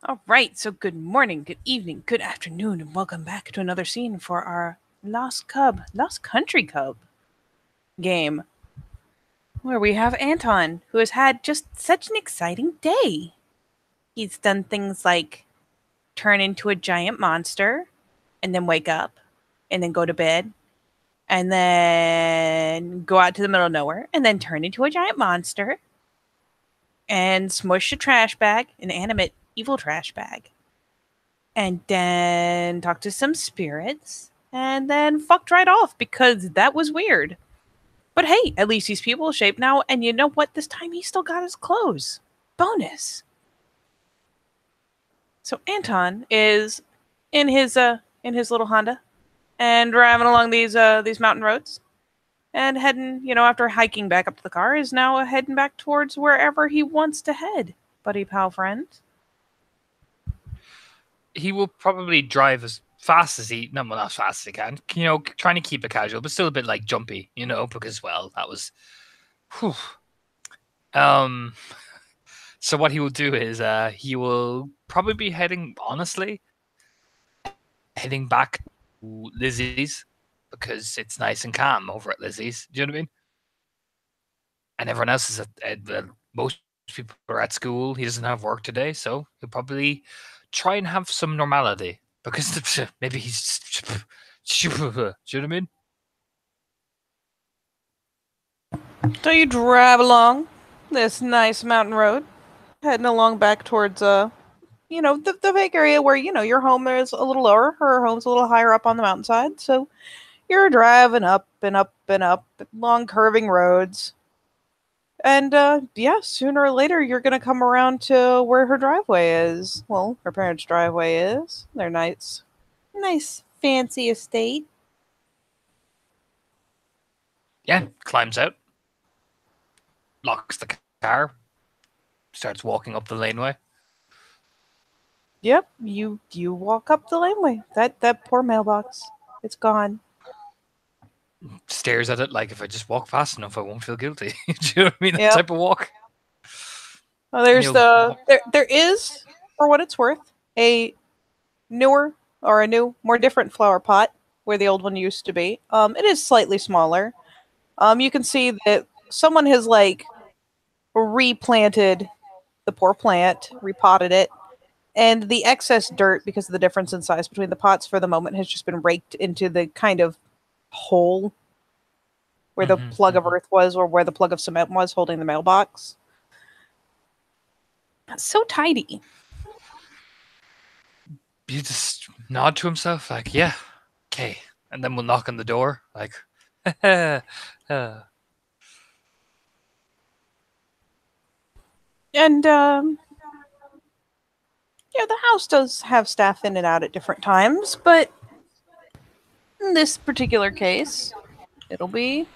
All right, so good morning, good evening, good afternoon, and welcome back to another scene for our Lost Country Cub game, where we have Anton, who has had just such an exciting day. He's done things like turn into a giant monster, and then wake up, and then go to bed, and then go out to the middle of nowhere, and then turn into a giant monster, and smush a trash bag, an animate evil trash bag, and then talked to some spirits, and then fucked right off because that was weird. But hey, at least he's people shape now, and you know what? This time he still got his clothes. Bonus. So Anton is in his little Honda and driving along these mountain roads and heading, after hiking back up to the car, is now heading back towards wherever he wants to head. Buddy pal friend. He will probably drive as fast as not as fast as he can. Trying to keep it casual, but still a bit like jumpy. Because that was. Whew. So what he will do is he will probably be heading back to Lizzie's because it's nice and calm over at Lizzie's. Do you know what I mean? And everyone else is most people are at school. He doesn't have work today, so he'll probably try and have some normality because maybe he's. Do you know what I mean? So you drive along this nice mountain road, heading along back towards the big area where your home is a little lower, her home's a little higher up on the mountainside. So you're driving up and up and up long curving roads, and sooner or later you're gonna come around to where her driveway is. Well, her parents' driveway is. Their nice fancy estate. Yeah, climbs out, locks the car, starts walking up the laneway. Yep, you walk up the laneway. That poor mailbox, it's gone. Stares at it like, if I just walk fast enough, I won't feel guilty. Do you know what I mean? That Yep. type of walk. Well, there is, for what it's worth, a new, more different flower pot where the old one used to be. It is slightly smaller. You can see that someone has replanted the poor plant, repotted it, and the excess dirt, because of the difference in size between the pots for the moment, has just been raked into the kind of hole where the plug of earth was, or where the plug of cement was holding the mailbox. So tidy. You just nod to himself like, yeah, okay. And then we'll knock on the door like, And the house does have staff in and out at different times, but in this particular case, it'll be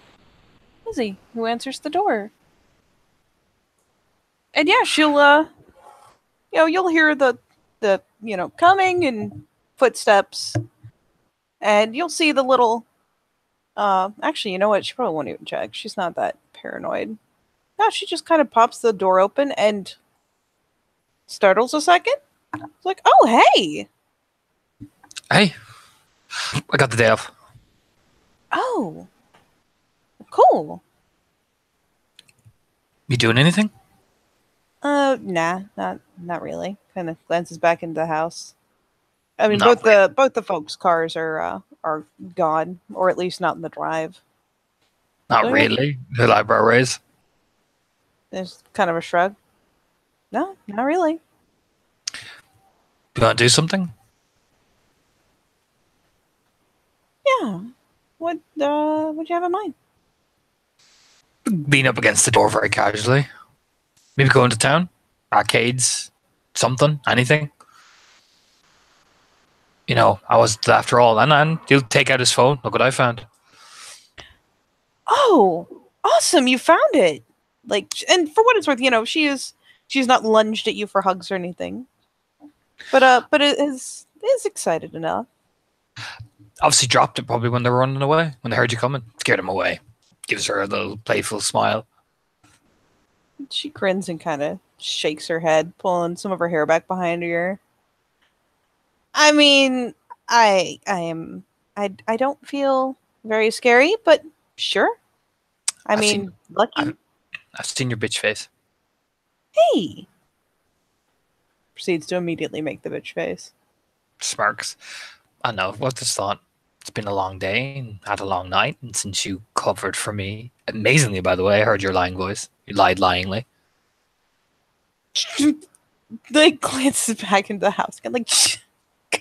Lizzie who answers the door. And yeah, she'll you'll hear the coming and footsteps, and you'll see the little actually, you know what, she probably won't even check. She's not that paranoid. No, she just kind of pops the door open and startles a second. It's like, oh, hey, I got the day off. Oh, cool. You doing anything? Nah, not really. Kind of glances back into the house. I mean, both the folks' cars are gone, or at least not in the drive. Not really. The eyebrow raise. There's kind of a shrug. No, not really. You want to do something? Yeah. What you have in mind? Lean up against the door very casually. Maybe go into town, arcades, something, anything. I was after all, and he'll take out his phone. Look what I found. Oh, awesome! You found it. And for what it's worth, she's not lunged at you for hugs or anything. But it is excited enough. Obviously dropped it probably when they were running away. When they heard you coming, scared them away. Gives her a little playful smile. She grins and kind of shakes her head, pulling some of her hair back behind her ear. I mean, I don't feel very scary, but sure. I I've seen mean, lucky. I've, I've seen your bitch face. Hey! Proceeds to immediately make the bitch face. Smirks. I know. What just thought? It's been a long day and had a long night, and since you covered for me amazingly, by the way, I heard your lying voice. You lied lyingly. Like, glances back into the house again, like,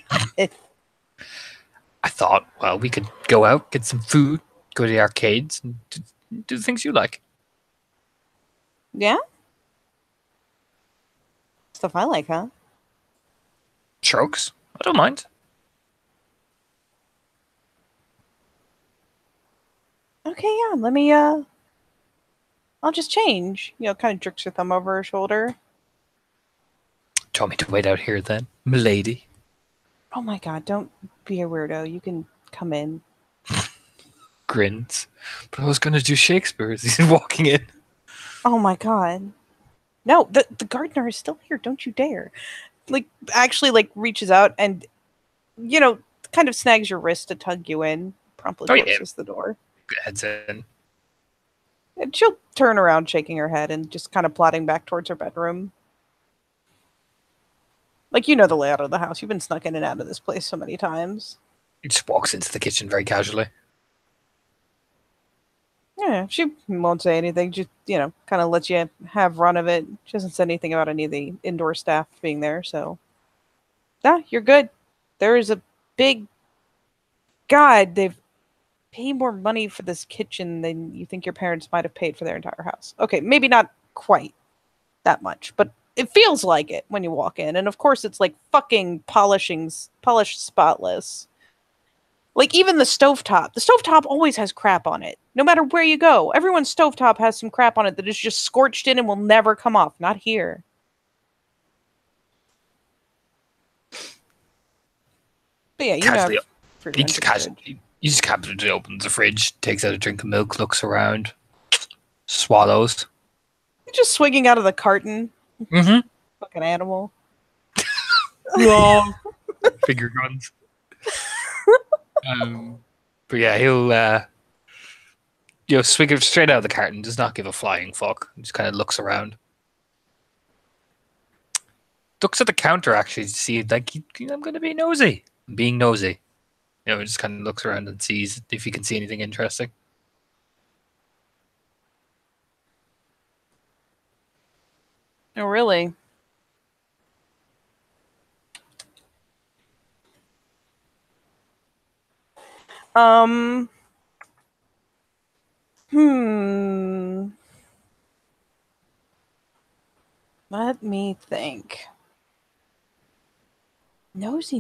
God. I thought, well, we could go out, get some food, go to the arcades, and do the things you like. Yeah? Stuff I like, huh? Strokes. I don't mind. Okay, yeah, let me, I'll just change. Kind of jerks her thumb over her shoulder. Do you want me to wait out here then, milady? Oh my god, don't be a weirdo. You can come in. Grins. But I was going to do Shakespeare as he's walking in. Oh my god. No, the gardener is still here. Don't you dare. Like, actually, like, reaches out and, kind of snags your wrist to tug you in. Promptly closes the door. Heads in. And she'll turn around, shaking her head, and just kind of plodding back towards her bedroom. Like, you know the layout of the house. You've been snuck in and out of this place so many times. He just walks into the kitchen very casually. Yeah, she won't say anything. Just, kind of lets you have run of it. She doesn't say anything about any of the indoor staff being there, so. Yeah, you're good. There is a big... God, they've paid more money for this kitchen than you think your parents might have paid for their entire house. Okay, maybe not quite that much, but it feels like it when you walk in. And of course, it's like fucking polished spotless. Like, even the stovetop. The stovetop always has crap on it. No matter where you go. Everyone's stovetop has some crap on it that is just scorched in and will never come off. Not here. But yeah, Casually, he just casually opens the fridge, takes out a drink of milk, looks around, swallows. He's just swinging out of the carton. Mm-hmm. Fucking animal. Finger guns. But yeah, he'll swing it straight out of the carton, does not give a flying fuck. Just kind of looks around. Looks at the counter actually to see, like, I'm going to be nosy. I'm being nosy. Just kind of looks around and sees if he can see anything interesting. Oh, really? Let me think. Nosy.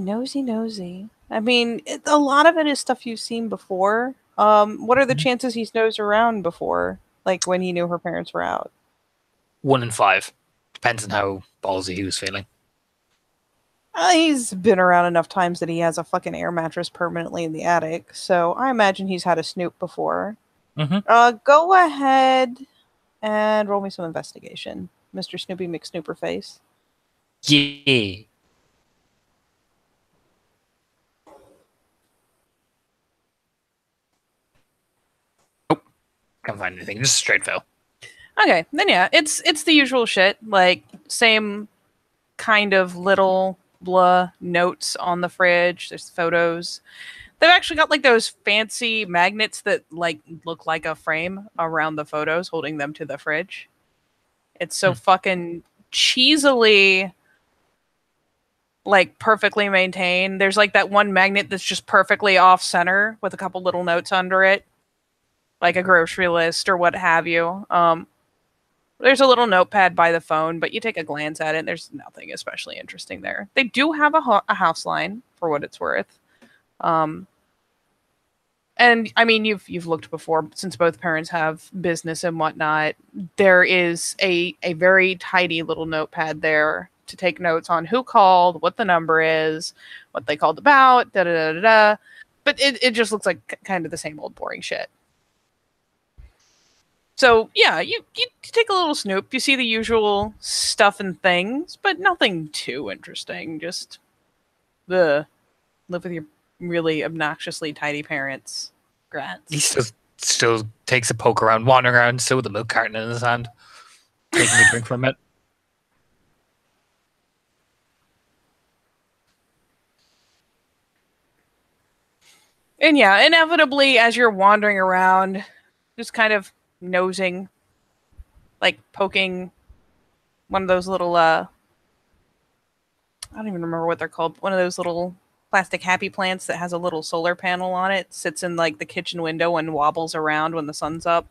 I mean, a lot of it is stuff you've seen before. What are the chances he's nosed around before? Like, when he knew her parents were out? 1 in 5. Depends on how ballsy he was feeling. He's been around enough times that he has a fucking air mattress permanently in the attic, so I imagine he's had a snoop before. Mm-hmm. Go ahead and roll me some investigation, Mr. Snoopy McSnooperface. Yeah. Nope. Can't find anything. Just a straight fail. Okay, then yeah, it's the usual shit. Like, same kind of little blah notes on the fridge. There's photos. They've actually got like those fancy magnets that like look like a frame around the photos, holding them to the fridge. It's so fucking cheesily, like, perfectly maintained. There's like that one magnet that's just perfectly off center with a couple little notes under it, like a grocery list or what have you. There's a little notepad by the phone, but you take a glance at it, there's nothing especially interesting there. They do have a house line, for what it's worth. And I mean, you've looked before, since both parents have business and whatnot. There is a very tidy little notepad there to take notes on who called, what the number is, what they called about, da da da da. But it just looks like kind of the same old boring shit. So yeah, you take a little snoop. You see the usual stuff and things, but nothing too interesting. Just the live with your really obnoxiously tidy parents. He Grats. still takes a poke around, wandering around, still with the milk carton in his hand, taking a drink from it. And yeah, inevitably, as you're wandering around, just kind of nosing, like poking one of those little I don't even remember what they're called. One of those little plastic happy plants that has a little solar panel on it. Sits in like the kitchen window and wobbles around when the sun's up.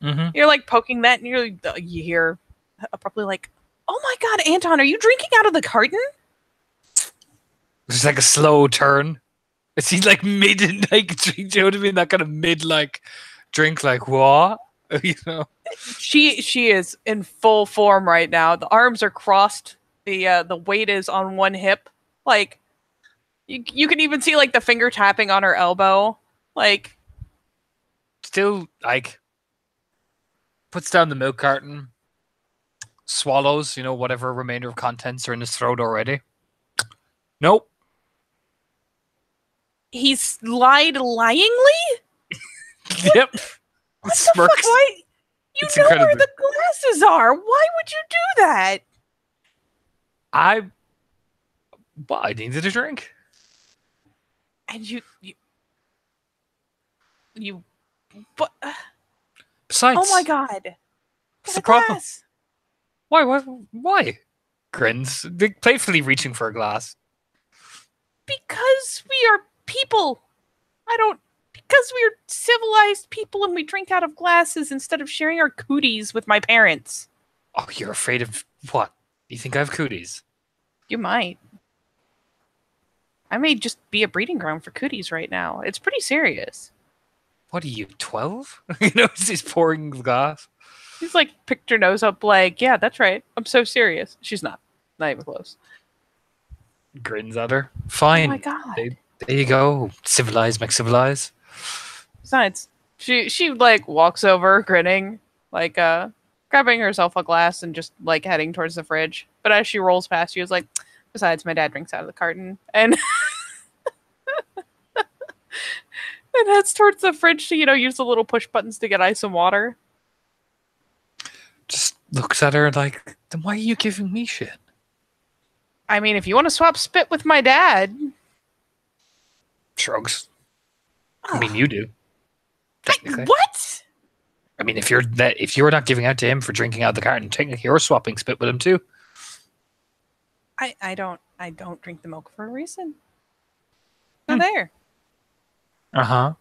Mm-hmm. You're like poking that, and you hear abruptly like, "Oh my god, Anton, are you drinking out of the carton?" There's like a slow turn. Is he like mid like drink? Do you know what I mean? That kind of mid like drink, like what? You know? She is in full form right now. The arms are crossed. The weight is on one hip. Like you can even see like the finger tapping on her elbow. Like Still like puts down the milk carton, swallows, whatever remainder of contents are in his throat already. Nope. he's lied lyingly. Yep. What the Smirks. fuck? Why? You It's know incredible. where the glasses are. Why would you do that? Well, I needed a drink. And but Besides, oh my god. what's Got the a problem? glass. Why? Grins, playfully reaching for a glass. Because we are people. I don't. Because we're civilized people and we drink out of glasses instead of sharing our cooties with my parents. Oh, you're afraid of what? You think I have cooties? You might. I may just be a breeding ground for cooties right now. It's pretty serious. What are you, 12? He's pouring the glass. He's like picked her nose up like, yeah, that's right. I'm so serious. She's not. Not even close. Grins at her. Fine. Oh my god. There you go. Civilize, make civilize. Besides, she like walks over grinning, like grabbing herself a glass and just like heading towards the fridge. But as she rolls past you, is like, besides, my dad drinks out of the carton. And and heads towards the fridge to, use the little push buttons to get ice and water. Just looks at her like, then why are you giving me shit? I mean, if you want to swap spit with my dad. Shrugs. I mean, you do. Technically. What? I mean, if you're not giving out to him for drinking out of the carton, technically you're swapping spit with him too. I don't drink the milk for a reason. So there. Uh-huh.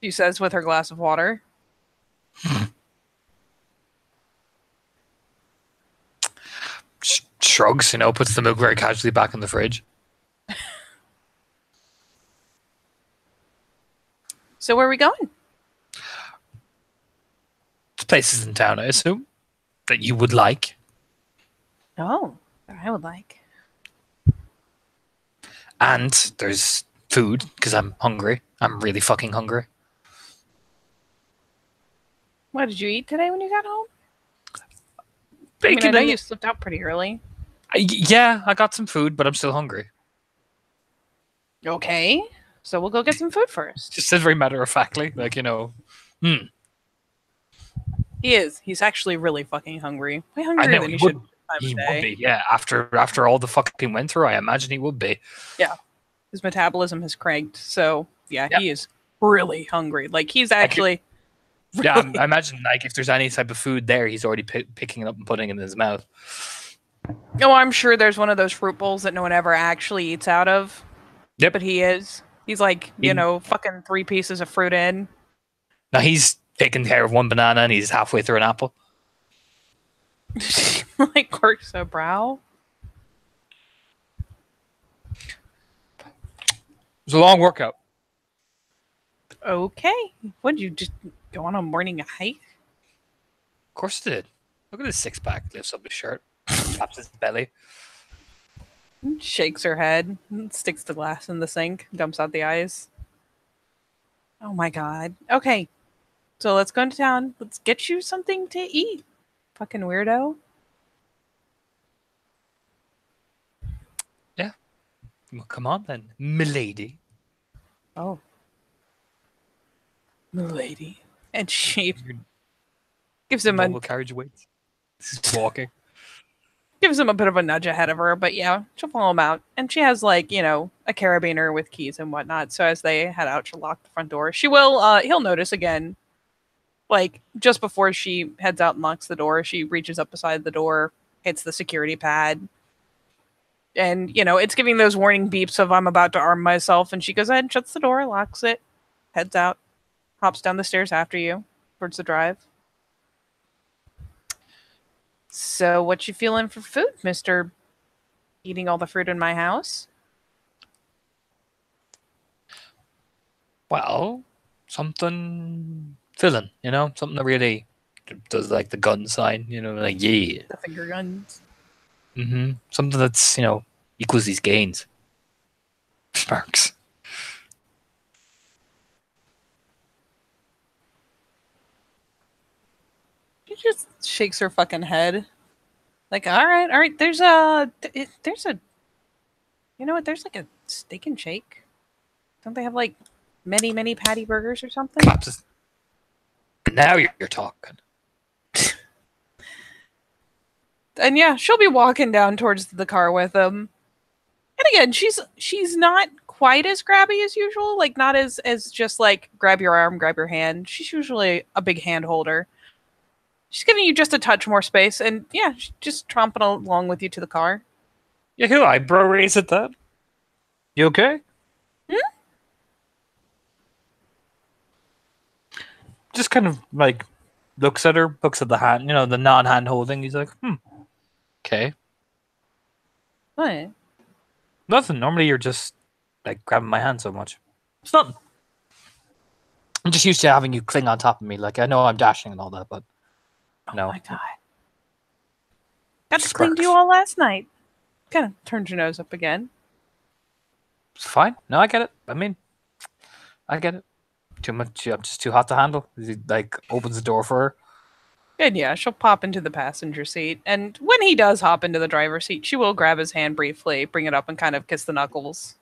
She says with her glass of water. Shrugs, puts the milk very casually back in the fridge. So where are we going? The places in town, I assume, that you would like. Oh, I would like. And there's food, because I'm hungry. I'm really fucking hungry. What did you eat today when you got home? Bacon. I know you slipped out pretty early. Yeah, I got some food, but I'm still hungry. Okay, so we'll go get some food first. Just said very matter-of-factly, like, He is. He's actually really fucking hungry. Way hungrier than he should. He would be, yeah. After all the fucking went through, I imagine he would be. Yeah. His metabolism has cranked, so yeah, he is really hungry. Like, he's actually... Yeah, I imagine, like, if there's any type of food there, he's already picking it up and putting it in his mouth. Oh, I'm sure there's one of those fruit bowls that no one ever actually eats out of. Yep. But he is. He's like, fucking 3 pieces of fruit in. Now he's taking care of one banana and he's halfway through an apple. Like, quirks a brow. It was a long workout. Okay. What, did you just go on a morning hike? Of course it did. Look at his 6-pack. Lifts up his shirt. Taps his belly. Shakes her head. Sticks the glass in the sink. Dumps out the ice. Oh my god. Okay. So let's go into town. Let's get you something to eat. Fucking weirdo. Yeah. Well, come on then, milady. Oh. Milady. And she Your gives him a noble carriage waits. This is walking. gives him a bit of a nudge ahead of her, but yeah, she'll follow him out. And she has like, a carabiner with keys and whatnot. So as they head out, she'll lock the front door. He'll notice again, like just before she heads out and locks the door, she reaches up beside the door, hits the security pad. And, it's giving those warning beeps of I'm about to arm myself. And she goes ahead and shuts the door, locks it, heads out, hops down the stairs after you towards the drive. So what you feeling for food, Mr. Eating all the fruit in my house? Well, something filling, something that really does like the gun sign, like yeah. The finger guns. Something that's equals these gains. Sparks. She just shakes her fucking head. Like, all right. There's you know what? There's like a steak and shake. Don't they have like many patty burgers or something? Collapses. Now you're talking. And yeah, she'll be walking down towards the car with him. And again, she's not quite as grabby as usual. Like not as just like grab your arm, grab your hand. She's usually a big hand holder. She's giving you just a touch more space, and yeah, she's just tromping along with you to the car. Yeah, who eyebrow raise at that? You okay? Just kind of like looks at her, looks at the hand, the non-hand holding. He's like, okay. What? Nothing. Normally you're just like grabbing my hand so much. It's nothing. I'm just used to having you cling on top of me. Like I know I'm dashing and all that, but no. Oh my god. Got to cling to you all last night. Kind of turned your nose up again. It's fine. No, I get it. I mean, I get it. Too much. I'm just too hot to handle. He like opens the door for her. And yeah, she'll pop into the passenger seat. And when he does hop into the driver's seat, she will grab his hand briefly, bring it up, and kind of kiss the knuckles.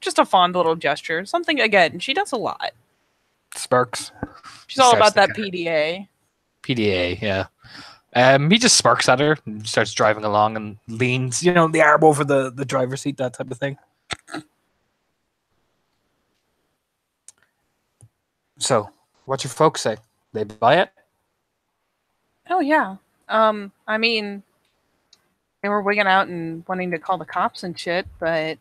Just a fond little gesture. Something, again, she does a lot. Sparks. She's all about that PDA. PDA, yeah. He just smirks at her and starts driving along and leans, the arm over the driver's seat, that type of thing. So, what your folks say? They buy it? Oh, yeah. I mean, they were wigging out and wanting to call the cops and shit, but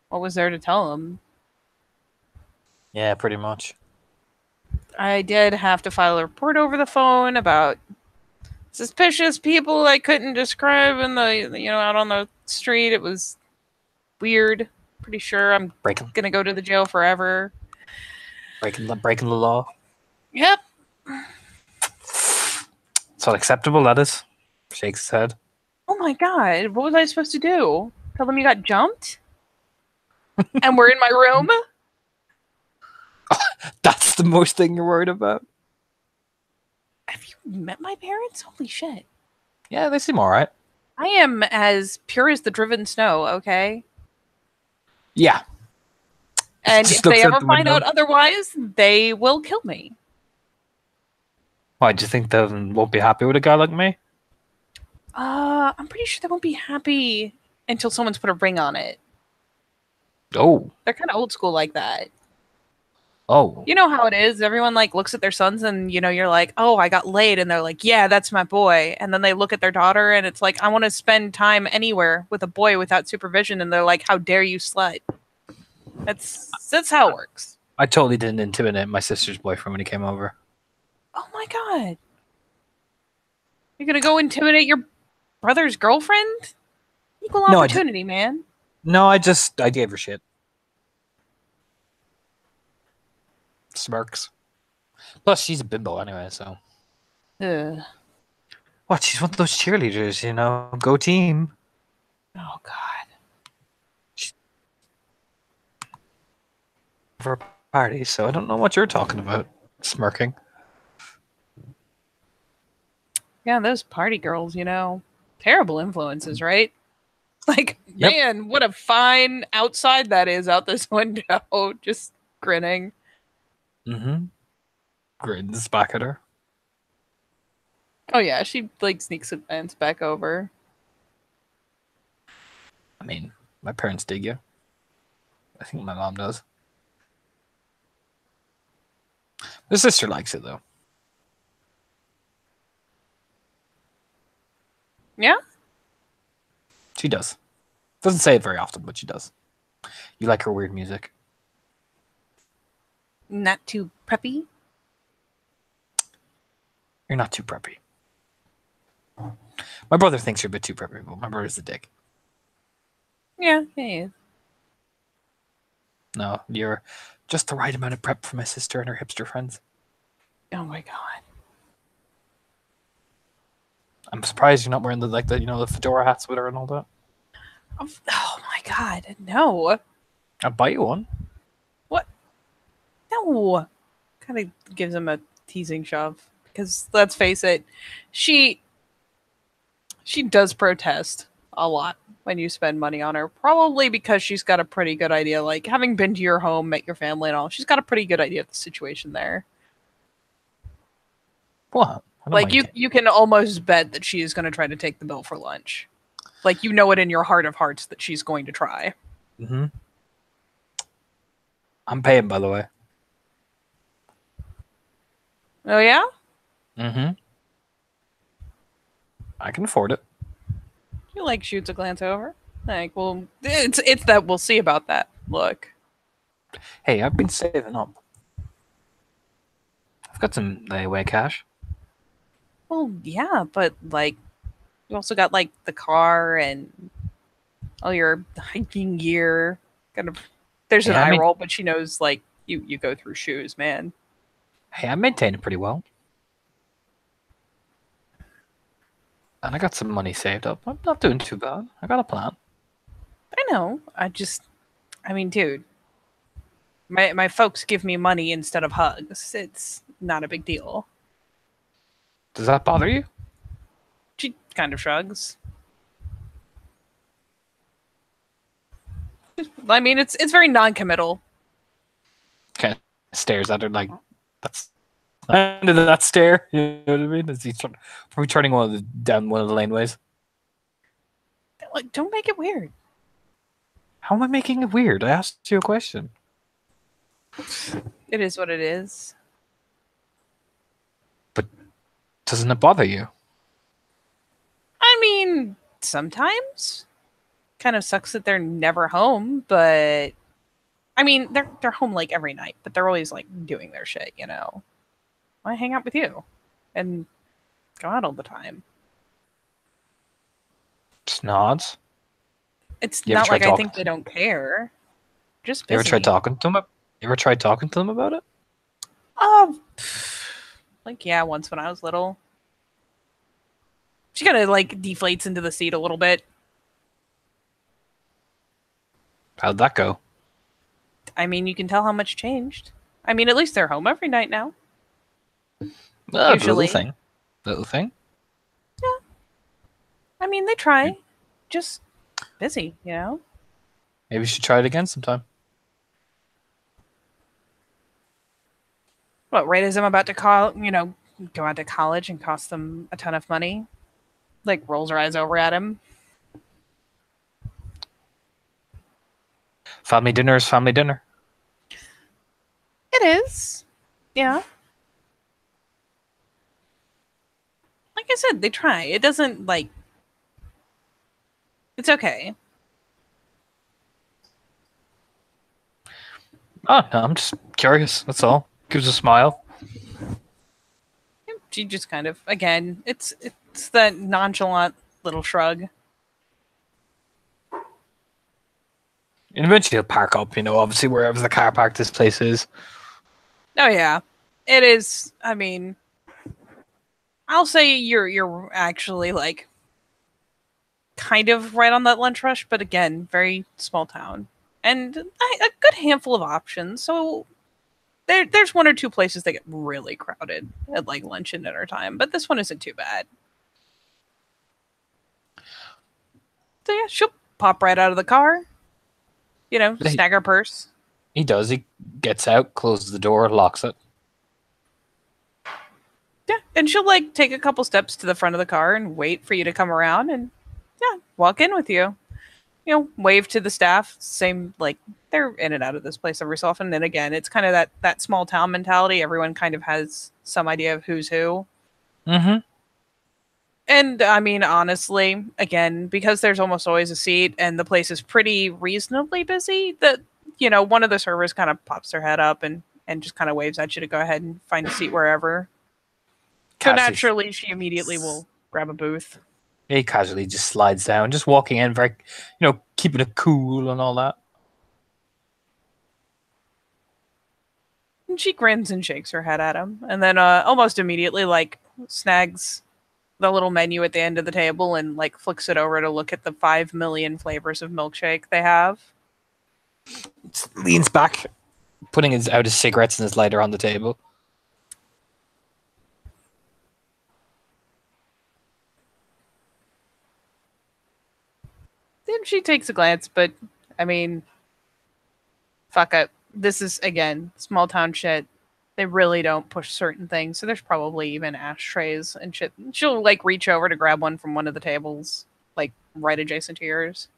what was there to tell them? Yeah, pretty much. I did have to file a report over the phone about suspicious people I couldn't describe in the, out on the street. It was weird. Pretty sure I'm gonna go to the jail forever. Breaking the law. Yep. It's not acceptable, that is. Shakes his head. Oh my god, what was I supposed to do? Tell them you got jumped? And we're in my room? That's the most thing you're worried about? Have you met my parents? Holy shit. Yeah, they seem alright. I am as pure as the driven snow, okay? Yeah. And if they ever find out otherwise, they will kill me. Why, do you think they won't be happy with a guy like me? I'm pretty sure they won't be happy until someone's put a ring on it. Oh. They're kind of old school like that. Oh. You know how it is. Everyone like looks at their sons and, you're like, oh, I got laid. And they're like, yeah, that's my boy. And then they look at their daughter and it's like, I want to spend time anywhere with a boy without supervision. And they're like, how dare you slut? That's how it works. I totally didn't intimidate my sister's boyfriend when he came over. Oh my god. You're going to go intimidate your brother's girlfriend? Equal opportunity, man. No, I gave her shit. Smirks. Plus, she's a bimbo anyway, so. What? She's one of those cheerleaders, Go team. Oh, God. For a party, so I don't know what you're talking about. Smirking. Yeah, those party girls, terrible influences, right? Like, Yep. man, what a fine outside that is out this window, just grinning. Mm-hmm. Grins back at her. Oh yeah, she like sneaks advance back over. I mean, my parents dig you. I think my mom does. My sister likes it though. Yeah, She does. Doesn't say it very often, but she does. You like her weird music? not too preppy. You're not too preppy. My brother thinks you're a bit too preppy, but my brother's a dick. Yeah, yeah. No, you're just the right amount of prep for my sister and her hipster friends. Oh my god. I'm surprised you're not wearing the fedora hats with her and all that. Oh my god, no. I'll buy you one. What? No. Kind of gives him a teasing shove because let's face it, she does protest a lot when you spend money on her. Probably because she's got a pretty good idea. Like having been to your home, met your family, and all, she's got a pretty good idea of the situation there. What? Like you can almost bet that she is going to try to take the bill for lunch. Like you know it in your heart of hearts that she's going to try. Mm-hmm. I'm paying, by the way. Oh yeah? Mm-hmm. I can afford it. You like shoots a glance over. Like, well, it's that we'll see about that. Look. Hey, I've been saving up. I've got some layaway cash. Well, yeah, but like you also got like the car and all your hiking gear. Kind of there's an Hey, eye roll, but she knows like you go through shoes, man. Hey, I maintain it pretty well. And I got some money saved up. I'm not doing too bad. I got a plan. I know. I mean, dude, my folks give me money instead of hugs. It's not a big deal. Does that bother you? She kind of shrugs. I mean, it's very non-committal. Kind of stares at her like, that's end of that stare. You know what I mean? As he's probably turning down one of the laneways. Like, don't make it weird. How am I making it weird? I asked you a question. It is what it is. But doesn't it bother you? I mean, sometimes. Kind of sucks that they're never home, but I mean, they're home like every night, but they're always like doing their shit, you know. I hang out with you and go out all the time. Just nods. It's not like I think they don't care. Just busy. You ever tried talking to them? You ever tried talking to them about it? Like yeah, once when I was little. She kind of like deflates into the seat a little bit. How'd that go? I mean, you can tell how much changed. I mean, at least they're home every night now. Well, Usually. Little thing. Yeah. I mean, they try. Just busy, you know? Maybe you should try it again sometime. What, right as I'm about to go out to college and cost them a ton of money? Like, rolls her eyes over at him. Family dinner is family dinner. It is. Yeah. Like I said, they try. It doesn't, like... It's okay. Oh, no, I'm just curious. That's all. Gives a smile. She just kind of, again, it's that nonchalant little shrug. And eventually he'll park up, obviously wherever the car park this place is. Oh, yeah. It is, I mean... I'll say you're actually, like... kind of right on that lunch rush, but again, very small town. And a good handful of options, so there's one or two places that get really crowded at like lunch and dinner time, but this one isn't too bad. So yeah, she'll pop right out of the car, snag her purse. He does. He gets out, closes the door, locks it. Yeah, and she'll like take a couple steps to the front of the car and wait for you to come around and walk in with you. Wave to the staff. Same, like, they're in and out of this place every so often. And again, it's kind of that small town mentality. Everyone kind of has some idea of who's who. Mm-hmm. And I mean, honestly, again, because there's almost always a seat and the place is pretty reasonably busy, that, one of the servers kind of pops their head up and just kind of waves at you to go ahead and find a seat wherever. So naturally, she immediately will grab a booth. He casually just slides down, just walking in, very, keeping it cool and all that. And she grins and shakes her head at him, and then almost immediately, like, snags the little menu at the end of the table and, like, flicks it over to look at the 5 million flavors of milkshake they have. Leans back, putting out his cigarettes and his lighter on the table. Then she takes a glance, but I mean, fuck it. This is, again, small town shit. They really don't push certain things, so there's probably even ashtrays and shit. She'll like reach over to grab one from one of the tables, like right adjacent to yours.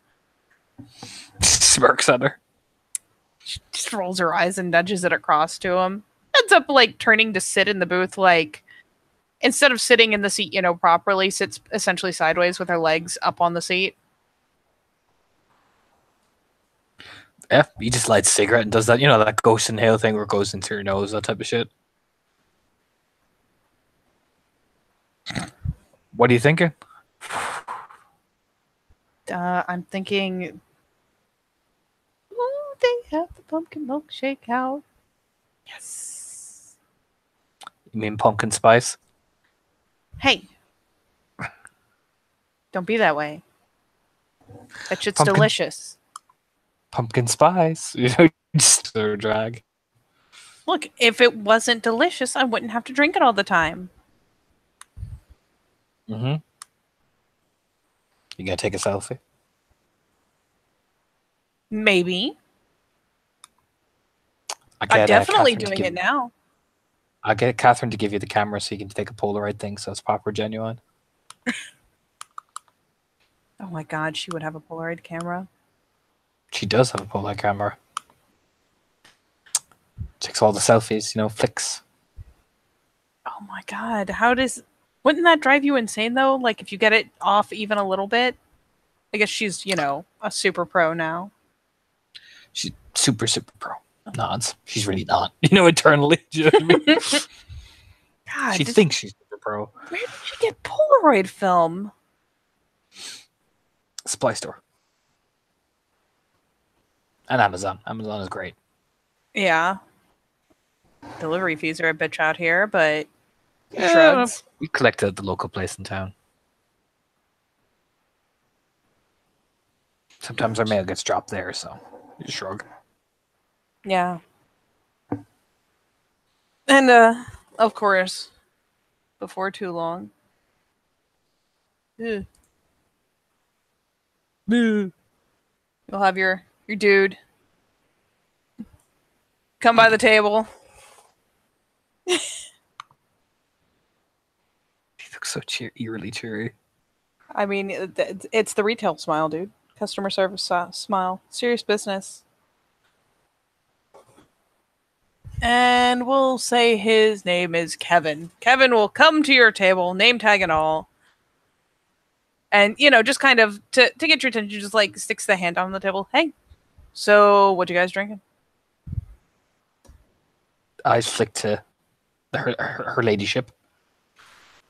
Smirks at her. She just rolls her eyes and nudges it across to him. Ends up like turning to sit in the booth, like instead of sitting in the seat, properly, sits essentially sideways with her legs up on the seat. Yeah, he just lights a cigarette and does that, that ghost inhale thing where it goes into your nose, that type of shit. What are you thinking? I'm thinking, oh, they have the pumpkin milkshake out. Yes. You mean pumpkin spice? Hey. Don't be that way. That shit's delicious. Pumpkin spice. Just a drag. Look, if it wasn't delicious, I wouldn't have to drink it all the time. Mm-hmm. You gonna take a selfie? Maybe. I'm definitely doing it now. I'll get Catherine to give you the camera so you can take a Polaroid thing so it's proper genuine. Oh my god, she would have a Polaroid camera. She does have a Polaroid camera. Takes all the selfies, flicks. Oh my god, wouldn't that drive you insane though? Like if you get it off even a little bit? I guess she's, a super pro now. She's super, super pro. Nods. She's really not. Internally. Do you know what I mean? God, she thinks she's super pro. Where did she get Polaroid film? Supply store. And Amazon. Amazon is great. Yeah. Delivery fees are a bitch out here, but shrugs. We collect at the local place in town. Sometimes our mail gets dropped there, so you shrug. Yeah. And of course, before too long. You'll have your dude come by the table. He looks so eerily cheery. I mean, it's the retail smile, dude. Customer service smile. Serious business. And we'll say his name is Kevin. Kevin will come to your table, name tag and all. And, just kind of, to get your attention, just like sticks the hand on the table. Hey, so what you guys drinking? Eyes flick to her ladyship.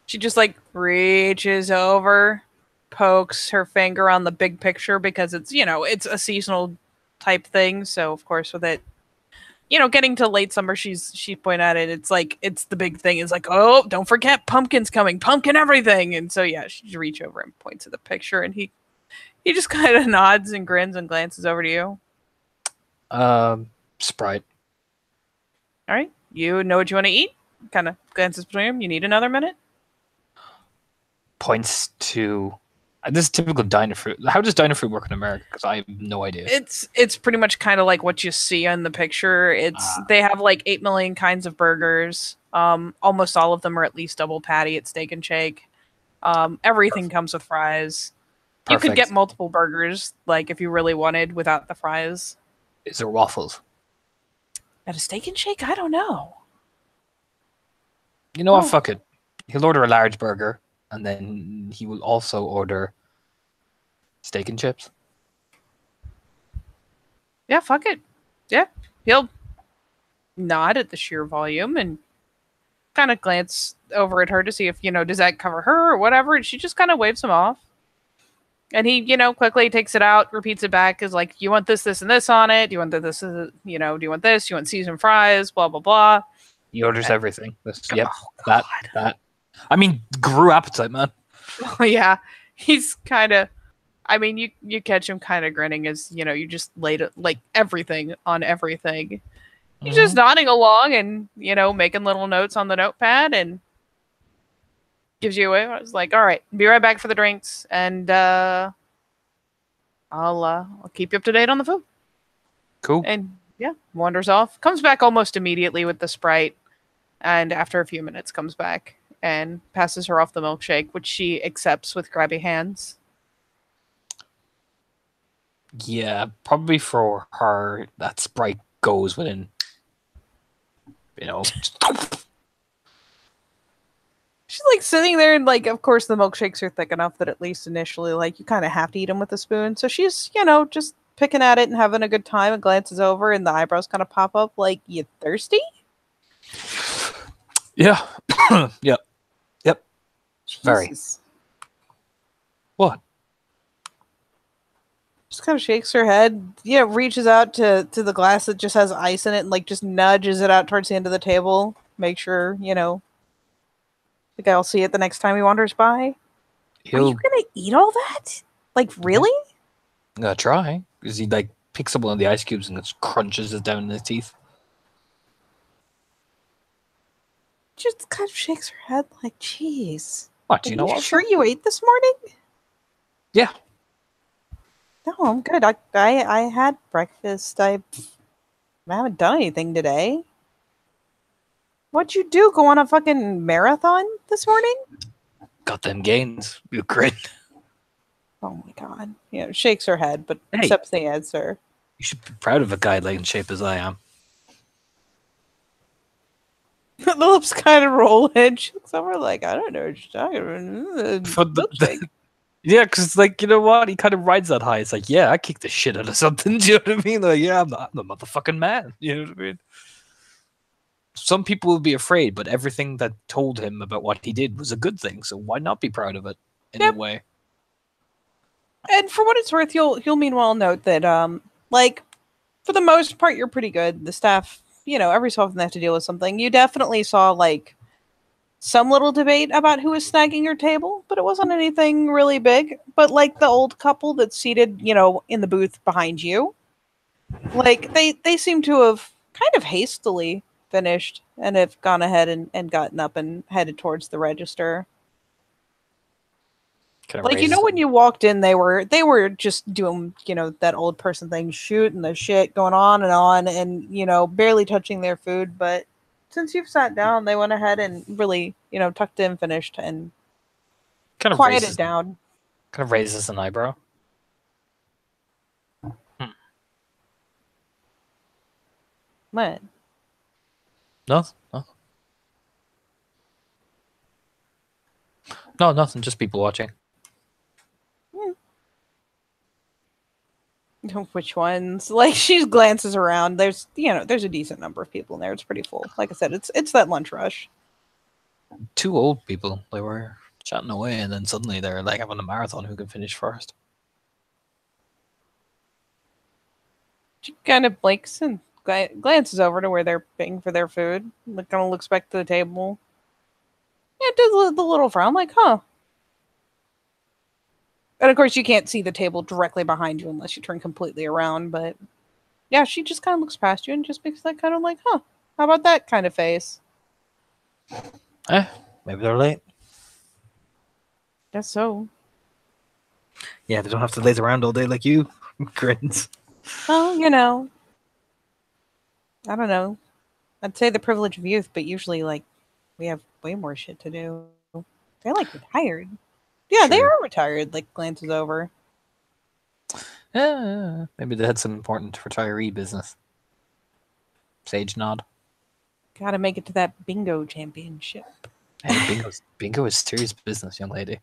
She just like reaches over, pokes her finger on the big picture because it's, it's a seasonal type thing. So, of course, with it, getting to late summer, she pointed at it. It's like, it's the big thing. It's like, oh, don't forget, pumpkin's coming, pumpkin everything. And so, yeah, she reach over and points at the picture, and he just kind of nods and grins and glances over to you. Sprite. All right. You know what you want to eat? Kind of glances between them. You need another minute? Points to... This is typical diner food. How does diner food work in America? Because I have no idea. It's pretty much kind of like what you see in the picture. They have like 8 million kinds of burgers. Almost all of them are at least double patty at Steak and Shake. Everything comes with fries. You could get multiple burgers, like if you really wanted, without the fries. Is there waffles? At a Steak and Shake? I don't know. You know what? Fuck it. He'll order a large burger, and then he will also order steak and chips. Yeah, fuck it. Yeah, he'll nod at the sheer volume and kind of glance over at her to see if, does that cover her or whatever, and she just kind of waves him off. And he, quickly takes it out, repeats it back, is like, you want this, this, and this on it? Do you want this, do you want this? Do you want seasoned fries? Blah, blah, blah. He orders everything. Yep, that. I mean, grew appetite, man. Oh, yeah. He's kind of, you catch him kind of grinning as, you just laid it, like, everything on everything. He's just nodding along and, making little notes on the notepad and gives you away. I was like, all right, be right back for the drinks, and I'll keep you up to date on the food. Cool. And yeah, wanders off. Comes back almost immediately with the Sprite, and after a few minutes comes back and passes her off the milkshake, which she accepts with grabby hands. Yeah, probably for her, that Sprite goes within, She's like sitting there, and like, of course, the milkshakes are thick enough that at least initially, like, you kind of have to eat them with a spoon. So she's, just picking at it and having a good time, and glances over, and the eyebrows kind of pop up, like, you thirsty? Yeah. Yep. Jesus. Very. What? Just kind of shakes her head, reaches out to the glass that just has ice in it, and like just nudges it out towards the end of the table. Make sure, the guy will see it the next time he wanders by. Are you gonna eat all that? Like, really? I'm gonna try. Because he like picks up one of the ice cubes and just crunches it down in his teeth. Just kind of shakes her head like, jeez. What, do you know what? Sure you ate this morning? Yeah. No, I'm good. I had breakfast. I haven't done anything today. What'd you do? Go on a fucking marathon this morning? Got them gains. You grin. Oh my god. Shakes her head, but accepts the answer. You should be proud of a guy like in shape as I am. The lips kind of roll in. She looks over like, I don't know what you're talking about. Yeah, because, like, you know what? He kind of rides that high. It's like, yeah, I kicked the shit out of something. Do you know what I mean? Like, yeah, I'm the motherfucking man. You know what I mean? Some people will be afraid, but everything that told him about what he did was a good thing. So why not be proud of it in a way? And for what it's worth, you'll meanwhile note that, like, for the most part, you're pretty good. The staff, every so often they have to deal with something. You definitely saw, like, some little debate about who was snagging your table, but it wasn't anything really big. But like the old couple that's seated, in the booth behind you, like they seem to have kind of hastily finished and have gone ahead and gotten up and headed towards the register. Like, when you walked in, they were just doing, that old person thing, shooting the shit, going on, and barely touching their food, but since you've sat down, they went ahead and really, tucked in, finished, and kind of quieted down. Kind of raises an eyebrow. What? No. No, nothing. Just people watching. Which ones? Like, she glances around. There's a decent number of people in there. It's pretty full. Like I said, it's that lunch rush. 2 old people. They were chatting away, and then suddenly they're like having a marathon. Who can finish first? She kind of blinks and glances over to where they're paying for their food. Kind of looks back to the table. Yeah, does the little frown, like, huh? And of course, you can't see the table directly behind you unless you turn completely around. But yeah, she just kind of looks past you and just makes that kind of like, huh, How about that kind of face? Maybe they're late. Guess so. Yeah, they don't have to laze around all day like you. Grins. Well, you know, I don't know. I'd say the privilege of youth, but usually, like, we have way more shit to do. They're like retired. Yeah, they Sure. are retired. Like, glances over. Maybe they had some important retiree business. Sage nod. Gotta make it to that bingo championship. Hey, bingo is serious business, young lady.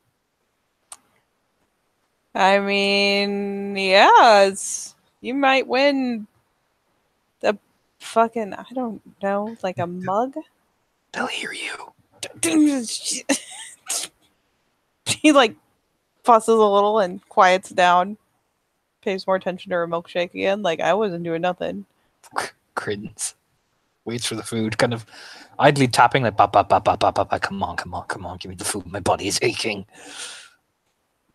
I mean, yeah, you might win the fucking, I don't know, like a mug? They'll hear you. She, like, fusses a little and quiets down. Pays more attention to her milkshake again. Like, I wasn't doing nothing. Grins. Waits for the food, kind of idly tapping, like, bop, bop, bop, bop, bop, bop, come on, give me the food, my body is aching.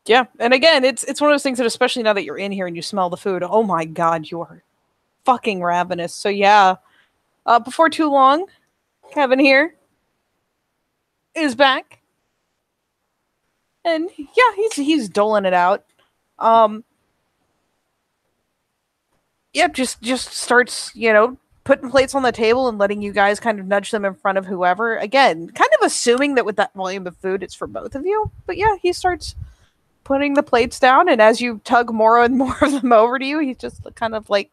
Yeah, and again, it's one of those things that, especially now that you're in here and you smell the food, oh my god, you are fucking ravenous. So yeah, before too long, Kevin here is back, and yeah, he's doling it out. Yeah, just starts, putting plates on the table and letting you guys kind of nudge them in front of whoever. Again, kind of assuming that with that volume of food, it's for both of you. But yeah, he starts putting the plates down, and as you tug more and more of them over to you, he's just kind of like,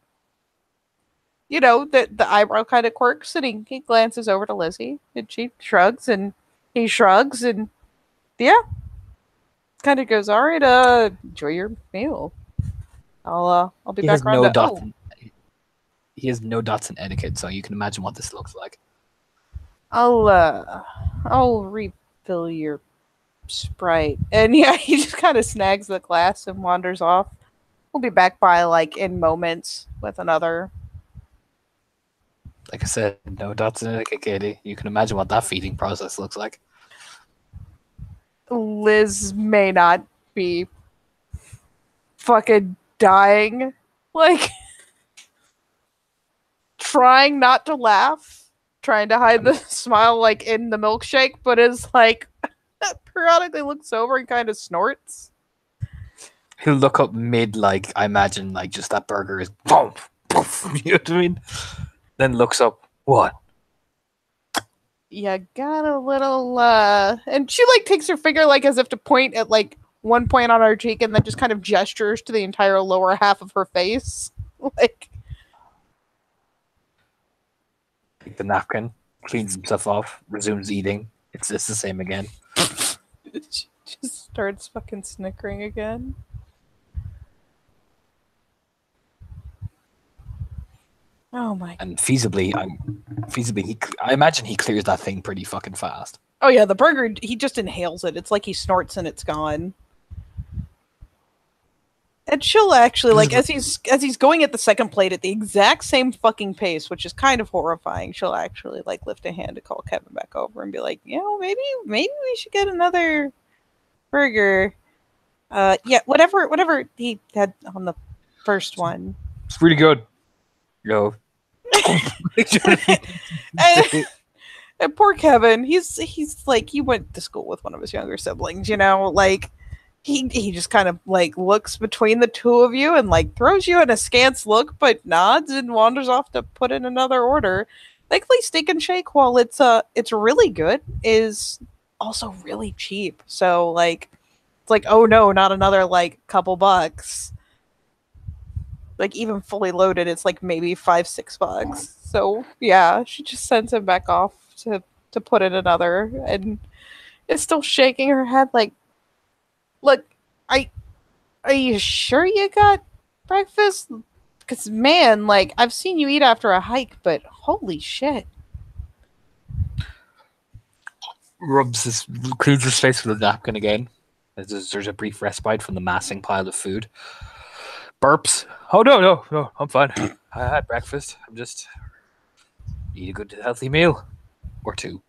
the eyebrow kind of quirks, and he glances over to Lizzie, and she shrugs, and he shrugs, and yeah, kind of goes, all right, enjoy your meal. I'll be back around to... He has no dots in etiquette, so you can imagine what this looks like. I'll refill your Sprite. And yeah, he just kind of snags the glass and wanders off. We'll be back by, like, in moments with another. Like I said, no dots in etiquette, Katie. You can imagine what that feeding process looks like. Liz may not be fucking dying. Like, trying not to laugh. Trying to hide the smile, like, in the milkshake, but is, like, periodically looks over and kind of snorts. He'll look up mid, like, I imagine, like, just that burger is boom, poof, you know what I mean? Then looks up, what? You got a little, and she, like, takes her finger, like, as if to point at, like, one point on her cheek, and then just kind of gestures to the entire lower half of her face. Like, Take the napkin, cleans himself off, resumes eating. It's just the same again. she just starts fucking snickering again. Oh my! And feasibly, I imagine he clears that thing pretty fucking fast. Oh yeah, the burger, he just inhales it. It's like he snorts and it's gone. And she'll actually, like, as he's going at the second plate at the exact same fucking pace, which is kind of horrifying, she'll actually, like, lift a hand to call Kevin back over and be like, maybe we should get another burger. Yeah, whatever he had on the first one. It's pretty good. Yo. And poor Kevin, he's like, he went to school with one of his younger siblings, like, he just kind of, like, looks between the two of you and, like, throws you an askance look, but nods and wanders off to put in another order. Thankfully, Steak and Shake, while it's really good, is also really cheap. So, like, it's like, oh no, not another, like, couple bucks. Like, even fully loaded, it's like maybe $5-6. So yeah, she just sends him back off to put in another, and is still shaking her head like, look, are you sure you got breakfast? Because, man, like, I've seen you eat after a hike, but holy shit. Cleans his face with a napkin again. There's a brief respite from the massing pile of food. Burps. Oh, no, I'm fine. I had breakfast. I'm just eat a good, healthy meal. Or two.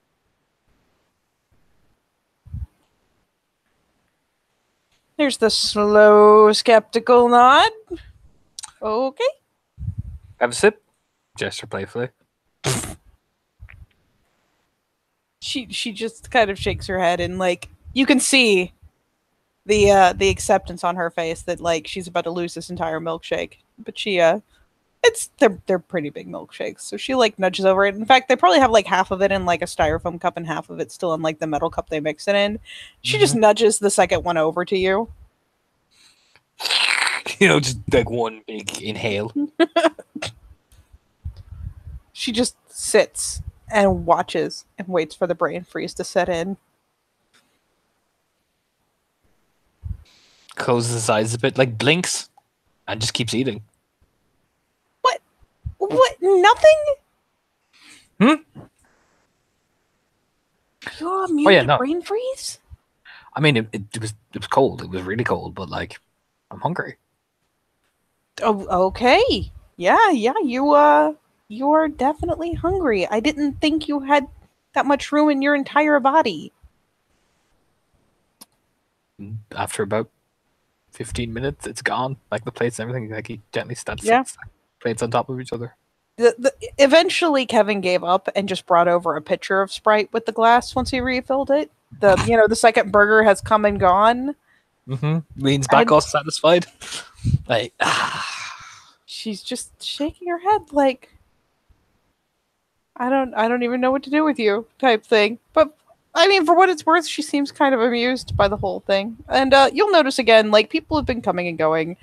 There's the slow, skeptical nod. Okay. Have a sip. Gesture playfully. She just kind of shakes her head, and like you can see the acceptance on her face that like she's about to lose this entire milkshake. But she they're pretty big milkshakes, so she like nudges over it. In fact, they probably have like half of it in like a styrofoam cup and half of it still in like the metal cup they mix it in. She just nudges the second one over to you. Just like one big inhale. She just sits and watches and waits for the brain freeze to set in. Closes his eyes a bit, like blinks, and just keeps eating. What? Nothing? You're immune to brain freeze? I mean, it was cold. It was really cold, but like, I'm hungry. Oh, okay. Yeah. You are definitely hungry. I didn't think you had that much room in your entire body. After about 15 minutes, it's gone. Like the plates and everything. Like he gently sets plates on top of each other. Eventually, Kevin gave up and just brought over a pitcher of Sprite with the glass once he refilled it. The second burger has come and gone. Leans back, all satisfied. Like, she's just shaking her head, like, I don't even know what to do with you, type thing. But I mean, for what it's worth, she seems kind of amused by the whole thing. And you'll notice again, like people have been coming and going.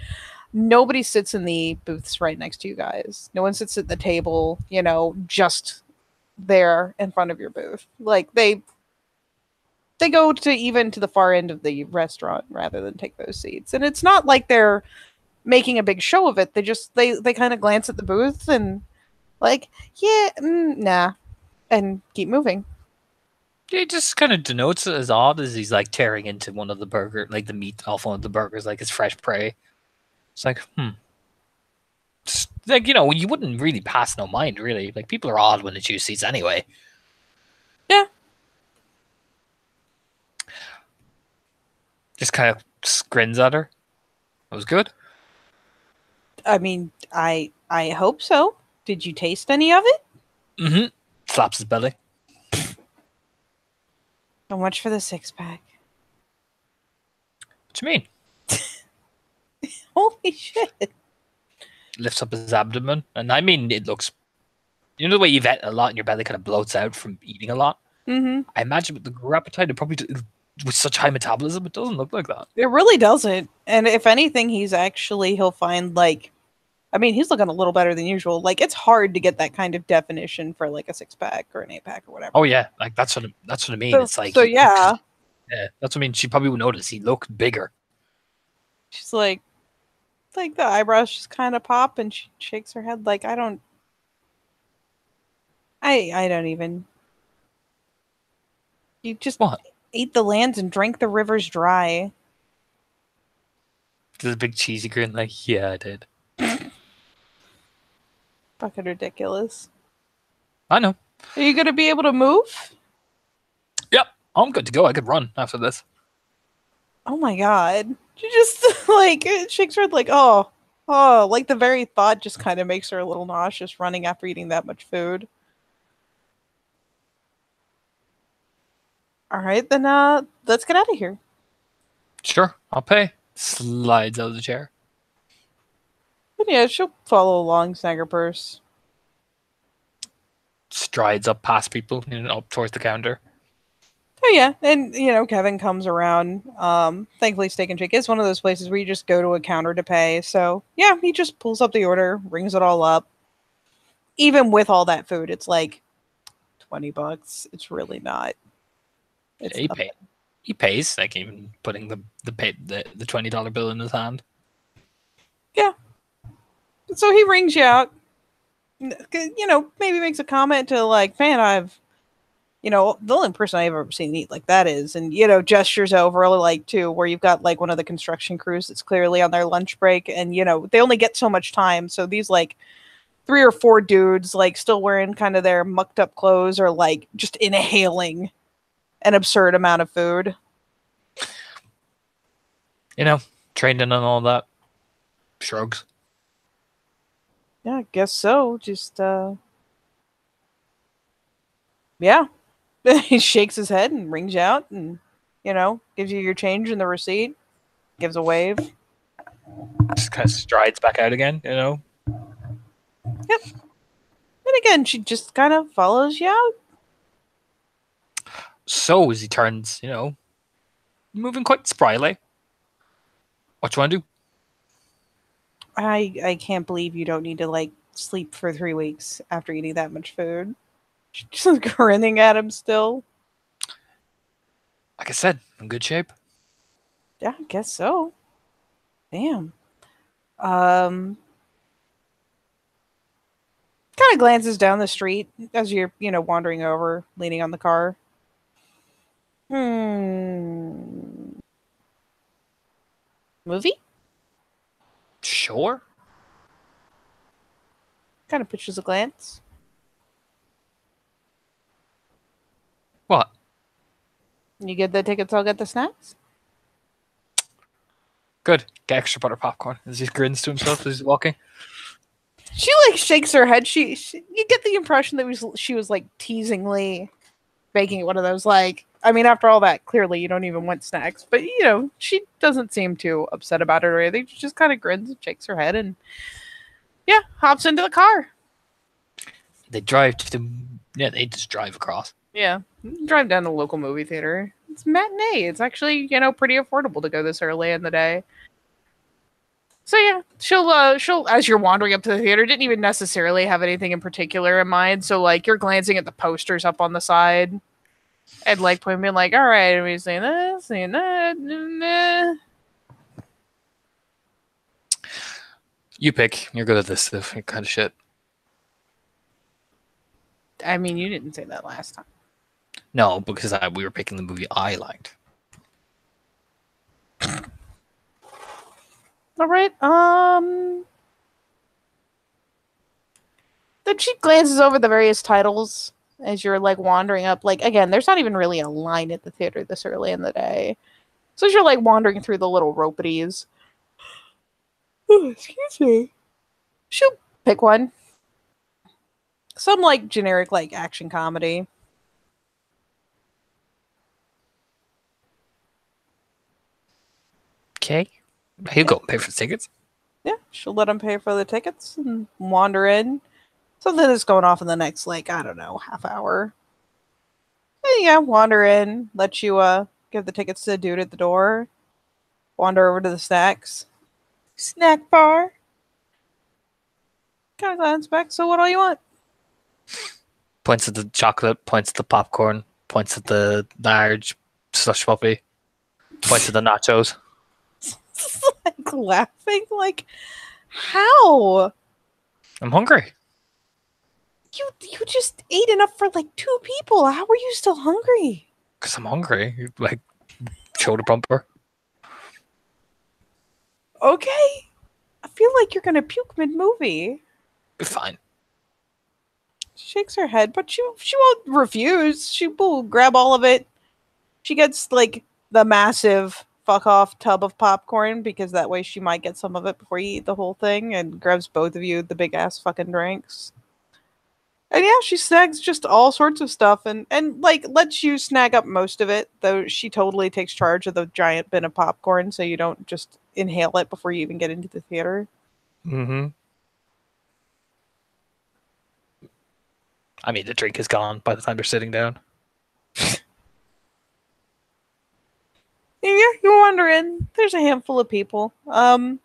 Nobody sits in the booths right next to you guys. No one sits at the table, just there in front of your booth. Like they go to the far end of the restaurant rather than take those seats. And it's not like they're making a big show of it. They just they kind of glance at the booth and like, yeah, nah, and keep moving. It just kind of denotes it as odd as he's like tearing into one of the burger, like the meat off one of the burgers, like it's fresh prey. It's like, just, like, you wouldn't really pass no mind, really. Like, people are odd when they choose seats anyway. Yeah. Just kind of grins at her. That was good. I mean, I hope so. Did you taste any of it? Slaps his belly. How much for the 6-pack? What do you mean? Holy shit. Lifts up his abdomen. And I mean, it looks... the way you've eaten a lot and your belly kind of bloats out from eating a lot? I imagine with the appetite, it probably... with such high metabolism, it doesn't look like that. It really doesn't. And if anything, he'll find, like... I mean, he's looking a little better than usual. Like, it's hard to get that kind of definition for, like, a 6-pack or an 8-pack or whatever. Oh, yeah. Like, that's what I mean. So, it's like... So, yeah. Yeah, that's what I mean. She probably would notice. He looked bigger. She's like the eyebrows just kind of pop, and she shakes her head like, I don't even. You just ate the lands and drank the rivers dry. There's a big cheesy grin like, yeah, I did. Fucking ridiculous. I know. Are you going to be able to move? Yep. I'm good to go. I could run after this. Oh my god. She just, like, shakes her head like, oh, like the very thought just kind of makes her a little nauseous running after eating that much food. All right, then let's get out of here. Sure, I'll pay. Slides out of the chair. But yeah, she'll follow along, snag her purse. Strides up past people, up towards the counter. Oh yeah, and Kevin comes around. Thankfully, Steak and Shake is one of those places where you just go to a counter to pay. So yeah, he just pulls up the order, rings it all up. Even with all that food, it's like $20. It's really not. It's he pays, like even putting the $20 bill in his hand. Yeah. So he rings you out. Maybe makes a comment to like, man, I've. The only person I've ever seen eat like that is, and, gestures over like to where you've got like one of the construction crews that's clearly on their lunch break, and, they only get so much time. So these like 3 or 4 dudes like still wearing kind of their mucked up clothes or like just inhaling an absurd amount of food. Trained in and all that. Shrugs. Yeah, I guess so. Just, yeah. He shakes his head and rings you out and, gives you your change and the receipt. Gives a wave. Just kind of strides back out again, Yep. And again, she just kind of follows you out. So as he turns, moving quite spryly. What you want to do? I can't believe you don't need to, sleep for 3 weeks after eating that much food. She's just grinning at him still. Like I said, in good shape. Yeah, I guess so. Damn. Kind of glances down the street as you're, wandering over, leaning on the car. Movie? Sure. Kind of pitches a glance. What? You get the tickets, I'll get the snacks? Good. Get extra butter popcorn as he grins to himself as he's walking. She shakes her head. She you get the impression that she was teasingly making one of those after all that, clearly you don't even want snacks, but she doesn't seem too upset about it or anything. She just kind of grins and shakes her head and hops into the car. They drive they just drive across. Yeah, drive down to the local movie theater. It's matinee. It's actually pretty affordable to go this early in the day. So yeah, she'll as you're wandering up to the theater, didn't even necessarily have anything in particular in mind. So you're glancing at the posters up on the side, and being all right, we're seeing this, seeing that. Nah. You pick. You're good at this stuff. Kind of shit. I mean, you didn't say that last time. No, because we were picking the movie I liked. All right. Then she glances over the various titles as you're wandering up. Again, there's not even really a line at the theater this early in the day. So as you're wandering through the little ropeties. Oh, excuse me. She'll pick one. Some generic action comedy. Okay. He'll go and pay for the tickets. Yeah, she'll let him pay for the tickets and wander in. Something that's going off in the next, I don't know, half hour. And yeah, wander in, let you give the tickets to the dude at the door. Wander over to the snacks. Snack bar. Kind of glance back. So what all you want? Points at the chocolate, points at the popcorn, points at the large slush puppy, points at the nachos. Laughing, how? I'm hungry. You just ate enough for 2 people. How are you still hungry? Because I'm hungry. Shoulder bumper. Okay. I feel like you're gonna puke mid-movie. Be fine. She shakes her head, but she won't refuse. She will grab all of it. She gets the massive fuck off tub of popcorn because that way she might get some of it before you eat the whole thing, and grabs both of you the big ass fucking drinks. And yeah, she snags just all sorts of stuff and lets you snag up most of it, though she totally takes charge of the giant bin of popcorn so you don't just inhale it before you even get into the theater. Mm-hmm. I mean, the drink is gone by the time they're sitting down. Yeah, you wander in. There's a handful of people. Does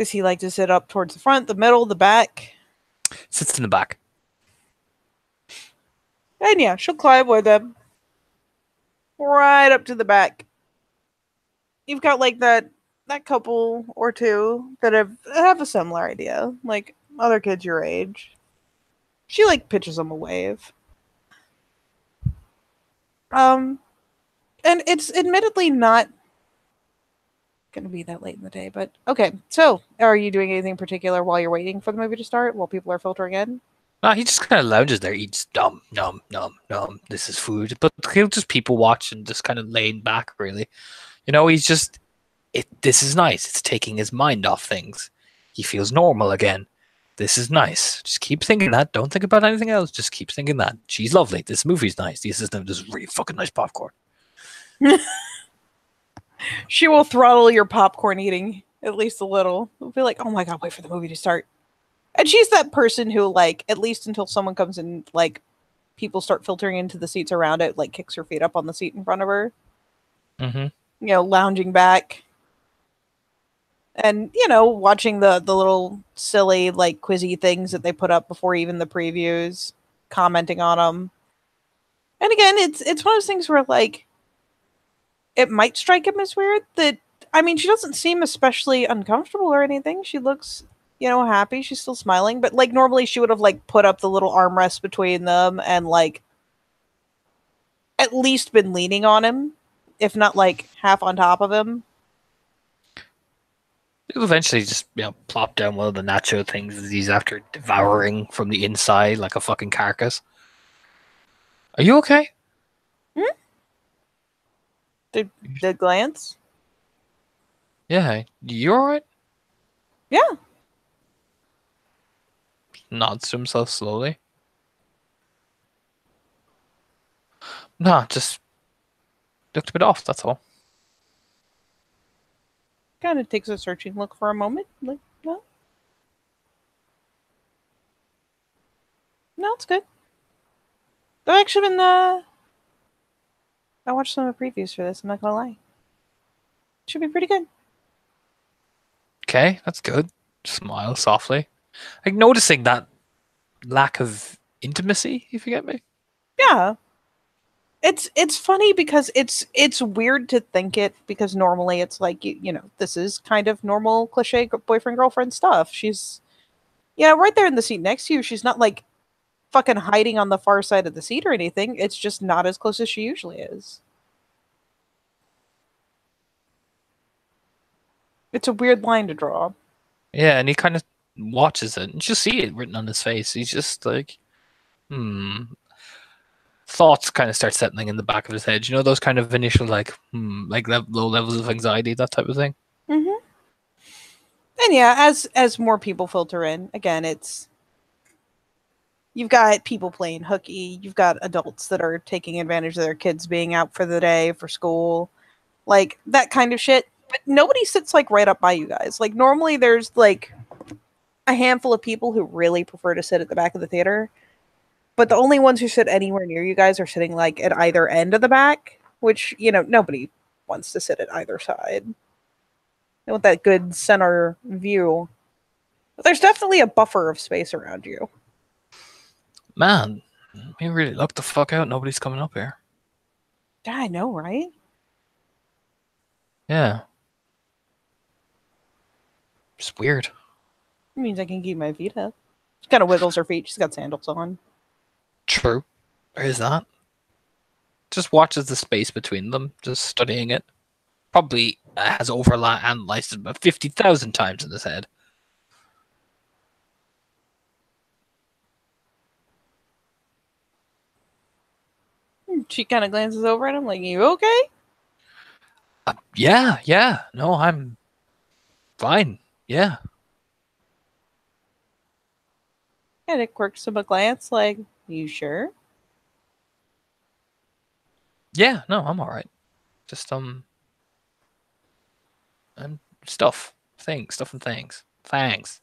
he like to sit up towards the front, the middle, the back? Sits in the back. And yeah, she'll climb with him. Right up to the back. You've got that couple or two that have a similar idea. Other kids your age. She pitches them a wave. And it's admittedly not going to be that late in the day, but okay. So, are you doing anything particular while you're waiting for the movie to start, while people are filtering in? No, he just kind of lounges there, eats nom, nom, nom, nom. This is food. But he'll just people watch and just kind of laying back, really. He's just, this is nice. It's taking his mind off things. He feels normal again. This is nice. Just keep thinking that. Don't think about anything else. Just keep thinking that. She's lovely. This movie's nice. This is really fucking nice popcorn. She will throttle your popcorn eating at least a little. It'll be like, oh my god, wait for the movie to start. And she's that person who, like, at least until someone comes in, like, people start filtering into the seats around it, like, kicks her feet up on the seat in front of her. Mm-hmm. You know, lounging back. And, you know, watching the little silly, like, quizzy things that they put up before even the previews, commenting on them. And again, it's one of those things where, like, it might strike him as weird that, I mean, she doesn't seem especially uncomfortable or anything. She looks, you know, happy. She's still smiling. But, like, normally she would have, like, put up the little armrest between them and, like, at least been leaning on him, if not, like, half on top of him. He'll eventually just, plop down one of the nacho things that he's after devouring from the inside like a fucking carcass. Are you okay? The glance? Yeah. You alright? Yeah. Nods to himself slowly. Nah, just looked a bit off, that's all. Kind of takes a searching look for a moment. Like, no. No, it's good. I've actually been, I watched some of the previews for this, I'm not gonna lie. Should be pretty good. Okay, that's good. Smile softly. Like, noticing that lack of intimacy, if you get me. Yeah. It's funny because it's weird to think it, because normally it's like, you know, this is kind of normal cliche boyfriend girlfriend stuff. She's, yeah, right there in the seat next to you. She's not like fucking hiding on the far side of the seat or anything. It's just not as close as she usually is. It's a weird line to draw. Yeah, and he kind of watches it and just see it written on his face. He's just like, Thoughts kind of start settling in the back of his head. You know, those kind of initial, like, like low levels of anxiety, that type of thing. Mm-hmm. And yeah, as more people filter in, again, it's, you've got people playing hooky, you've got adults that are taking advantage of their kids being out for the day, for school, like that kind of shit. But nobody sits like right up by you guys. Like normally there's like a handful of people who really prefer to sit at the back of the theater, but the only ones who sit anywhere near you guys are sitting like at either end of the back, which, you know, nobody wants to sit at either side. They want that good center view. But there's definitely a buffer of space around you. Man, you really lucked the fuck out. Nobody's coming up here. Yeah, I know, right? Yeah. It's weird. It means I can keep my feet up. She kind of wiggles her feet. She's got sandals on. True. There is that. Just watches the space between them, just studying it. Probably has analyzed it about 50,000 times in his head. She kind of glances over at him like, you okay? Yeah. No, I'm fine. Yeah. And it quirks him a glance like, you sure? Yeah, no, I'm alright. Just, and stuff and things. Thanks.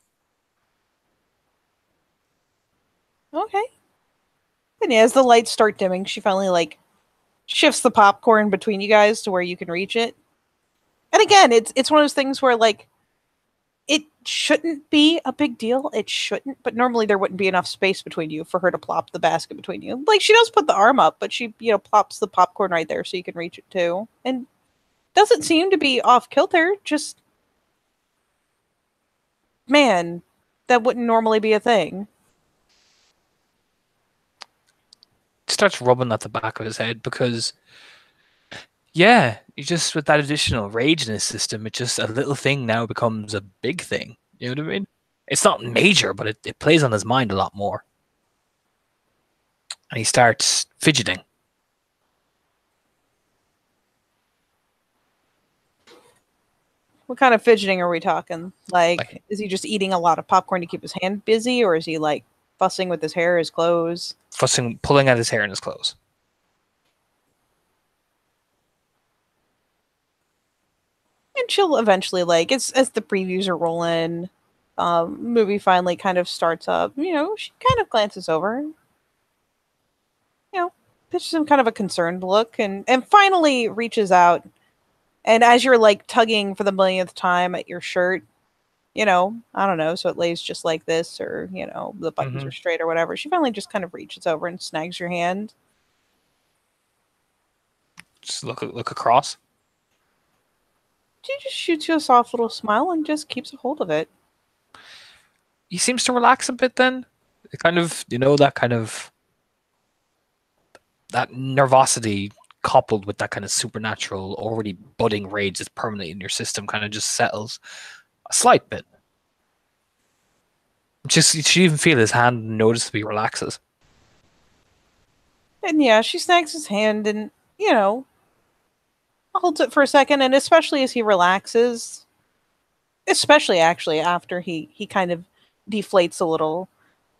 Okay. And yeah, as the lights start dimming, she finally like shifts the popcorn between you guys to where you can reach it. And again, it's one of those things where like it shouldn't be a big deal. It shouldn't, but normally there wouldn't be enough space between you for her to plop the basket between you. Like she does put the arm up, but she, you know, plops the popcorn right there so you can reach it too. And doesn't seem to be off kilter, just man, that wouldn't normally be a thing. Starts rubbing at the back of his head because, yeah, you just, with that additional rage in his system, it just, a little thing now becomes a big thing. You know what I mean? It's not major, but it plays on his mind a lot more. And he starts fidgeting. What kind of fidgeting are we talking? Like- Is he just eating a lot of popcorn to keep his hand busy, or is he like fussing with his hair, his clothes? Fussing, pulling at his hair and his clothes. And she'll eventually as the previews are rolling, movie finally kind of starts up. She kind of glances over, pitches him kind of a concerned look, and finally reaches out. And as you're like tugging for the millionth time at your shirt, I don't know, so it lays just like this, or the buttons are straight or whatever. She finally just kind of reaches over and snags your hand. Just look across. She just shoots you a soft little smile and just keeps a hold of it. He seems to relax a bit then. It kind of, that kind of that nervosity coupled with that kind of supernatural, already budding rage that's permanently in your system kind of just settles a slight bit. Just you should even feel his hand noticeably relaxes. And yeah, she snags his hand and, holds it for a second, and especially as he relaxes, especially actually after he kind of deflates a little,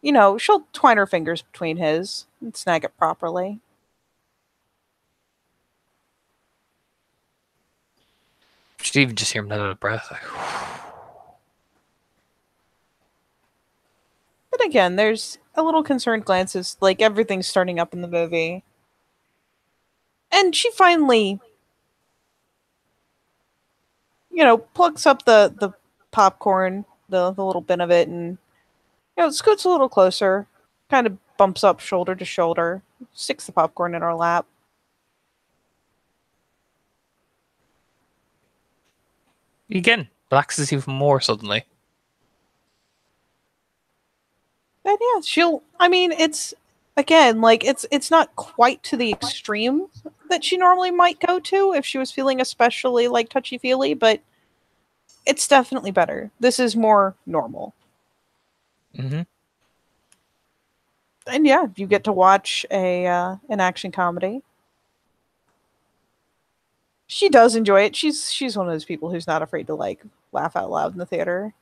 she'll twine her fingers between his and snag it properly. You should even just hear him let out a breath. Like, But again, there's a little concerned glances, like everything's starting up in the movie. And she finally, plucks up the popcorn, the little bin of it, and, scoots a little closer, kind of bumps up shoulder to shoulder, sticks the popcorn in her lap. again, relaxes even more suddenly. And yeah, it's again, it's not quite to the extreme that she normally might go to if she was feeling especially like touchy-feely, but it's definitely better. This is more normal. Mm-hmm. And yeah, you get to watch an action comedy. She does enjoy it. She's one of those people who's not afraid to like laugh out loud in the theater.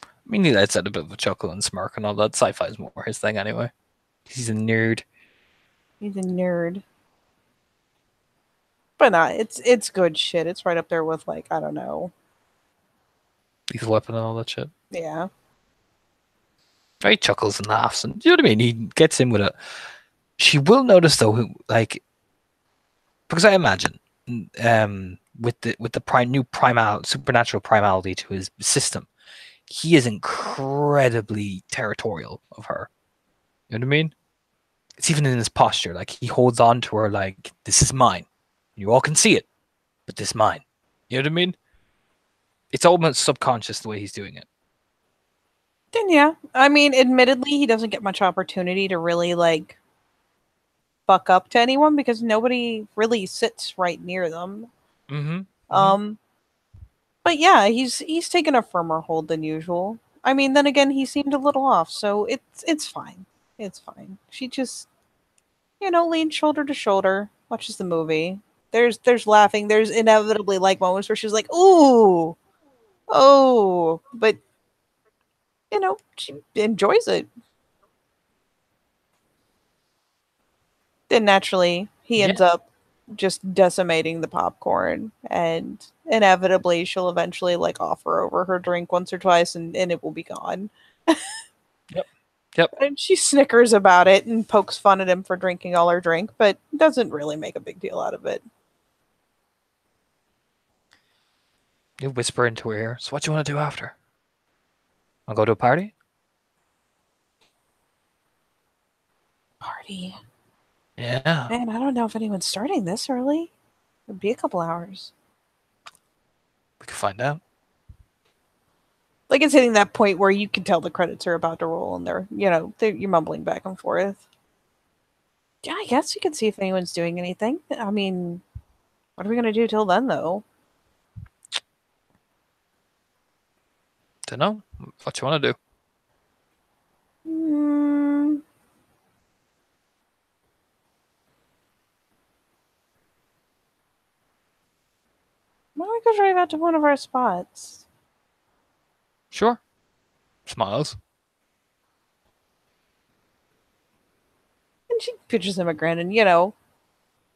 I mean, he lets out a bit of a chuckle and smirk and all that. Sci-fi is more his thing anyway. He's a nerd. He's a nerd. But nah, it's good shit. It's right up there with like, I don't know. Lethal Weapon and all that shit. Yeah. He chuckles and laughs, and you know what I mean. He gets in with it. She will notice though, like, because I imagine, with the new primal supernatural primality to his system, he is incredibly territorial of her. You know what I mean? It's even in his posture. Like he holds on to her, like this is mine. You all can see it, but this is mine. You know what I mean? It's almost subconscious the way he's doing it. Then yeah. I mean, admittedly, he doesn't get much opportunity to really like buck up to anyone because nobody really sits right near them. Mm-hmm. But yeah, he's taken a firmer hold than usual. I mean, then again, he seemed a little off, so it's fine. It's fine. She just, leans shoulder to shoulder, watches the movie. There's laughing. There's inevitably like moments where she's like, "Ooh, oh," but she enjoys it. Then naturally, he ends up just decimating the popcorn, and inevitably, she'll eventually like offer over her drink once or twice, and it will be gone. Yep. And she snickers about it and pokes fun at him for drinking all her drink, but doesn't really make a big deal out of it. You whisper into her ear. So what do you want to do after? I'll go to a party? Party. Yeah. Man, I don't know if anyone's starting this early. It'd be a couple hours. We can find out. Like it's hitting that point where you can tell the credits are about to roll and you're mumbling back and forth. Yeah, I guess you can see if anyone's doing anything. I mean, what are we going to do till then, though? Don't know. What you want to do? Why don't we I'll drive out to one of our spots. Sure. Smiles. And she pitches him a grin and,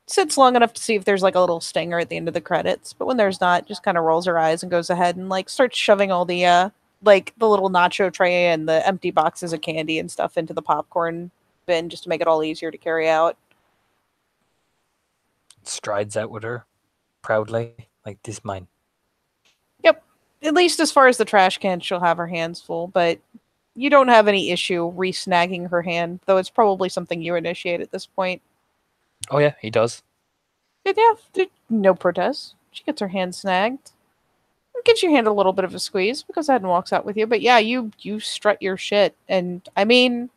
sits long enough to see if there's like a little stinger at the end of the credits. But when there's not, just kind of rolls her eyes and goes ahead and like starts shoving all the like the little nacho tray and the empty boxes of candy and stuff into the popcorn bin just to make it all easier to carry out. Strides out with her proudly, like, this mine. Yep. At least as far as the trash can, she'll have her hands full, but you don't have any issue re-snagging her hand, though it's probably something you initiate at this point. Oh yeah, he does. Yeah, no protest. She gets her hand snagged. Gives your hand a little bit of a squeeze, goes ahead and walks out with you. But yeah, you strut your shit. And I mean,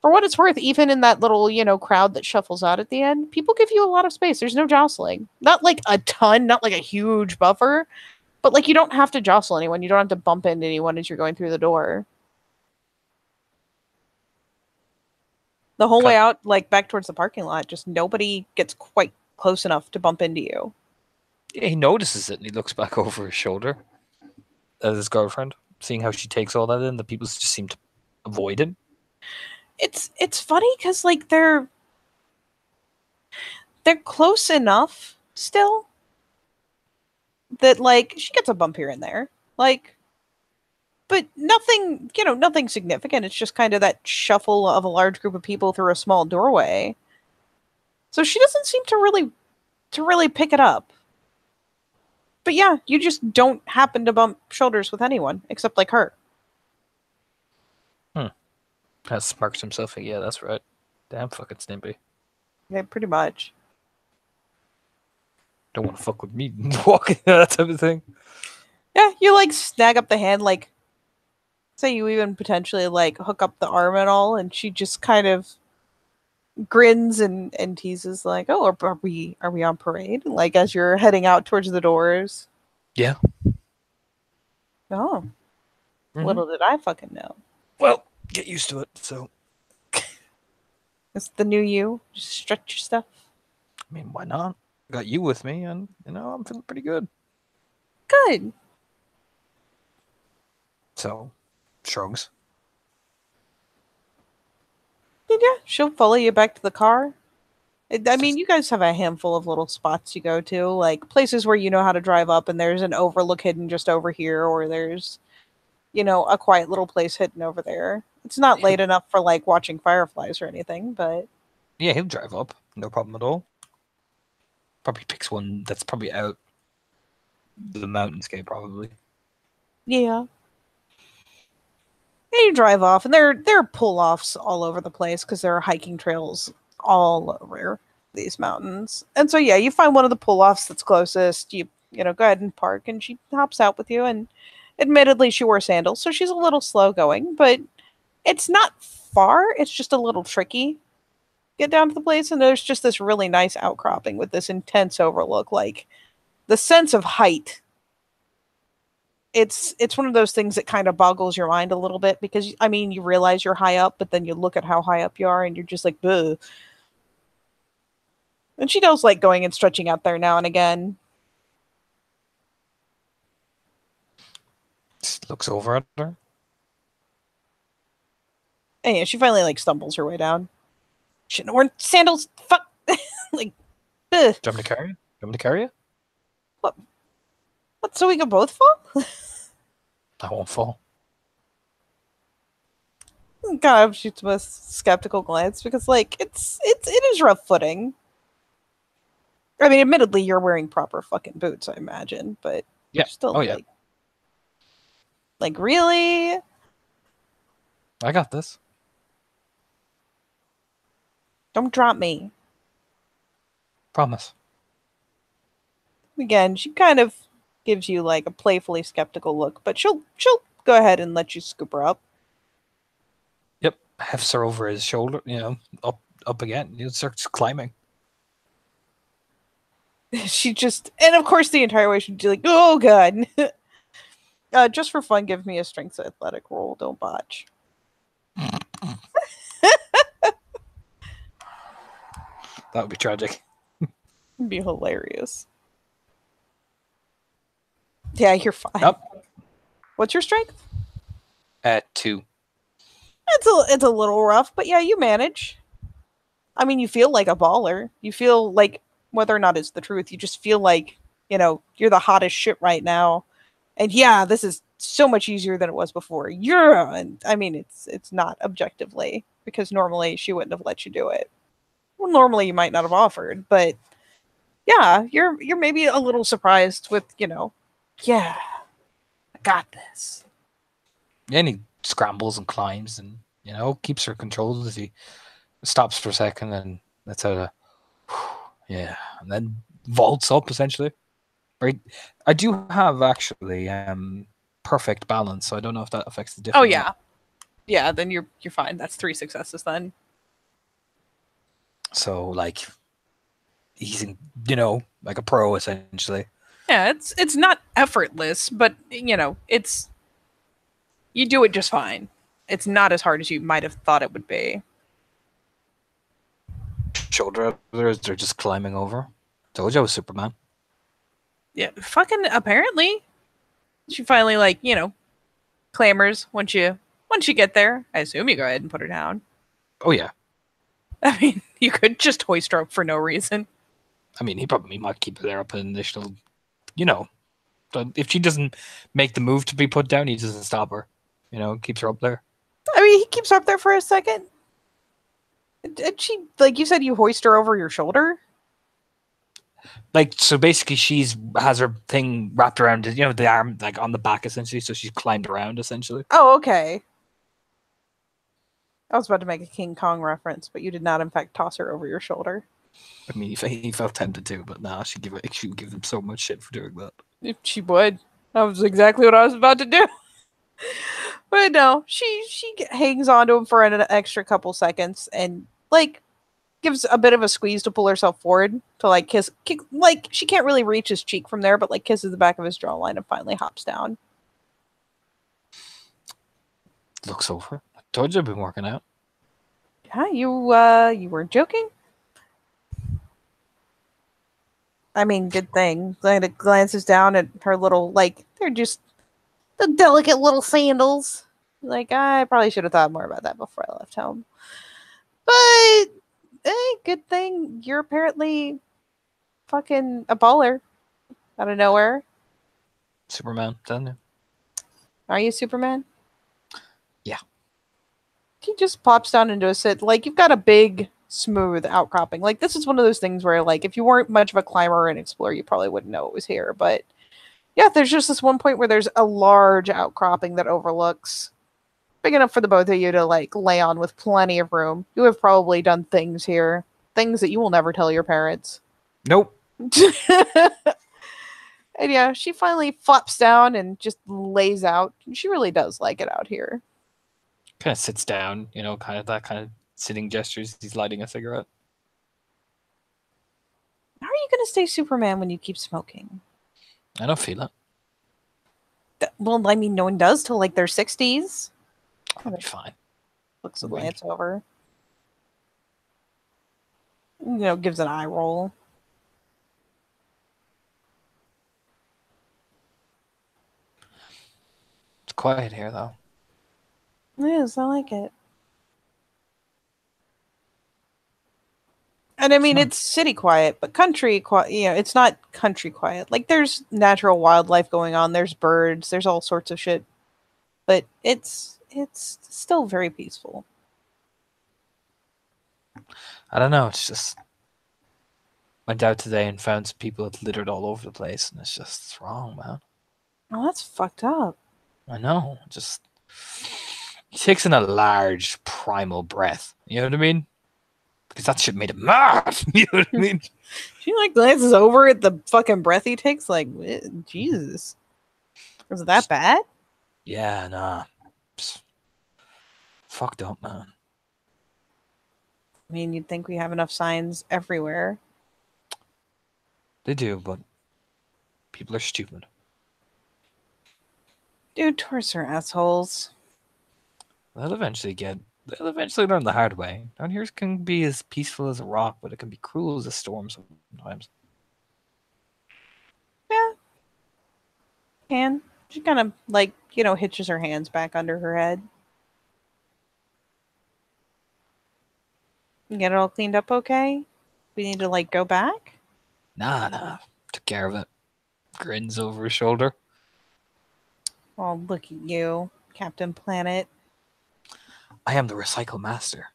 for what it's worth, even in that little, crowd that shuffles out at the end, people give you a lot of space. There's no jostling. Not like a ton, not like a huge buffer, but like you don't have to jostle anyone. You don't have to bump into anyone as you're going through the door. The whole way out, like back towards the parking lot, just nobody gets quite close enough to bump into you. Yeah, he notices it and he looks back over his shoulder at his girlfriend, seeing how she takes all that in. The people just seem to avoid him. It's funny because like they're close enough still that like she gets a bump here and there, like, but nothing, nothing significant. It's just kind of that shuffle of a large group of people through a small doorway. So she doesn't seem to really pick it up. But yeah, you just don't happen to bump shoulders with anyone except like her. That smirks himself. Yeah, that's right. Damn fucking Snimpy. Yeah, pretty much. Don't want to fuck with me. Walking, that type of thing. Yeah, you like snag up the hand, like say you even potentially like hook up the arm and all, and she just kind of grins and teases like, "Oh, are we on parade?" Like as you're heading out towards the doors. Yeah. Oh, little did I fucking know. Well, get used to it. So, It's the new you. Just stretch your stuff. I mean, why not? Got you with me, and I'm feeling pretty good. Good. So, shrugs. And yeah, she'll follow you back to the car. I mean, you guys have a handful of little spots you go to, like places where you know how to drive up, and there's an overlook hidden just over here, or there's, a quiet little place hidden over there. It's not late enough for like watching fireflies or anything, but Yeah, he'll drive up. No problem at all. Probably picks one that's probably out the mountainscape, probably. yeah. And you drive off, and there are pull-offs all over the place because there are hiking trails all over these mountains. And so yeah, you find one of the pull-offs that's closest. You go ahead and park, and she hops out with you. And admittedly, she wore sandals, so she's a little slow going, but it's not far. It's just a little tricky. Get down to the place, and there's just this really nice outcropping with this intense overlook, like the sense of height. It's one of those things that kind of boggles your mind a little bit because I mean you realize you're high up, but then you look at how high up you are, and you're just like, "Ugh." And she does like going and stretching out there now and again. Just looks over at her. And yeah, she finally like stumbles her way down. Shouldn't have worn sandals. Fuck. Like, ugh. Do you want me to carry you? Do you want me to carry you? What? So we can both fall? I won't fall. Kind of shoots him a skeptical glance because, like, it is rough footing. I mean, admittedly, you're wearing proper fucking boots, I imagine, but Yeah. still, Oh, yeah. like really? I got this. Don't drop me. Promise. Again, she kind of gives you like a playfully skeptical look, but she'll go ahead and let you scoop her up. Yep. Hefts her over his shoulder, up again. He starts climbing. She just, and of course, the entire way she'd be like, "Oh god." Just for fun, give me a strength athletic roll. Don't botch. That would be tragic. It'd be hilarious. Yeah, you're fine. Yep. What's your strength? 2. It's a little rough, but yeah, you manage. I mean, you feel like a baller. You feel like, whether or not it's the truth, you just feel like, you're the hottest shit right now. And yeah, this is so much easier than it was before. And I mean, it's not objectively, because normally she wouldn't have let you do it. Well, normally you might not have offered, but yeah, you're maybe a little surprised with, yeah, I got this. And he scrambles and climbs and, keeps her controlled as he stops for a second and lets out a, yeah, and then vaults up essentially. Right. I do have actually perfect balance, so I don't know if that affects the difference. Oh yeah. Yeah, then you're fine. That's 3 successes then. So like he's like a pro essentially. Yeah, it's not effortless, but it's you do it just fine. It's not as hard as you might have thought it would be. Shoulder others, they're just climbing over. Told you I was Superman. Yeah, fucking apparently. She finally clambers once you get there. I assume you go ahead and put her down. Oh yeah. I mean, you could just hoist her up for no reason. I mean, he might keep her there up an initial, if she doesn't make the move to be put down, he doesn't stop her. Keeps her up there. I mean, he keeps her up there for a second. And she, like you said, you hoist her over your shoulder? Like, so basically has her thing wrapped around, the arm, like on the back essentially, so she's climbed around essentially. Oh, okay. I was about to make a King Kong reference, but you did not, in fact, toss her over your shoulder. I mean, he felt tempted to, but nah, she would give him so much shit for doing that. If she would. That was exactly what I was about to do. But no, she hangs on to him for an extra couple seconds and, gives a bit of a squeeze to pull herself forward to, kiss. She can't really reach his cheek from there, but, kisses the back of his jawline and finally hops down. Looks over. I told you I've been working out. Yeah, you weren't joking? I mean, good thing. Glenda glances down at her little, they're just the delicate little sandals. I probably should have thought more about that before I left home. But, good thing you're apparently fucking a baller out of nowhere. Superman, telling you. Are you Superman? Yeah. He just pops down into a sit. You've got a big, smooth outcropping. This is one of those things where, if you weren't much of a climber or an explorer, you probably wouldn't know it was here. But, yeah, there's just this one point where there's a large outcropping that overlooks. Big enough for the both of you to, lay on with plenty of room. You have probably done things here. Things that you will never tell your parents. Nope. And yeah, she finally flops down and just lays out. She really does like it out here. Kind of sits down, kind of that kind of sitting gestures. He's lighting a cigarette. How are you going to stay Superman when you keep smoking? I don't feel it. Well, I mean, no one does till their 60s. I'll be fine. Looks a glance over. Gives an eye roll. It's quiet here, though. It is. I like it. And I mean, it's city quiet, but country quiet. It's not country quiet. There's natural wildlife going on. There's birds. There's all sorts of shit. But it's still very peaceful. I don't know. It's just went out today and found some people that littered all over the place, and it's wrong, man. Oh, that's fucked up. I know. Just he takes in a large primal breath. You know what I mean? Because that shit made him mad. You know what I mean? She glances over at the fucking breath he takes. Jesus, was it that bad? Yeah, nah. Fucked up, man. I mean, you'd think we have enough signs everywhere. They do, but people are stupid. Dude, tourists are assholes. They'll eventually learn the hard way. Down here can be as peaceful as a rock, but it can be cruel as a storm sometimes. Yeah. can. She kind of, like, you know, hitches her hands back under her head. You get it all cleaned up okay? We need to, like, go back? Nah. Took care of it. Grins over his shoulder. Oh, look at you, Captain Planet. I am the recycle master.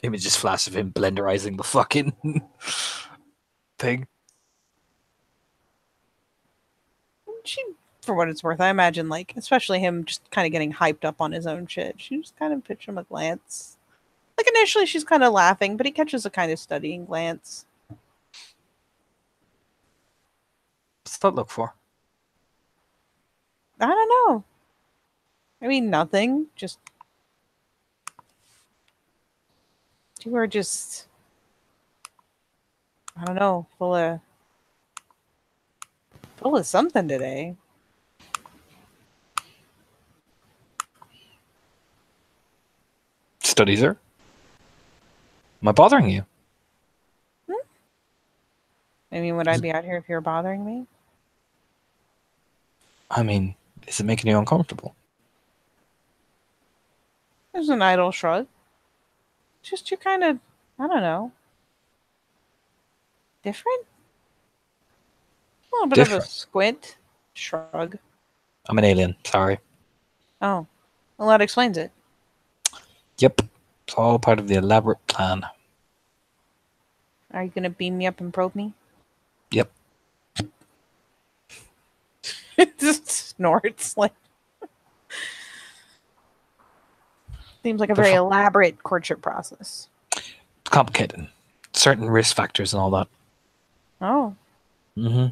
Image just flash of him blenderizing the fucking thing. She, for what it's worth, I imagine, like, especially him just kind of getting hyped up on his own shit. She just kind of pitched him a glance. Like, initially she's kind of laughing, but he catches a kind of studying glance. What's that look for? I don't know. I mean, nothing. Just. You are just. I don't know, full of something today. Studies her? Am I bothering you? I mean, would I be out here if you were bothering me? I mean, is it making you uncomfortable? There's an idle shrug. Just you're kind of, I don't know, different? A little bit of a Different? squint. Shrug. I'm an alien. Sorry. Oh. Well, that explains it. Yep. It's all part of the elaborate plan. Are you going to beam me up and probe me? Yep. Just snorts. Like, seems like a very elaborate courtship process. It's complicated. Certain risk factors and all that. Oh. Mm-hmm.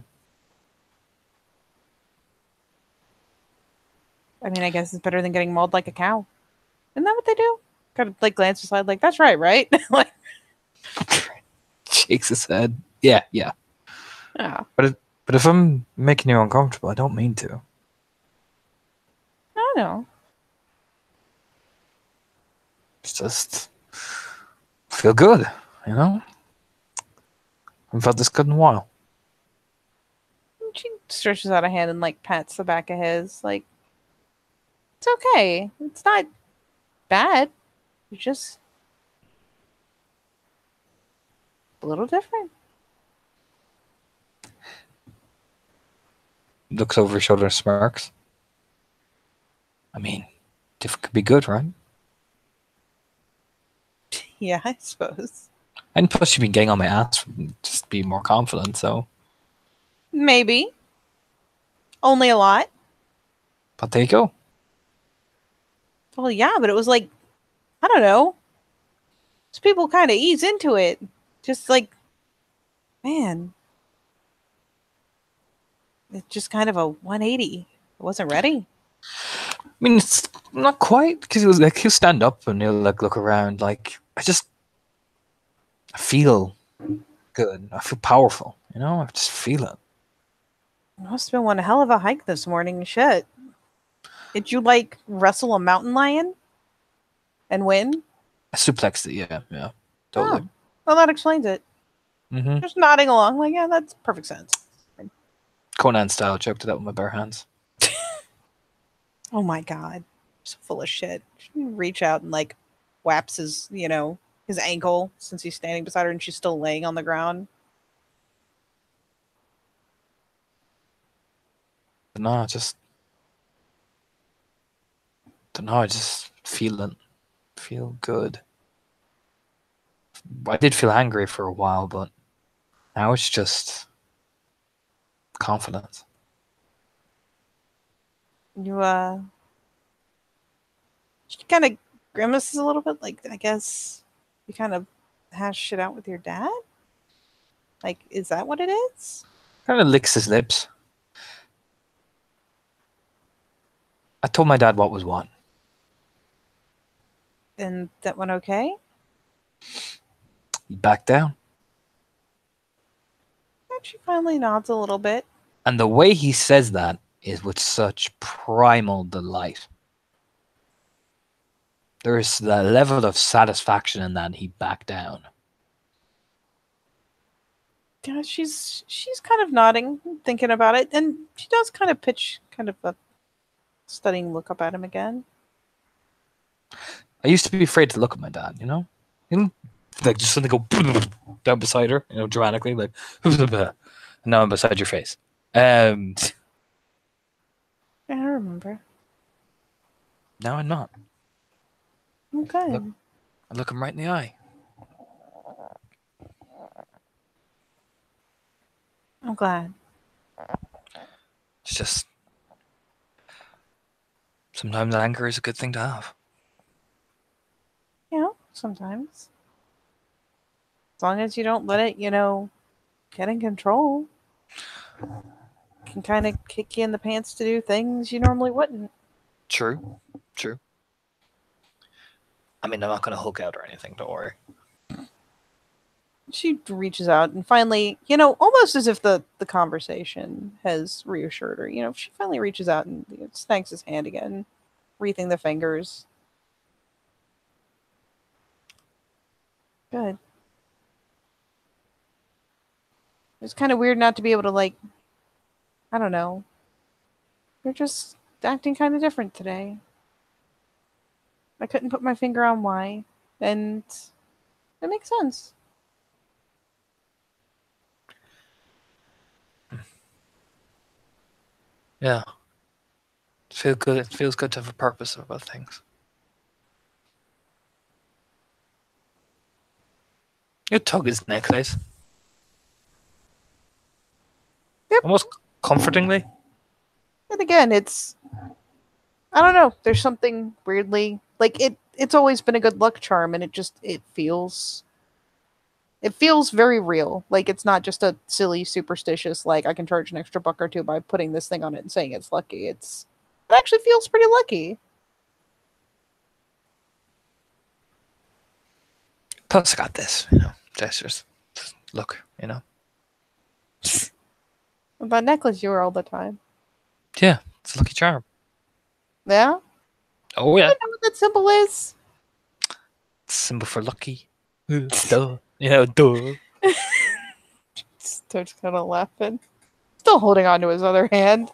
I mean, I guess it's better than getting mauled like a cow. Isn't that what they do? Kind of like glance aside, like, that's right, right? Like, Shakes his head. Yeah. yeah. But if I'm making you uncomfortable, I don't mean to. I know. It's just feel good, you know? I haven't felt this good in a while. She stretches out a hand and, like, pats the back of his. Like, it's okay. It's not bad. It's just a little different. Looks over his shoulder and smirks. I mean, different could be good, right? Yeah, I suppose. And plus, you've been getting on my ass just to be more confident, so. Maybe. Only a lot. But there you go. Well, yeah, but it was like, I don't know. Just people kind of ease into it. Just like, man. It's just kind of a 180. I wasn't ready. I mean, it's not quite, because he was like, he'll stand up and he'll like look around. Like, I feel good. I feel powerful, you know? I just feel it. Must have been one hell of a hike this morning. Shit. Did you, like, wrestle a mountain lion and win? I suplexed it, yeah. Totally. Oh, well, that explains it. Mm-hmm. Just nodding along, like, yeah, that's perfect sense. Conan style, choked it out with my bare hands. Oh my god. So full of shit. She reach out and, like, whaps his, you know, his ankle since he's standing beside her and she's still laying on the ground. No, I just feel it. Feel good. I did feel angry for a while, but now it's just confidence. You, she kind of grimaces a little bit, like, I guess you kind of hash shit out with your dad? Like, is that what it is? Kind of licks his lips. I told my dad what was what. And that went okay? He backed down. And she finally nods a little bit. And the way he says that is with such primal delight. There's the level of satisfaction in that he backed down. Yeah, she's kind of nodding, thinking about it, and she does kind of pitch kind of a studying look up at him again. I used to be afraid to look at my dad, you know? Like just suddenly go down beside her, dramatically, like, and now I'm beside your face. Yeah, I remember. Now I'm not. Okay. Look. I look him right in the eye. I'm glad. It's just sometimes anger is a good thing to have. Sometimes. As long as you don't let it, get in control. Can kind of kick you in the pants to do things you normally wouldn't. True. I mean, I'm not going to Hulk out or anything, don't worry. She reaches out and finally, almost as if the conversation has reassured her, she finally reaches out and snags his hand again, wreathing the fingers. Good. It's kind of weird not to be able to, like, I don't know. You're just acting kind of different today. I couldn't put my finger on why, and it makes sense. Yeah. Feel good. It feels good to have a purpose about things. You tug his necklace. Yep. Almost comfortingly. And again, I don't know. There's something weirdly like it's always been a good luck charm, and it feels very real. Like it's not just a silly superstitious like I can charge an extra buck or two by putting this thing on it and saying it's lucky. It actually feels pretty lucky. Plus, I got this. Gestures. Look. That necklace you wear all the time. Yeah, it's a lucky charm. Yeah? Oh yeah. You know what that symbol is? Symbol for lucky. Duh. Duh. Toad's kind of laughing. Still holding on to his other hand.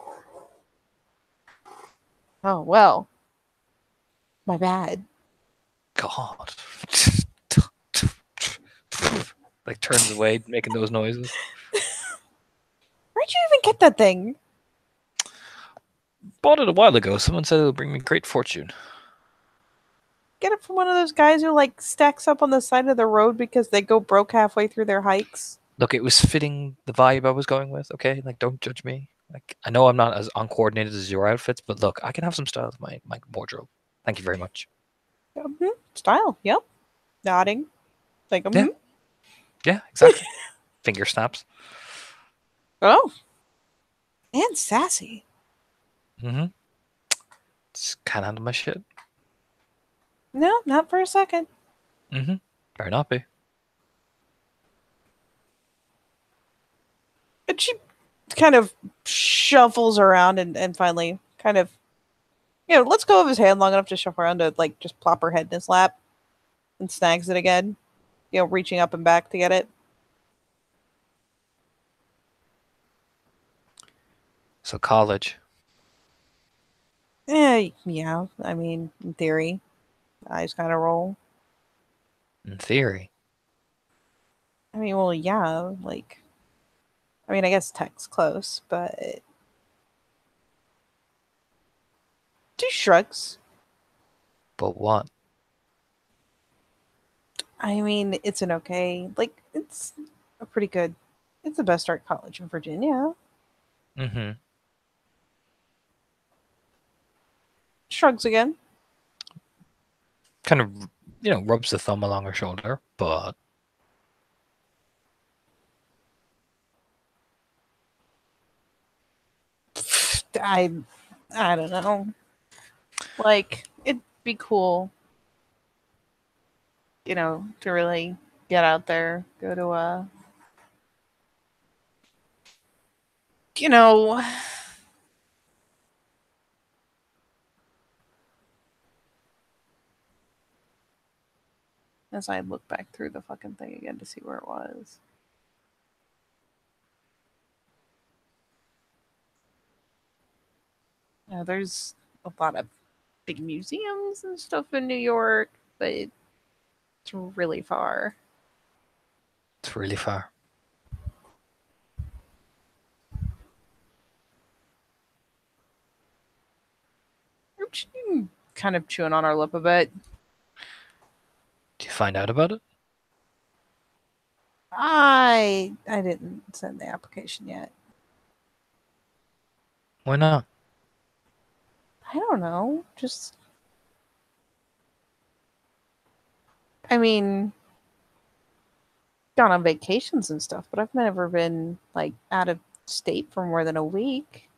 Oh, well. My bad. God. Like turns away, making those noises. Where'd you even get that thing? Bought it a while ago. Someone said it'll bring me great fortune. Get it from one of those guys who like stacks up on the side of the road because they go broke halfway through their hikes. Look, it was fitting the vibe I was going with. Okay, like don't judge me. Like I know I'm not as uncoordinated as your outfits, but look, I can have some style with my wardrobe. Thank you very much. Mm-hmm. Style, yep. Nodding. Like, mm-hmm. Yeah, exactly. Finger snaps. Oh. And sassy. Mm-hmm. Just can't handle my shit. No, not for a second. Mm-hmm. Better not be. But she kind of shuffles around and finally kind of, lets go of his hand long enough to shuffle around to, like, just plop her head in his lap and snags it again, reaching up and back to get it. So college. Yeah. I mean, in theory, eyes kind of roll. In theory. I mean, well, yeah, like, I mean, I guess tech's close, but she shrugs. But what? I mean, it's an okay, like, it's a pretty good, it's the best art college in Virginia. Mm-hmm. Shrugs again. Kind of, rubs the thumb along her shoulder, but I don't know. Like, it'd be cool, to really get out there, go to a, you know, as I look back through the fucking thing again to see where it was. There's a lot of big museums and stuff in New York, but it's really far. It's really far. We're kind of chewing on our lip a bit. Did you find out about it? I didn't send the application yet. Why not? I don't know. Just, I mean, gone on vacations and stuff, but I've never been like out of state for more than a week.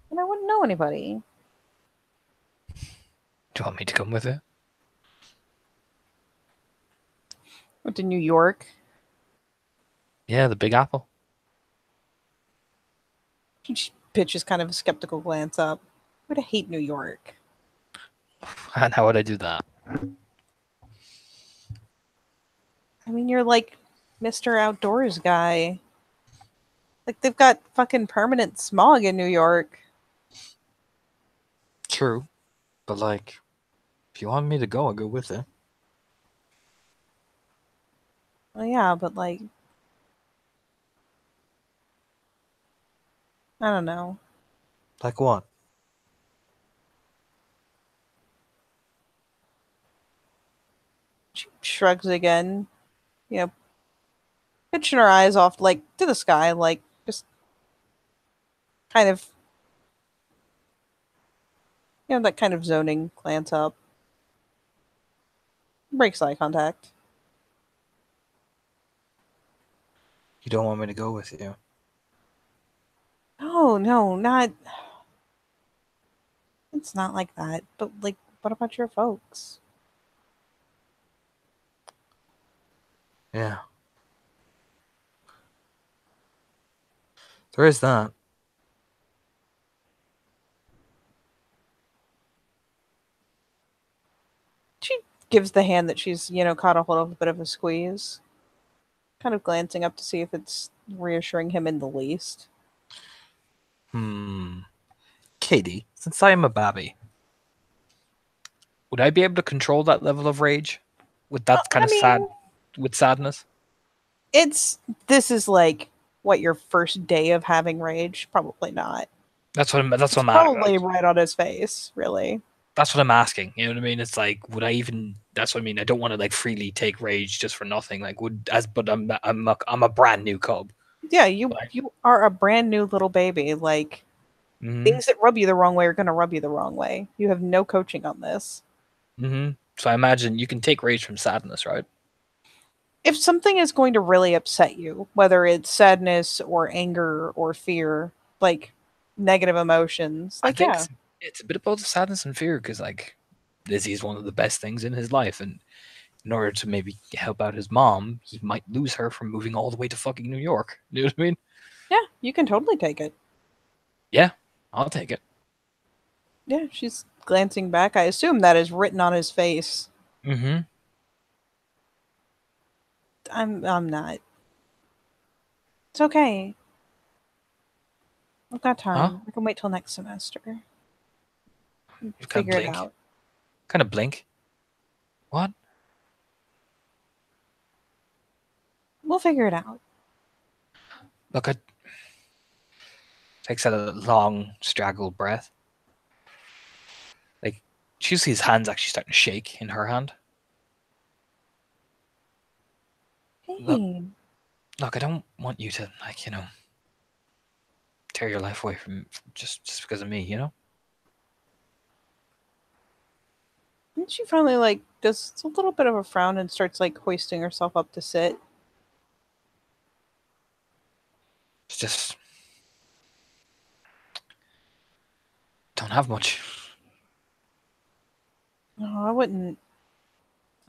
And I wouldn't know anybody. Do you want me to come with you? Went to New York. Yeah, the Big Apple. She pitches kind of a skeptical glance up. I would hate New York. And how would I do that? I mean, you're like Mr. Outdoors guy. Like, they've got fucking permanent smog in New York. True. But, like, if you want me to go, I'll go with it. Well, yeah, but like, I don't know. Like what? She shrugs again, you know, pitching her eyes off, like, to the sky, like, just kind of, that kind of zoning glance up. Breaks eye contact. You don't want me to go with you? No, not. It's not like that. But, like, what about your folks? Yeah. There is that. She gives the hand that she's, caught a hold of a bit of a squeeze. Kind of glancing up to see if it's reassuring him in the least. Katie, since I am a babby, would I be able to control that level of rage? With that kind of sadness? This is like, what, your first day of having rage? Probably not. That's what I'm Probably right on his face, really. That's what I'm asking. You know what I mean? It's like, would I even? That's what I mean. I don't want to like freely take rage just for nothing. Like, but I'm a brand new cub. Yeah, you are a brand new little baby. Like, things that rub you the wrong way are going to rub you the wrong way. You have no coaching on this. So I imagine you can take rage from sadness, right? If something is going to really upset you, whether it's sadness or anger or fear, like negative emotions, like, I think it's a bit about the sadness and fear because like Lizzie is one of the best things in his life, and in order to maybe help out his mom, he might lose her from moving all the way to fucking New York. You know what I mean? Yeah, you can totally take it. Yeah, I'll take it. Yeah, she's glancing back. I assume that is written on his face. I'm not. It's okay. I've got time. Huh? I can wait till next semester. You Figure it out. Kind of blink. What? We'll figure it out. Look, takes a long, straggled breath. Like, she sees his hands actually starting to shake in her hand. Hey. Look, I don't want you to, like, tear your life away from just because of me, you know? And she finally, like, does a little bit of a frown and starts, like, hoisting herself up to sit. It's just... don't have much. No, I wouldn't.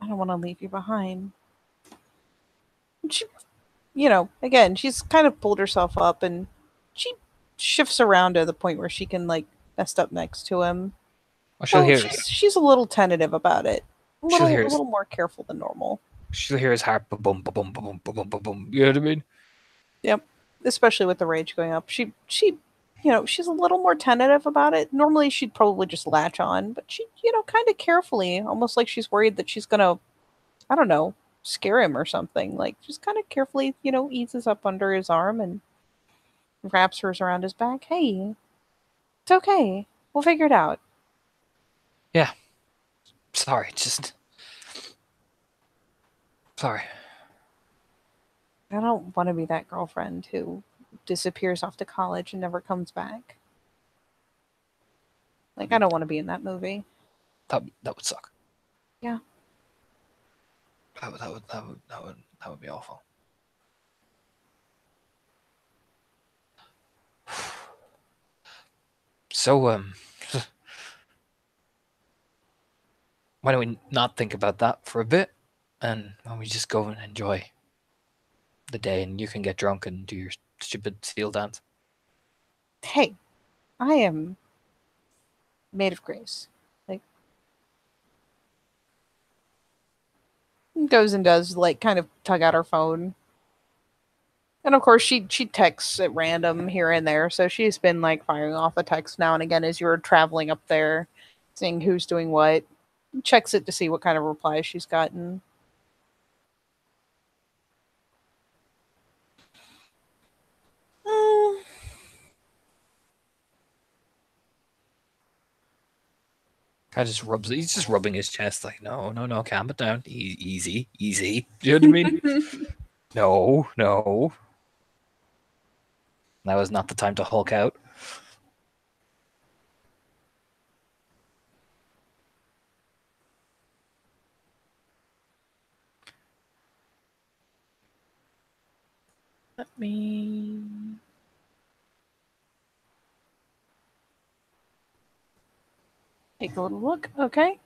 I don't want to leave you behind. And she, again, she's kind of pulled herself up and she shifts around to the point where she can, like, nest up next to him. Well, she's a little tentative about it. A little more careful than normal. She'll hear his heart boom, boom, boom, boom, boom, boom, boom. You know what I mean? Yep. Especially with the rage going up. She she's a little more tentative about it. Normally, she'd probably just latch on, but she, kind of carefully, almost like she's worried that she's gonna, I don't know, scare him or something. Like, just kind of carefully, eases up under his arm and wraps hers around his back. Hey, it's okay. We'll figure it out. Yeah. Sorry, sorry. I don't want to be that girlfriend who disappears off to college and never comes back. Like, I don't want to be in that movie. That would suck. Yeah. That would be awful. So why don't we not think about that for a bit, and why don't we just go and enjoy the day, and you can get drunk and do your stupid seal dance. Hey, I am made of grace. Like, goes and does, like, kind of tug out her phone. And of course, she texts at random here and there, so she's been, like, firing off a text now and again as you're traveling up there, seeing who's doing what. Checks it to see what kind of replies she's gotten. Guy just rubs. He's just rubbing his chest, like, no, calm it down, easy. Do you know what I mean? No. Now is not the time to Hulk out. Let me take a little look. Okay.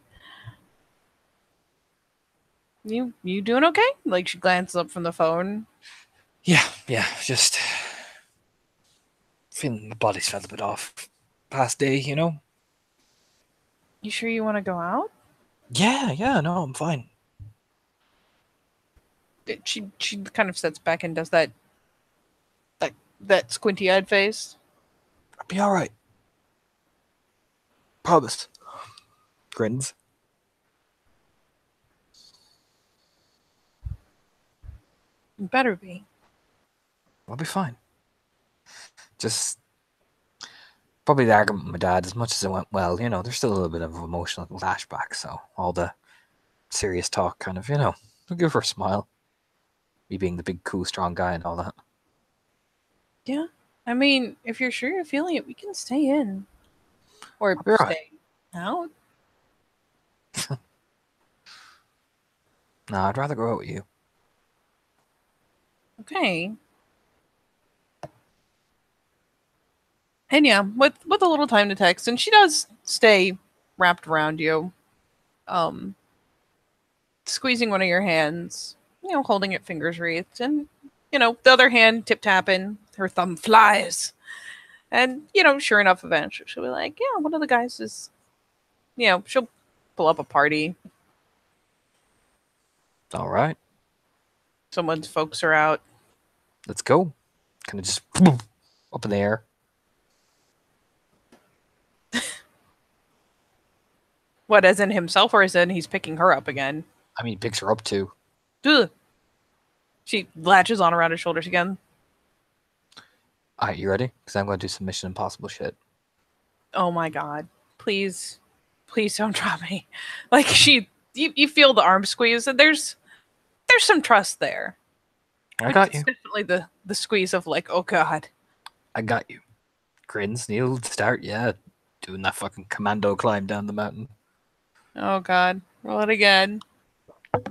You doing okay? Like, she glances up from the phone. Yeah, just feeling the body's felt a bit off past day, you know? You sure you want to go out? Yeah, no, I'm fine. She kind of sits back and does that squinty-eyed face. I'll be alright. Promise. Grins. You better be. I'll be fine. Just probably the argument with my dad, as much as it went well, there's still a little bit of emotional lashback, so all the serious talk kind of, I'll give her a smile. Me being the big, cool, strong guy and all that. Yeah. I mean, if you're sure you're feeling it, we can stay in. Or I'll be all right. stay out. No, I'd rather go out with you. Okay. And yeah, with a little time to text, and she does stay wrapped around you, squeezing one of your hands, holding it fingers wreathed, and the other hand tip tapping, her thumb flies, and sure enough, eventually she'll be like, yeah, one of the guys is, she'll pull up a party. All right, Someone's folks are out. let's go. Kind of just up in the air. What, as in himself, or as in he's picking her up again? I mean, he picks her up too. Ugh. She latches on around his shoulders again. All right, you ready? Because I'm going to do some Mission Impossible shit. Oh my god. Please don't drop me. Like, you feel the arm squeeze, and there's some trust there. I got you. It's definitely the squeeze of, like, oh god. I got you. Grins, Neil, start, doing that fucking commando climb down the mountain. Oh god. Roll it again.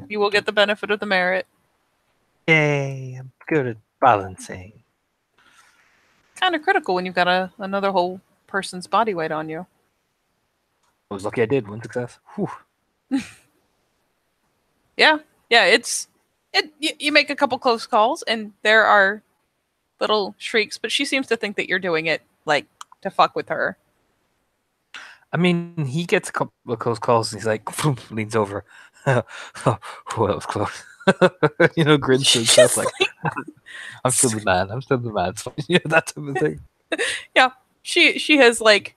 You will get the benefit of the merit. Yay, I'm good at balancing. Kind of critical when you've got another whole person's body weight on you. I was lucky I did. One success. Whew. Yeah. You make a couple close calls, and there are little shrieks, but she seems to think that you're doing it, like, to fuck with her. I mean, he gets a couple of close calls and he's like, leans over. Oh, that was close. Grins to himself like, I'm still the man. It's fine. That type of thing. Yeah. she has like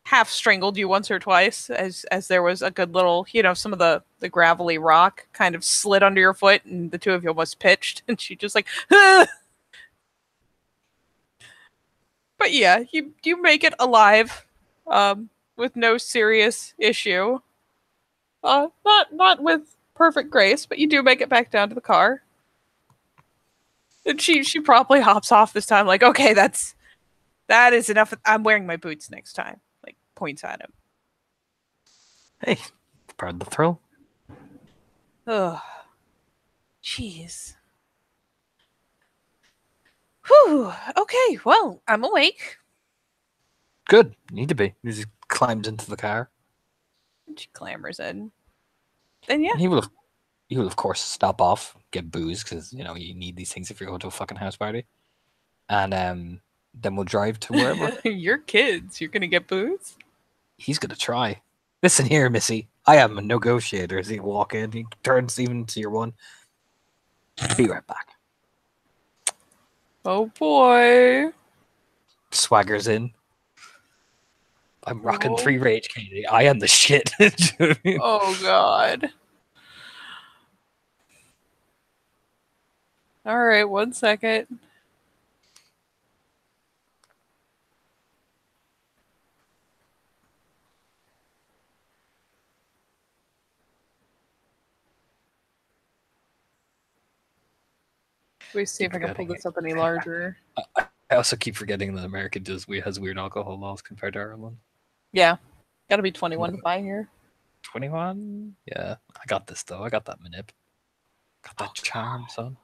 half strangled you once or twice as there was a good little, some of the gravelly rock kind of slid under your foot and the two of you almost pitched and she just like ah! But yeah, you make it alive with no serious issue. Not with perfect grace, but you do make it back down to the car. And she probably hops off this time like, okay, that is enough. I'm wearing my boots next time. Like points at him. Hey, part of the thrill. Ugh. Jeez. Whew. Okay, well, I'm awake. Good. Need to be. He just climbs into the car. And she clambers in. Then yeah. And he will of course stop off, get booze, because you need these things if you're going to a fucking house party. And then we'll drive to wherever. You're kids. You're gonna get booze? He's gonna try. Listen here, Missy. I am a negotiator. As he walk in, he turns even to your one. Be right back. Oh boy. Swaggers in. I'm rocking 3 rage, Katie. I am the shit. Do you know what I mean? Oh god. Alright, 1 second. Let me see if I can pull this up any larger. I also keep forgetting that America has weird alcohol laws compared to Ireland. Yeah. Gotta be 21 to buy here. 21? Yeah. I got this, though. I got that manip. Got that charm, son.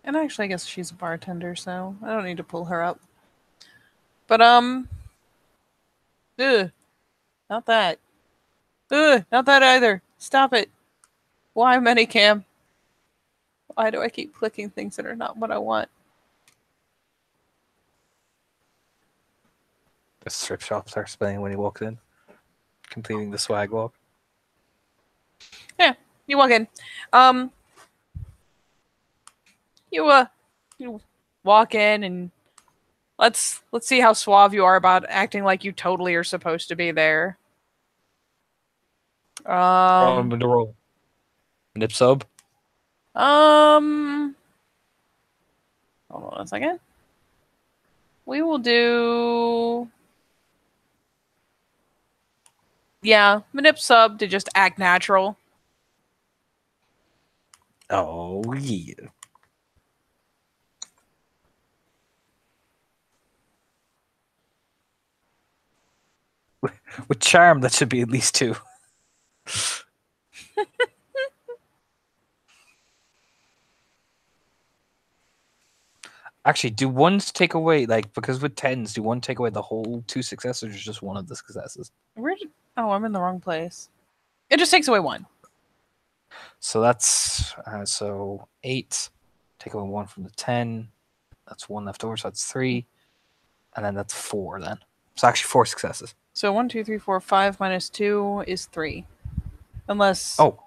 And actually, I guess she's a bartender, so I don't need to pull her up. But, ugh. Not that. Ugh, not that either. Stop it. Why Minicam? Why do I keep clicking things that are not what I want? The strip shop starts spinning when he walks in, completing the swag walk. Yeah, you walk in. You walk in and let's see how suave you are about acting like you totally are supposed to be there. The roll. Nip sub. Hold on a second. We will do. Yeah, manip sub to just act natural. Oh yeah. With charm, that should be at least 2. Actually, do ones take away, like, because with 10s, do one take away the whole 2 successes or just one of the successes? Oh, I'm in the wrong place. It just takes away 1. So that's, 8. Take away 1 from the 10. That's 1 left over, so that's 3. And then that's 4 then. So actually 4 successes. So 1, 2, 3, 4, 5 minus 2 is 3. Unless... Oh.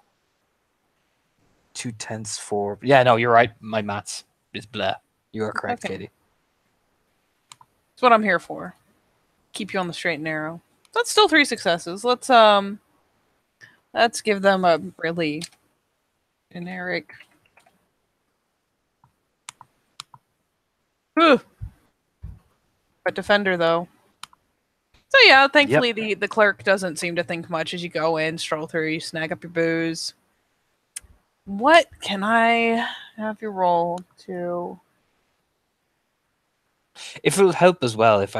2 10s, 4. Yeah, no, you're right. My maths is blah. You are correct, Okay. Katie. That's what I'm here for. Keep you on the straight and narrow. That's still 3 successes. Let's give them a really generic. Whew. But defender though. So yeah, thankfully the clerk doesn't seem to think much as you go in, stroll through, you snag up your booze. What can I have you roll to? If it will help as well, if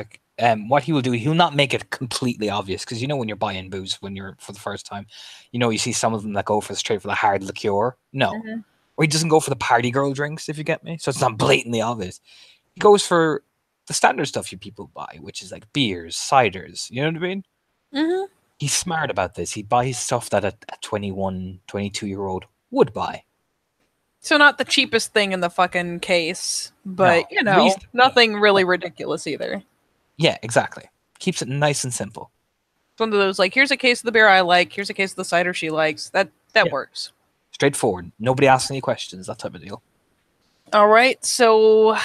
what he will do, he'll not make it completely obvious, because when you're buying booze when you're for the first time, you see some of them that go straight for the hard liqueur. No, or he doesn't go for the party girl drinks, if you get me. So it's not blatantly obvious. He goes for the standard stuff you people buy, which is like beers, ciders. You know what I mean? Mm-hmm. He's smart about this. He buys stuff that a 21, 22-year-old would buy. So not the cheapest thing in the fucking case, but nothing really ridiculous either. Yeah, exactly. Keeps it nice and simple. It's one of those like, here's a case of the beer I like, here's a case of the cider she likes. That works. Straightforward. Nobody asks any questions. That type of deal. All right, so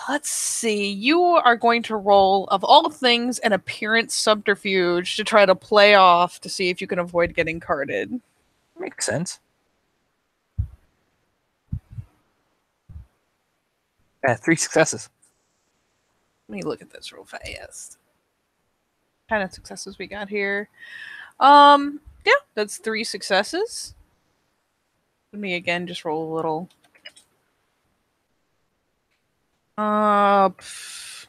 let's see. You are going to roll, of all things, an appearance subterfuge to try to play off to see if you can avoid getting carded. Makes sense. Yeah, 3 successes. Let me look at this real fast. Kind of successes we got here. Yeah, that's 3 successes. Let me again just roll a little. Pff.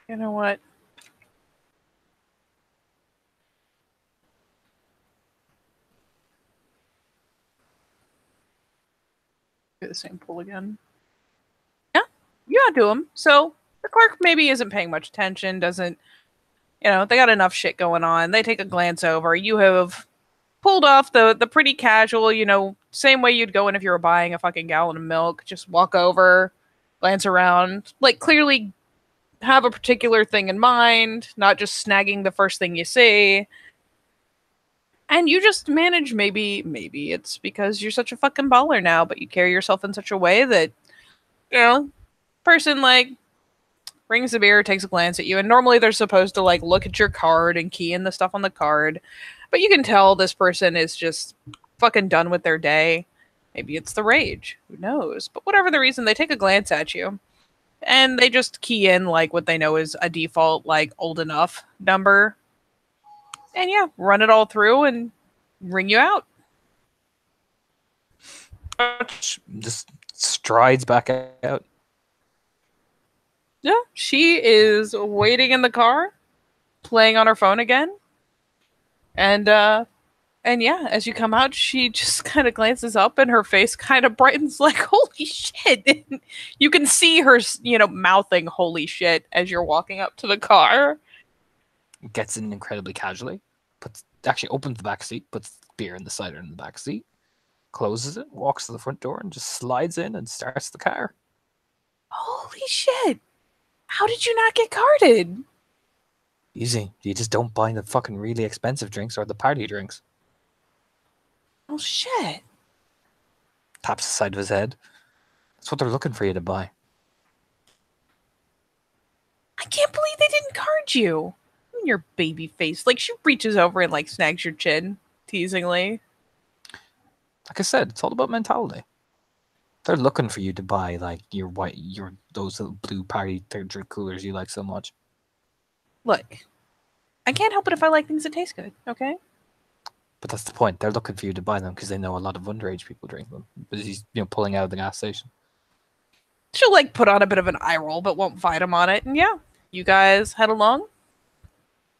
You know what? Do the same pull again. Yeah, you outdo him. So the clerk maybe isn't paying much attention, doesn't, they got enough shit going on. They take a glance over. You have pulled off the pretty casual, same way you'd go in if you were buying a fucking gallon of milk. Just walk over, glance around, like clearly have a particular thing in mind, not just snagging the first thing you see. And you just manage, maybe it's because you're such a fucking baller now, but you carry yourself in such a way that, person like brings a beer, takes a glance at you, and normally they're supposed to like look at your card and key in the stuff on the card. But you can tell this person is just fucking done with their day. Maybe it's the rage. Who knows? But whatever the reason, they take a glance at you. And they just key in like what they know is a default, like old enough number. And yeah, run it all through and ring you out. Just strides back out. Yeah, she is waiting in the car, playing on her phone again. And yeah, as you come out, she just kind of glances up and her face kind of brightens like, holy shit. You can see her, mouthing holy shit as you're walking up to the car. Gets in incredibly casually. Opens the back seat, puts beer in the cider in the back seat, closes it, walks to the front door, and just slides in and starts the car. Holy shit. How did you not get carded? Easy. You just don't buy the fucking really expensive drinks or the party drinks. Oh shit. Taps the side of his head. That's what they're looking for you to buy. I can't believe they didn't card you. Your baby face. Like, she reaches over and like snags your chin teasingly. Like I said, it's all about mentality. They're looking for you to buy like those little blue party third drink coolers you like so much. Look, I can't help it if I like things that taste good, okay? But that's the point. They're looking for you to buy them because they know a lot of underage people drink them. But he's pulling out of the gas station. She'll like put on a bit of an eye roll, but won't fight him on it. And yeah, you guys head along.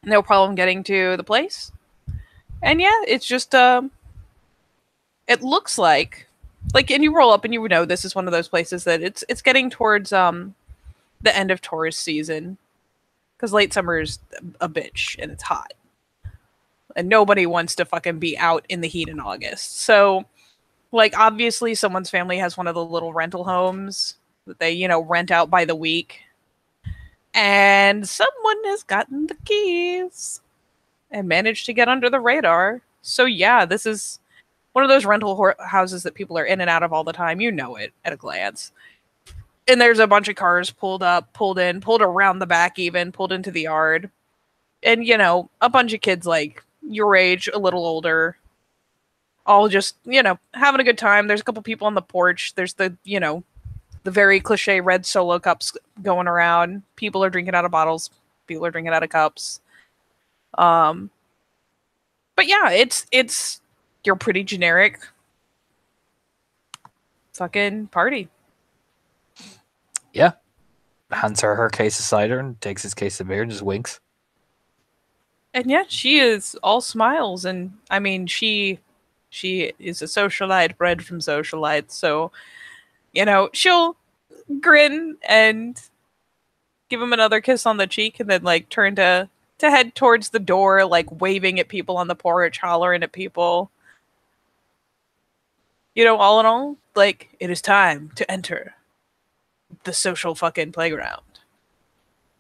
No problem getting to the place. And yeah, it's just it looks like, and you roll up and you know this is one of those places that it's getting towards the end of tourist season, because late summer is a bitch and it's hot and nobody wants to fucking be out in the heat in August. So like, obviously someone's family has one of the little rental homes that they rent out by the week, and someone has gotten the keys and managed to get under the radar. So yeah, this is one of those rental houses that people are in and out of all the time. You know it at a glance. And there's a bunch of cars pulled up, pulled in, pulled around the back even, pulled into the yard. And, a bunch of kids like your age, a little older, all just, having a good time. There's a couple people on the porch. There's the very cliche red Solo cups going around. People are drinking out of bottles. People are drinking out of cups. But yeah, it's your pretty generic fucking party. Yeah. Hands her case of cider and takes his case of beer and just winks. And yeah, she is all smiles. And I mean, she is a socialite bred from socialites. So, she'll grin and give him another kiss on the cheek and then like turn to head towards the door, like waving at people on the porch, hollering at people. All in all, like, it is time to enter the social fucking playground.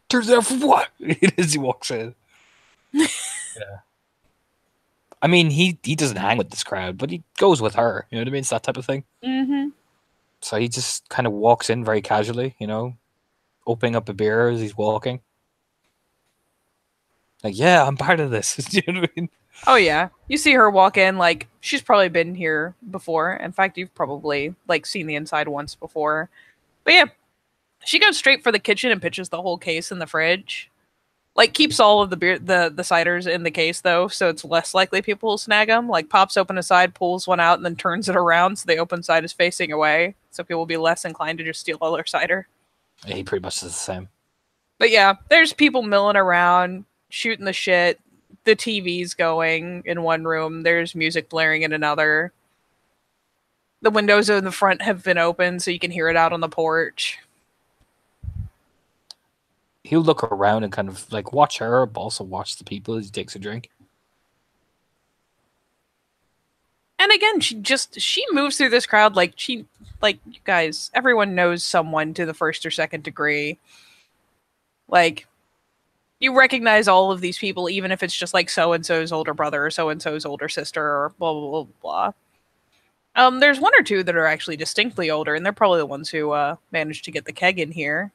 Turns out for what? As he walks in. Yeah. I mean, he doesn't hang with this crowd, but he goes with her. You know what I mean? It's that type of thing. Mm-hmm. So he just kind of walks in very casually, you know, opening up a beer as he's walking. Like, yeah, I'm part of this. Do you know what I mean? Oh yeah, you see her walk in like she's probably been here before. In fact, you've probably like seen the inside once before. But yeah, she goes straight for the kitchen and pitches the whole case in the fridge. Like keeps all of the beer, the ciders in the case though, so it's less likely people will snag them. Like pops open a side, pulls one out, and then turns it around so the open side is facing away, so people will be less inclined to just steal all their cider. Yeah, he pretty much does the same. But yeah, there's people milling around, shooting the shit. The TV's going in one room. There's music blaring in another. The windows in the front have been open, so you can hear it out on the porch. He'll look around and kind of like watch her, but also watch the people as he takes a drink. And again, she moves through this crowd like you guys, everyone knows someone to the first or second degree. Like, you recognize all of these people, even if it's just like so-and-so's older brother or so-and-so's older sister or blah, blah, blah, blah. There's one or two that are actually distinctly older, and they're probably the ones who managed to get the keg in here.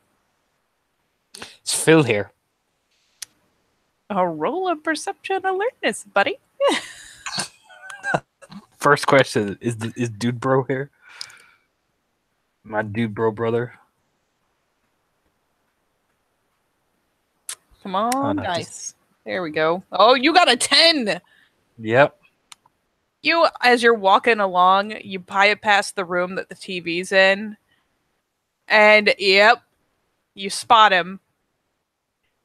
It's Phil here. A roll of perception alertness, buddy. First question, is Dude Bro here? My Dude Bro brother. Come on, dice. There we go. Oh, you got a 10! Yep. You, as you're walking along, you bypass the room that the TV's in, and yep, you spot him.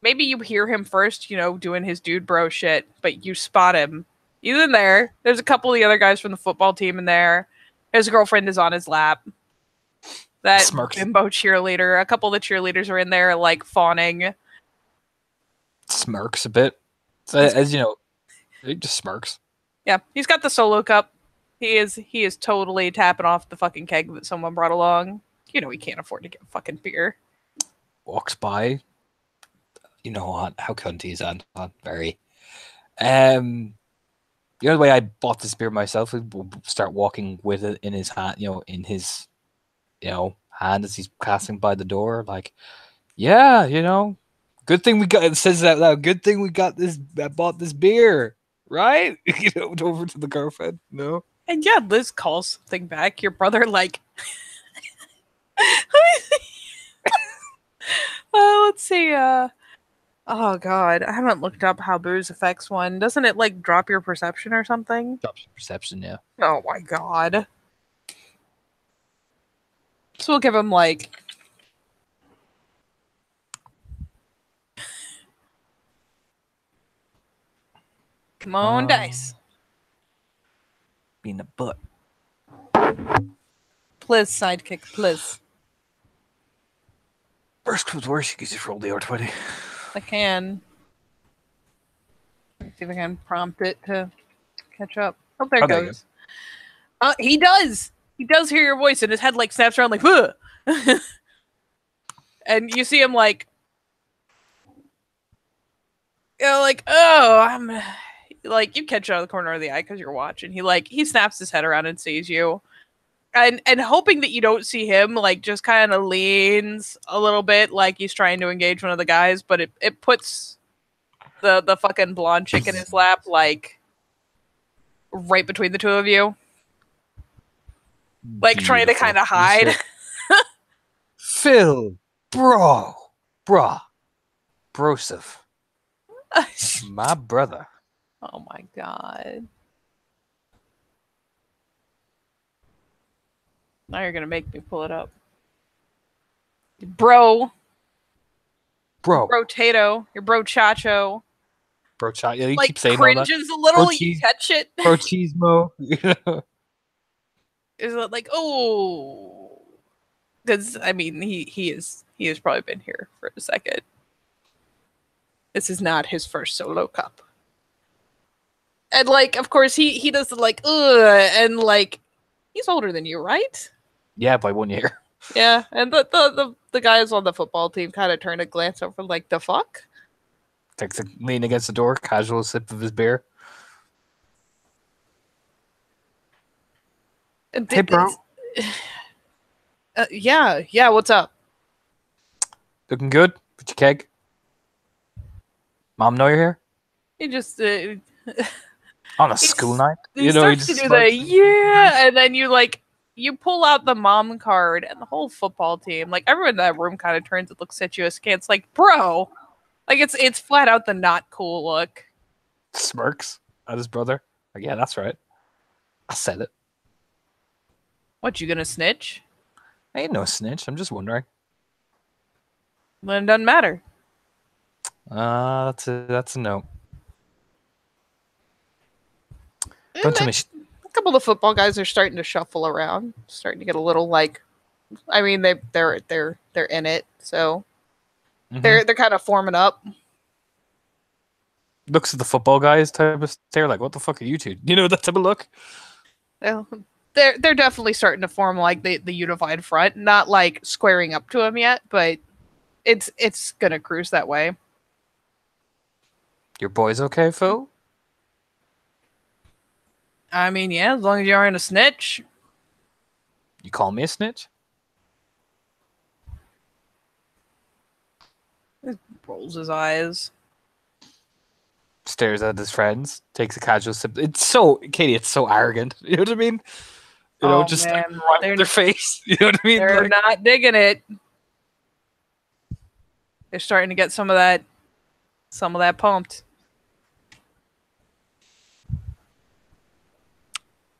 Maybe you hear him first, you know, doing his dude bro shit, but you spot him. He's in there. There's a couple of the other guys from the football team in there. His girlfriend is on his lap. That Smirks. bimbo cheerleader. A couple of the cheerleaders are in there, like, fawning. Smirks a bit. So, as you know, he just smirks. Yeah, he's got the solo cup. He is totally tapping off the fucking keg that someone brought along. You know he can't afford to get fucking beer. Walks by. You know what? How cunty is Anton? Very. The other way I bought this beer myself is we'll start walking with it in his hand, in his, hand as he's passing by the door. Like, yeah, good thing we got. It says it out loud. Good thing we got this. I bought this beer, right? Over to the girlfriend. No. And yeah, Liz calls something back. Your brother, like, let's see. Oh god, I haven't looked up how booze affects one. Doesn't it like drop your perception or something? Drops your perception, yeah. Oh my god. So we'll give him like come on, dice. Be in the butt. Please, sidekick, please. Worst comes worst, you can just roll the R20. I can. Let's see if I can prompt it to catch up. Oh, there it goes. He does. He does hear your voice, and his head like snaps around like, "Huh!" And you see him like, like, oh, I'm like, you catch it out of the corner of the eye because you're watching. He snaps his head around and sees you. And hoping that you don't see him, like, just kind of leans a little bit like he's trying to engage one of the guys, but it puts the fucking blonde chick in his lap, like, right between the two of you. Like, trying to kind of hide. Phil, broseph. My brother. Oh my god. Now you're gonna make me pull it up. Bro. Tato. Your bro Chacho. Bro Chacho. Yeah, you like, keep saying all that. Cringes a little, you catch it. Bro Cheesemo. Is it like, oh. Because, I mean, he has probably been here for a second. This is not his first solo cup. And, like, of course, he does the, like, ugh, and, like, he's older than you, right? Yeah, by 1 year. Yeah, and the guys on the football team kind of turn a glance over like, the fuck? Takes a lean against the door, casual sip of his beer. Hey, bro. Yeah, what's up? Looking good? Put your keg. Mom know you're here? He just On a school night? he starts to do the and then you pull out the mom card and the whole football team, like everyone in that room kind of turns and looks at you askance, like, bro, like it's flat out the not cool look. Smirks at his brother. Like, yeah, that's right. I said it. What, you gonna snitch? I ain't no snitch. I'm just wondering. Then it doesn't matter. That's a no. Don't tell me. A couple of the football guys are starting to shuffle around, starting to get a little like, I mean they're in it, so they're kind of forming up. Looks at the football guys type of stare, like, what the fuck are you two? You know that type of look? They're definitely starting to form like the unified front, not like squaring up to him yet, but it's gonna cruise that way. Your boy's okay, Phil? I mean, yeah, as long as you aren't a snitch. You call me a snitch? Rolls his eyes. Stares at his friends, takes a casual sip. It's so, Katie, it's so arrogant. You know what I mean? You know, just man. right in their face. You know what I mean? They're Like, not digging it. They're starting to get some of that pumped.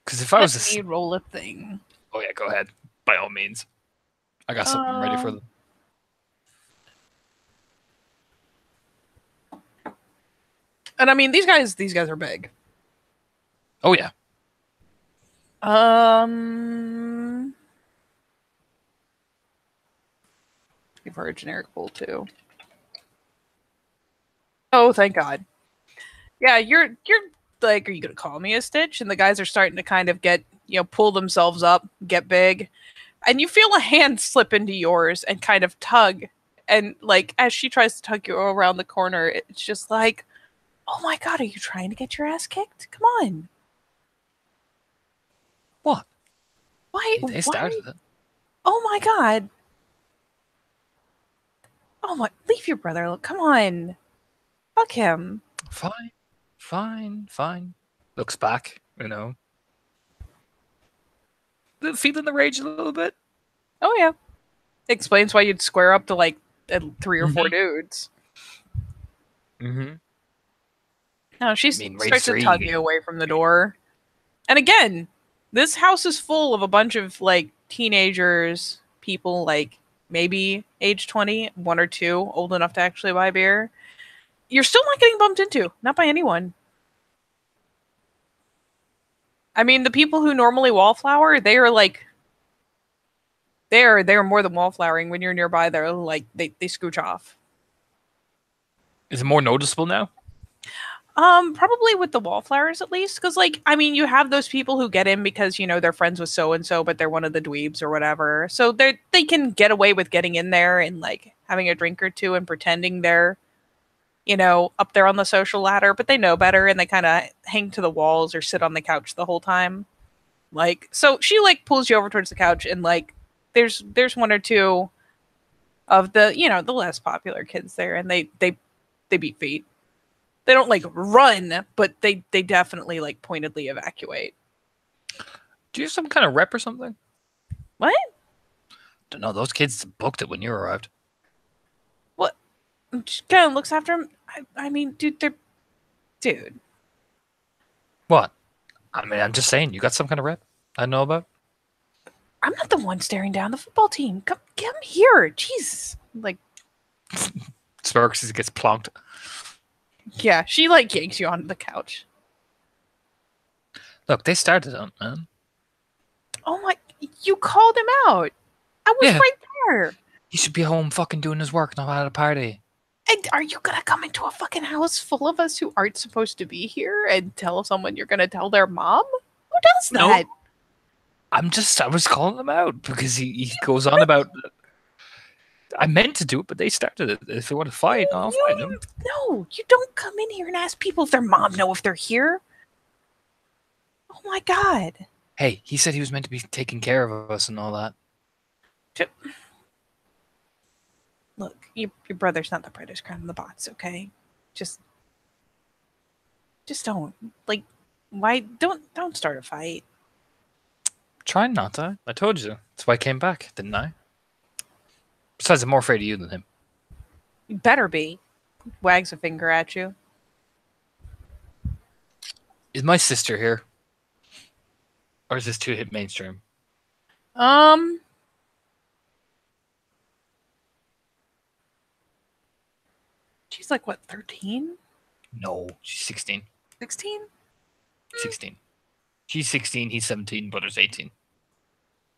because if I was Let me roll a thing. Oh yeah, go ahead. By all means. I got something ready for them. And I mean, these guys are big. Oh yeah. Give her a generic roll too. Oh, thank God. Yeah, you're like, are you gonna call me a Stitch? And the guys are starting to kind of get, pull themselves up, get big, and you feel a hand slip into yours and kind of tug. And like as she tries to tug you around the corner, it's just like, oh my God, are you trying to get your ass kicked? Come on. What? Why? They started it. Oh my God. Oh my! Leave your brother. Come on. Fuck him. Fine. Looks back, feeling the rage a little bit. Oh yeah. Explains why you'd square up to like 3 or 4 dudes. Mm-hmm. No, she starts to tug you away from the door. And again, this house is full of a bunch of like teenagers, people like maybe age 20, 1 or 2, old enough to actually buy beer. You're still not getting bumped into, not by anyone. I mean, the people who normally wallflower, they are like, they're more than wallflowering. When you're nearby, they're like, they scooch off. Is it more noticeable now? Probably with the wallflowers at least, because like, I mean, you have those people who get in because they're friends with so and so, but they're one of the dweebs or whatever, so they can get away with getting in there and like having a drink or two and pretending they're up there on the social ladder, but they know better and they kind of hang to the walls or sit on the couch the whole time. Like, so she like pulls you over towards the couch and like there's 1 or 2 of the the less popular kids there, and they beat feet. They don't like run, but they definitely like pointedly evacuate. Do you have some kind of rep or something? What? Don't know. Those kids booked it when you arrived. What? She kind of looks after him. I mean, dude. What? I mean, I'm just saying. You got some kind of rep I know about? I'm not the one staring down the football team. Come here. Jesus. Like, Sparks as he gets plonked. Yeah, she like yanks you onto the couch. Look, they started it, man. Oh my! You called him out. I was right there. He should be home fucking doing his work, not at a party. And are you gonna come into a fucking house full of us who aren't supposed to be here and tell someone you're gonna tell their mom? Who does that? No. I was calling him out because he goes on about I meant to do it, but they started it. If they want to fight, I'll fight them. No, you don't come in here and ask people if their mom know if they're here. Oh my god. Hey, he said he was meant to be taking care of us and all that. Look, your brother's not the brightest crown in the box, okay? Just don't. Like, why don't start a fight. Trying not to. I told you. That's why I came back, didn't I? Besides, I'm more afraid of you than him. You better be. Wags a finger at you. Is my sister here? Or is this too hit mainstream? She's like, what, 13? No, she's 16. 16? 16. She's 16, he's 17, brother's 18.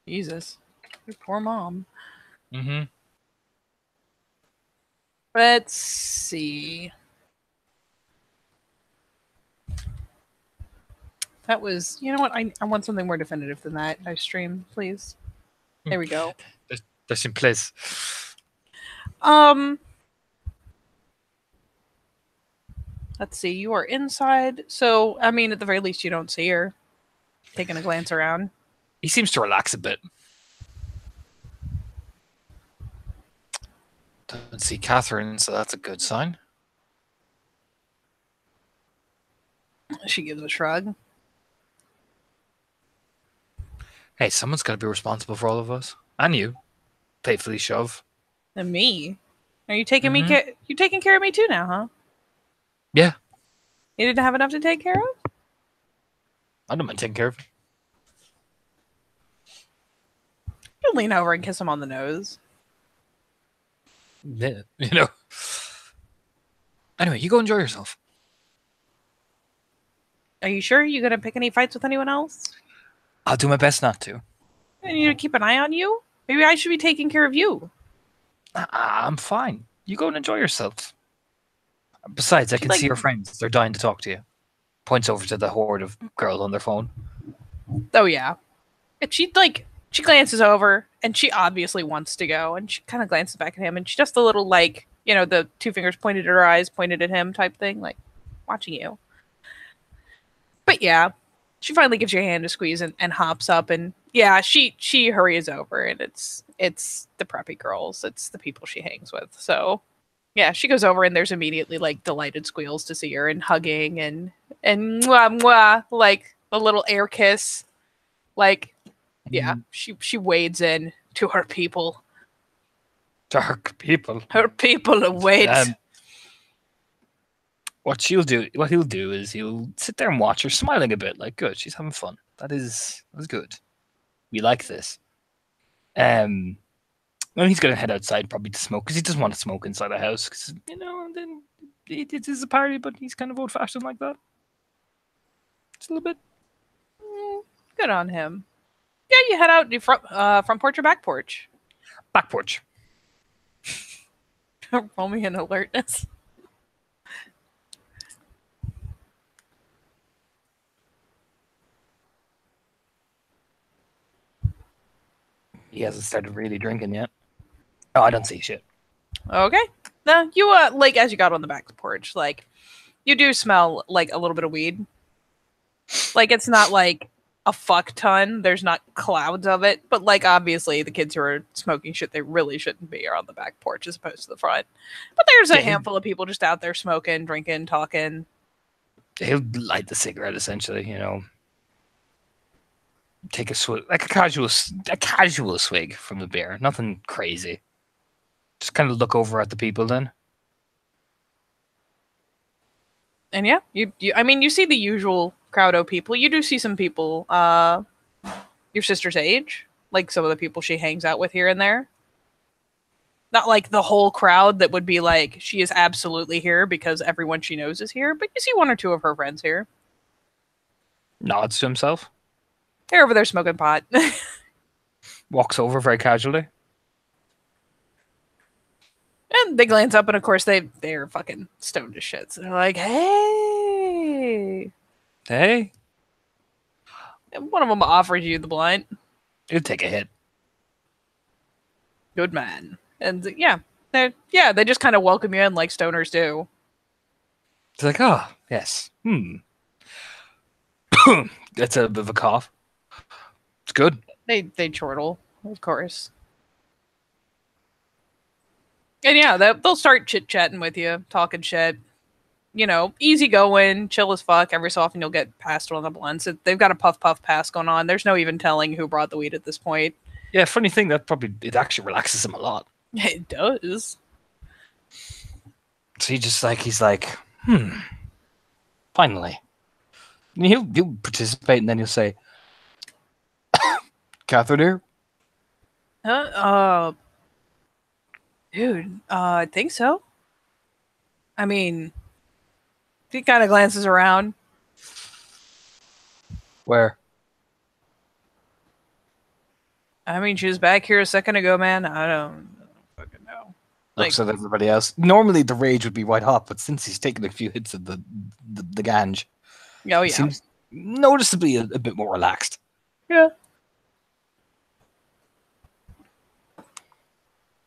Jesus. Your poor mom. Mm-hmm. Let's see. That was, you know what? I want something more definitive than that. I stream, please. There we go. That's in place. Let's see. You are inside. So, I mean, at the very least, you don't see her. Taking a glance around. He seems to relax a bit. Don't see Catherine, so that's a good sign. She gives a shrug. Hey, someone's got to be responsible for all of us. And you. Faithfully shove. And me? Are you taking me? You taking care of me too now, huh? Yeah. You didn't have enough to take care of? I don't mind taking care of it. You lean over and kiss him on the nose. Yeah, you know. Anyway, you go enjoy yourself. Are you sure you're gonna pick any fights with anyone else? I'll do my best not to. I need to keep an eye on you. Maybe I should be taking care of you. I'm fine. You go and enjoy yourself. Besides, I can see your friends. They're dying to talk to you. Points over to the horde of girls on their phone. Oh, yeah. And she glances over, and she obviously wants to go, and she kind of glances back at him, and she does the little, like, you know, the two fingers pointed at her eyes, pointed at him type thing, like, watching you. But, yeah, she finally gives you a hand to squeeze and hops up, and, yeah, she hurries over, and it's the preppy girls. It's the people she hangs with, so... Yeah, she goes over and there's immediately like delighted squeals to see her and hugging and mwah mwah, like a little air kiss. Like, yeah, she wades in to her people. Dark people. Her people await. What he'll do is he'll sit there and watch her, smiling a bit, like, good, she's having fun. That's good. We like this. Well, he's going to head outside probably to smoke because he doesn't want to smoke inside the house because, you know, and then it is a party, but he's kind of old-fashioned like that. Just a little bit. Good on him. Yeah, you head out front porch or back porch? Back porch. Roll me an alertness. He hasn't started really drinking yet. Oh, I don't see shit. Okay. No, you like as you got on the back porch, like you do smell like a little bit of weed. Like it's not like a fuck ton. There's not clouds of it, but like obviously the kids who are smoking shit they really shouldn't be are on the back porch as opposed to the front. But there's a handful of people just out there smoking, drinking, talking. He'll light the cigarette essentially, you know. Take a swig, like a casual swig from the beer. Nothing crazy. Just kind of look over at the people then. And yeah, I mean, you see the usual crowd of people. You do see some people, your sister's age, like some of the people she hangs out with here and there. Not like the whole crowd that would be like, she is absolutely here because everyone she knows is here, but you see one or two of her friends here. Nods to himself. They're over there smoking pot. Walks over very casually. And they glance up, and of course they're fucking stoned as shit. So they're like, "Hey, hey!" And one of them offers you the blunt. He'll take a hit. Good man. And they just kind of welcome you in like stoners do. It's like, oh, yes. That's a bit of a cough. It's good. They chortle, of course. And yeah, they'll start chit-chatting with you, talking shit. You know, easy going, chill as fuck. Every so often you'll get passed one of the blunts. They've got a puff pass going on. There's no even telling who brought the weed at this point. Yeah, funny thing, that probably, it actually relaxes him a lot. It does. So he's like, finally. And he'll participate, and then he'll say, Catherine here? Dude, I think so. I mean, he kind of glances around. Where? I mean, she was back here a second ago, man. I don't fucking know. Looks at everybody else. Normally the rage would be white hot, but since he's taken a few hits of the ganj, Oh, he yeah. seems noticeably a bit more relaxed. Yeah.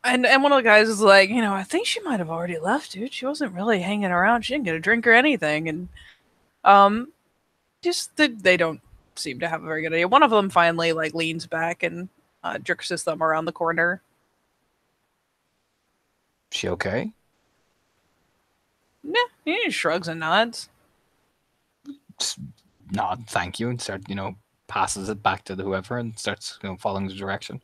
And one of the guys is like, I think she might have already left, dude. She wasn't really hanging around. She didn't get a drink or anything. And they don't seem to have a very good idea. One of them finally like leans back and jerks his thumb around the corner. She okay? Yeah, he shrugs and nods. Just nod, thank you, and start, passes it back to whoever and starts, following the direction.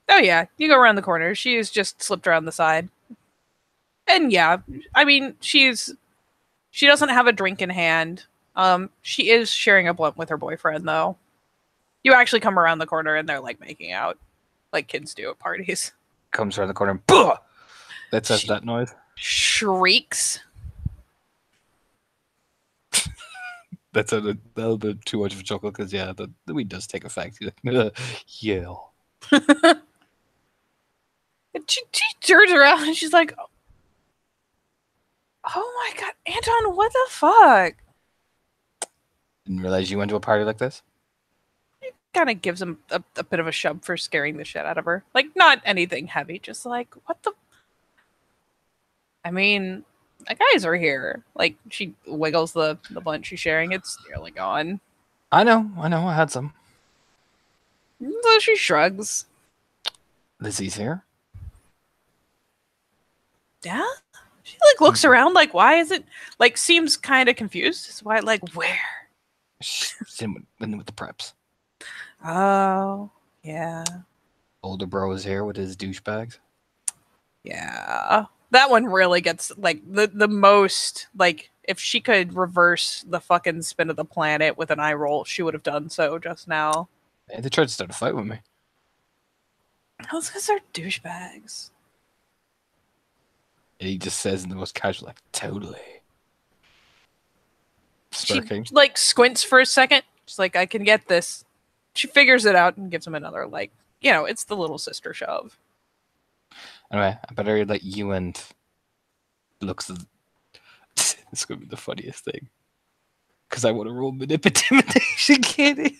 Oh yeah, you go around the corner. She's just slipped around the side. And yeah, I mean, she doesn't have a drink in hand. She is sharing a blunt with her boyfriend though. You actually come around the corner and they're like making out, like kids do at parties. Comes around the corner and BUH! That says that noise. Shrieks. That's a little bit too much of a chuckle because the weed does take effect. Yeah. And she turns around and she's like, "Oh my god, Anton, what the fuck?" Didn't realize you went to a party like this. Kind of gives him a bit of a shove for scaring the shit out of her. Like, not anything heavy, just like, what the... I mean, the guys are here. Like, she wiggles the blunt she's sharing. It's nearly gone. I know. I had some. So she shrugs. Lizzie's here. Yeah? She, like, looks around, like, why is it... Like, seems kind of confused. It's why, like, where? She's in with the preps. Oh, yeah. Older bro is here with his douchebags. Yeah. That one really gets, like, the most, like, if she could reverse the fucking spin of the planet with an eye roll, she would have done so just now. Hey, they tried to start a fight with me. That's because they're douchebags. And he just says in the most casual, like, totally. Smirking. She, like, squints for a second. She's like, I can get this. She figures it out and gives him another, like, it's the little sister shove. Anyway, I better let you and looks. This is gonna be the funniest thing, because I want to roll intimidation, Katie.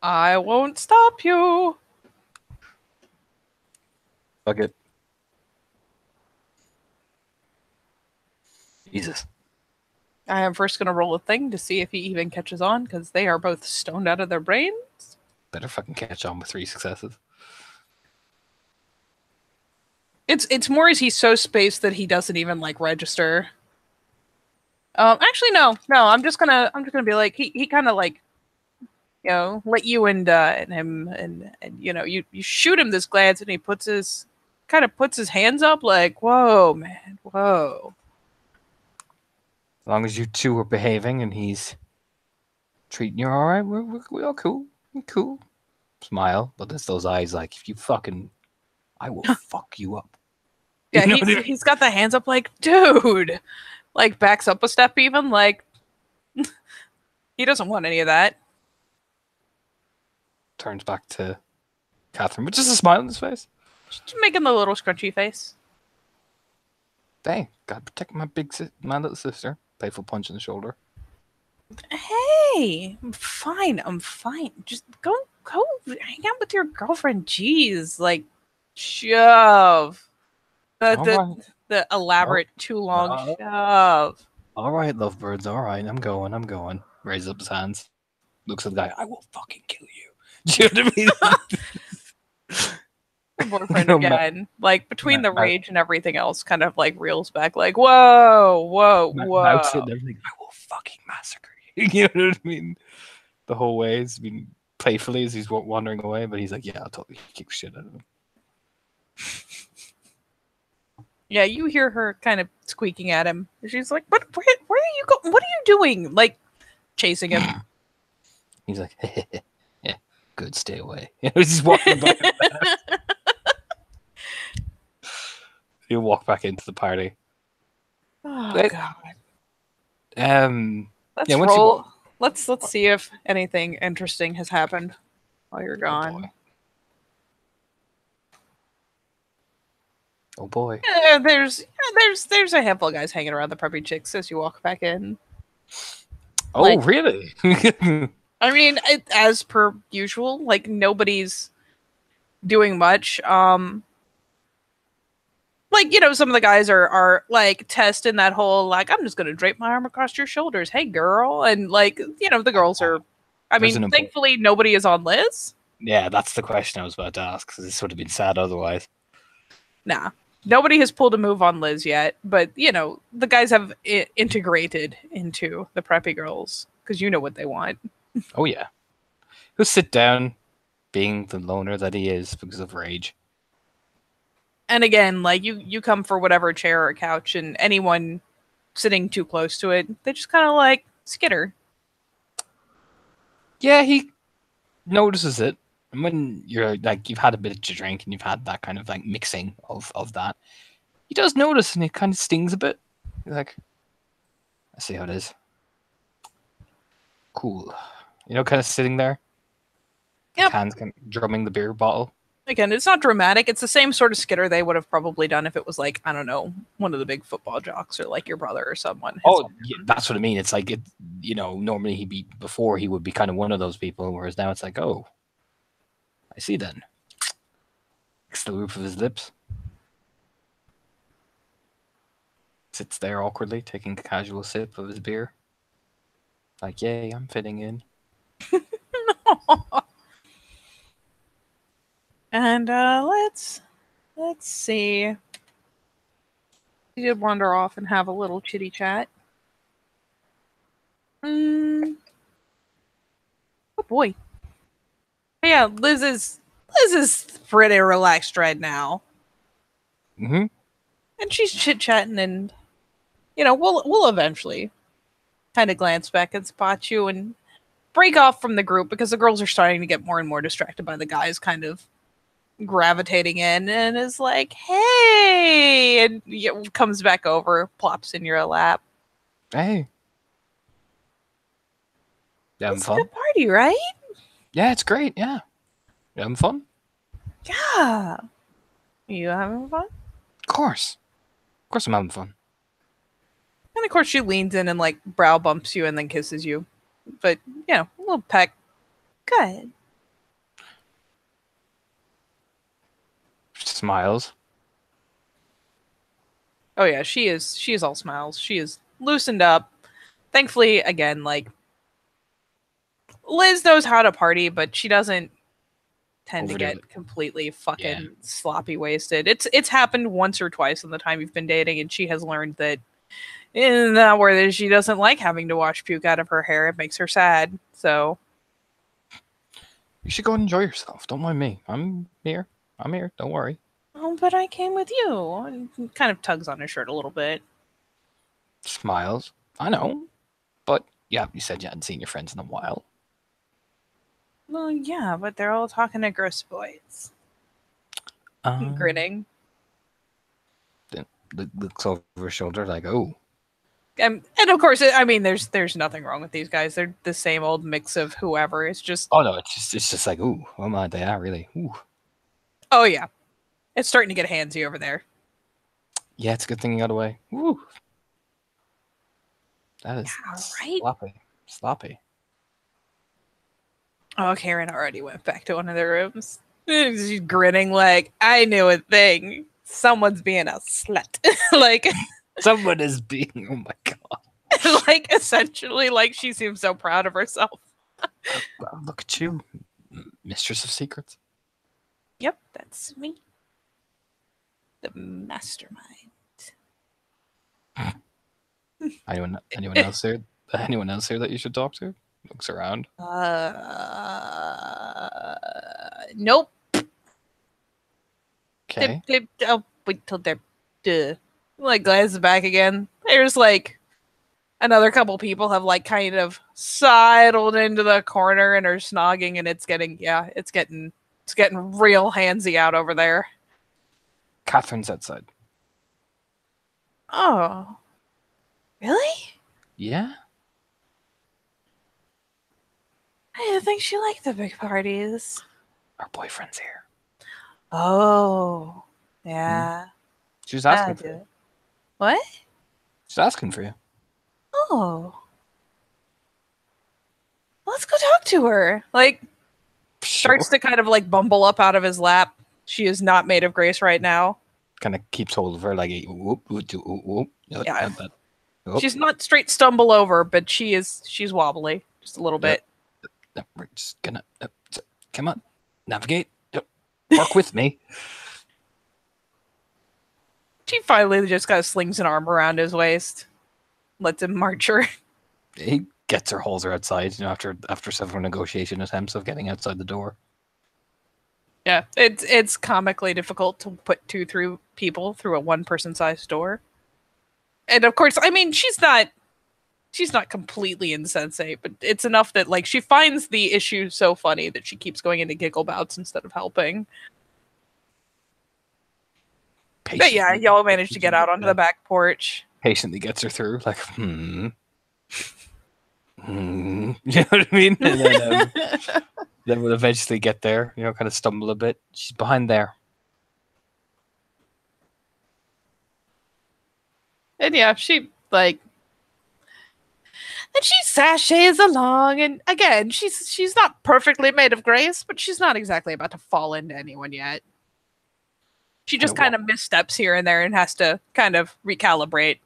I won't stop you. Fuck it. Jesus. I am first going to roll a thing to see if he even catches on, because they are both stoned out of their brains. Better fucking catch on with 3 successes. It's more as he's so spaced that he doesn't even like register. Actually, no. I'm just gonna be like he kind of like, let you and him and you shoot him this glance and he puts his hands up like, whoa, man, whoa. As long as you two are behaving and he's treating you all right, we're all cool. We're cool. Smile, but there's those eyes like, if you fucking, I will fuck you up. Yeah, he's got the hands up like, dude, like backs up a step even, like he doesn't want any of that. Turns back to Catherine with just a smile on his face. Just making the little scrunchy face. Dang, gotta protect my little sister. Playful punch in the shoulder. Hey, I'm fine. Just go hang out with your girlfriend. Jeez, like, shove. The elaborate too long shove. All right, lovebirds. All right, I'm going. Raises up his hands. Looks at the guy. I will fucking kill you. Do you know what I mean? Her boyfriend No, again, like between the Mouth- rage and everything else, kind of like reels back, like whoa. Mouth sitting there like, I will fucking massacre you. You know what I mean? The whole way he's been playfully as he's wandering away, but he's like, yeah, I'll totally kick the shit out of him. Yeah, you hear her kind of squeaking at him. She's like, "Where are you going? What are you doing?" Like chasing him. He's like, yeah, good, stay away. He's walking back. He'll walk back into the party. Oh But, god. Let's Let's roll. Let's see if anything interesting has happened while you're gone. Oh boy. There's a handful of guys hanging around the preppy chicks as you walk back in. Oh, Like, really? I mean, as per usual, like nobody's doing much. Like, you know, some of the guys are like testing that whole like, I'm just gonna drape my arm across your shoulders, hey girl, and like, you know, the girls are. I mean, thankfully nobody is on Liz. Yeah, that's the question I was about to ask, because this would have been sad otherwise. Nah, nobody has pulled a move on Liz yet, but you know, the guys have integrated into the preppy girls because you know what they want. Oh yeah, he'll sit down, being the loner that he is because of rage. And again, like you come for whatever chair or couch, and anyone sitting too close to it, they just kind of like skitter. Yeah, he notices it. And when you're like, you've had a bit to drink and you've had that kind of like mixing of that, he does notice and it kind of stings a bit. He's like, I see how it is. Cool. You know, kind of sitting there. Yep. Hands kind of drumming the beer bottle. Again, it's not dramatic. It's the same sort of skitter they would have probably done if it was like, I don't know, one of the big football jocks or like your brother or someone. Oh, yeah, that's what I mean. It's like, it, you know, normally before he would be kind of one of those people, whereas now it's like, oh, I see then. Licks the roof of his lips. Sits there awkwardly, taking a casual sip of his beer. Like, yay, I'm fitting in. And let's see. We did wander off and have a little chitty chat. Oh boy. Yeah, Liz is pretty relaxed right now. Mm-hmm. And she's chit chatting, and you know, we'll eventually kind of glance back and spot you and break off from the group because the girls are starting to get more and more distracted by the guys kind of gravitating in, and is like, hey, and comes back over, plops in your lap. Hey. You having It's fun? a good party, right? Yeah, it's great. Yeah. You having fun? Yeah. You having fun? Of course. Of course I'm having fun. And of course she leans in and like brow bumps you and then kisses you. But, you know, a little peck. Good. Smiles. Oh yeah, she is all smiles. She is loosened up. Thankfully, again, like Liz knows how to party, but she doesn't tend to get completely fucking sloppy wasted. It's happened once or twice in the time you've been dating, and she has learned that in that where she doesn't like having to wash puke out of her hair. It makes her sad. So you should go and enjoy yourself. Don't mind me. I'm here. Don't worry. Oh, but I came with you. And kind of tugs on her shirt a little bit. Smiles. I know. But yeah, you said you hadn't seen your friends in a while. Well, yeah, but they're all talking to gross boys. Grinning. Then looks over her shoulder like, oh. And of course, I mean, there's nothing wrong with these guys. They're the same old mix of whoever. It's just. Oh no, it's just like, ooh, oh my, they are really. Ooh. Oh yeah, it's starting to get handsy over there. Yeah, it's a good thing you got away. Woo. That is sloppy. Oh, Karen already went back to one of their rooms. She's grinning like, I knew a thing. someone's being a slut. Like, Someone is being. Oh my god. like essentially, like she seems so proud of herself. Well, look at you, mistress of secrets. Yep, that's me. The mastermind. Anyone else there? Anyone else here that you should talk to? Looks around. Nope. Okay. I'll wait till they're like glances back again. There's like another couple people have like kind of sidled into the corner and are snogging, and it's getting real handsy out over there. Catherine's outside. Oh, really? Yeah. I didn't think she liked the big parties. Our boyfriend's here. Oh, yeah. She was asking I for do. you. What? She's asking for you. Oh. Let's go talk to her. Like, starts to kind of like bumble up out of his lap. She is not made of grace right now. Kind of keeps hold of her like a whoop, whoop, whoop, whoop. Yeah. Whoop. She's not straight stumble over, but she's wobbly just a little bit. No, we're just gonna come on, navigate. Work with me. She finally just kind of slings an arm around his waist, lets him march her. He gets her, holds her outside. You know, after several negotiation attempts of getting outside the door. Yeah, it's comically difficult to put two people through a one-person sized door. And of course, I mean, she's not completely insensate, but it's enough that like she finds the issue so funny that she keeps going into giggle bouts instead of helping. But yeah, y'all managed to get out onto the back porch. Patiently gets her through, like, You know what I mean? And then, then we'll eventually get there, you know, kind of stumble a bit. She's behind there. And yeah, she sashays along, and again, she's not perfectly made of grace, but she's not exactly about to fall into anyone yet. She just kind of missteps here and there and has to kind of recalibrate.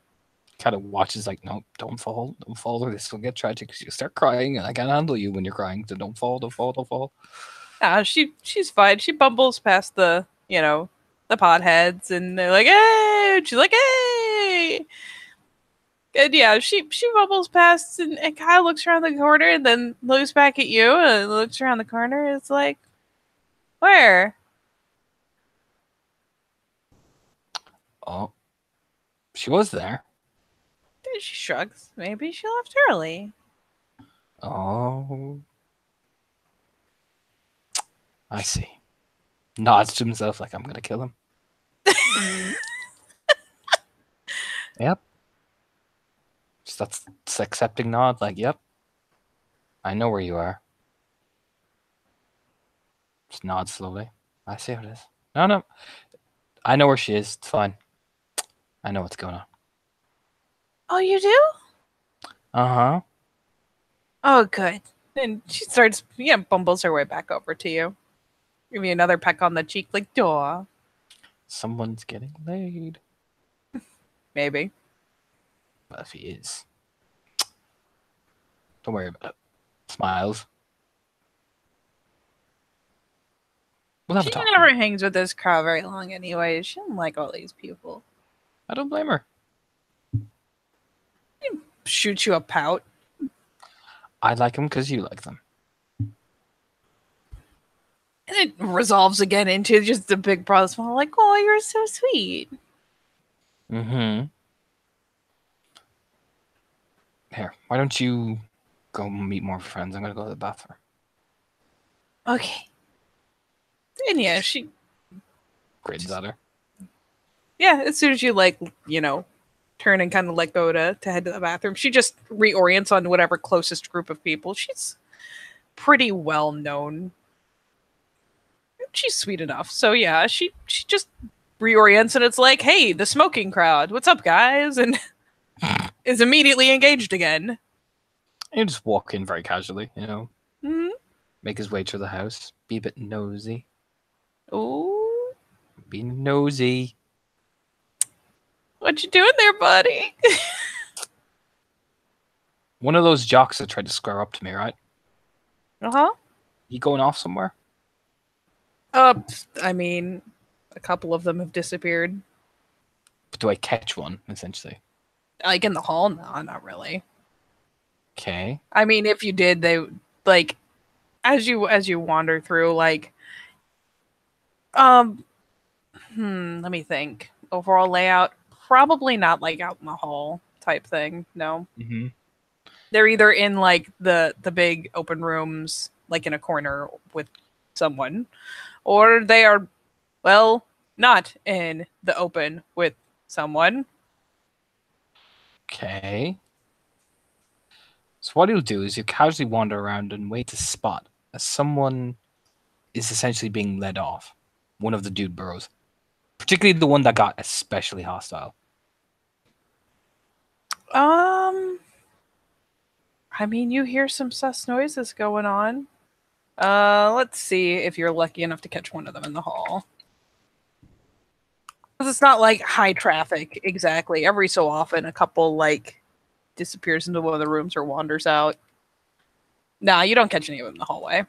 Kind of watches like, no, don't fall, or this will get tragic. You start crying, and I can't handle you when you're crying. So don't fall. She's fine. She bumbles past the potheads, and they're like, hey! And she's like, hey! And yeah, she bubbles past, and Kyle looks around the corner, and then looks back at you, and looks around the corner. It's like, where? Oh, she was there. She shrugs. Maybe she left early. Oh, I see. Nods to himself like, I'm gonna kill him. Yep. Just that's accepting nod, like, yep. I know where you are. Just nod slowly. I see how it is. No. I know where she is. It's fine. I know what's going on. Oh, you do? Uh-huh. Oh, good. And she starts, bumbles her way back over to you. Give you another peck on the cheek, like, duh. Someone's getting laid. Maybe. But if he is, don't worry about it. Smiles. We'll have a She talk. never hangs with this crowd very long anyway. She doesn't like all these people. I don't blame her. Shoots you a pout. I like them because you like them. And it resolves again into just a big broad smile, like, oh, you're so sweet. Mm-hmm. Here, why don't you go meet more friends? I'm gonna go to the bathroom. Okay. And yeah, she Grins at her. Yeah, as soon as you turn and kind of let go to head to the bathroom, she just reorients on whatever closest group of people. She's pretty well known. She's sweet enough. So yeah, she just reorients, and it's like, hey, the smoking crowd, what's up, guys? And is immediately engaged again. You just walk in very casually, you know. Mm-hmm. Make his way to the house. Be a bit nosy. Ooh. Be nosy. What you doing there, buddy? One of those jocks that tried to square up to me, right? Uh-huh. You going off somewhere? I mean, a couple of them have disappeared. But do I catch one, essentially? Like in the hall? No, not really. Okay. I mean, if you did, they like as you wander through, like let me think. Overall layout, probably not like out in the hall type thing. No. Mm-hmm. They're either in like the big open rooms, like in a corner with someone, or they are, well, not in the open with someone. Okay. So what you'll do is you casually wander around and wait to spot as someone is essentially being led off. One of the dude burrows. Particularly the one that got especially hostile. I mean, you hear some sus noises going on. Let's see if you're lucky enough to catch one of them in the hall. Because it's not like high traffic exactly. Every so often, a couple like disappears into one of the rooms or wanders out. Nah, you don't catch any of them in the hallway.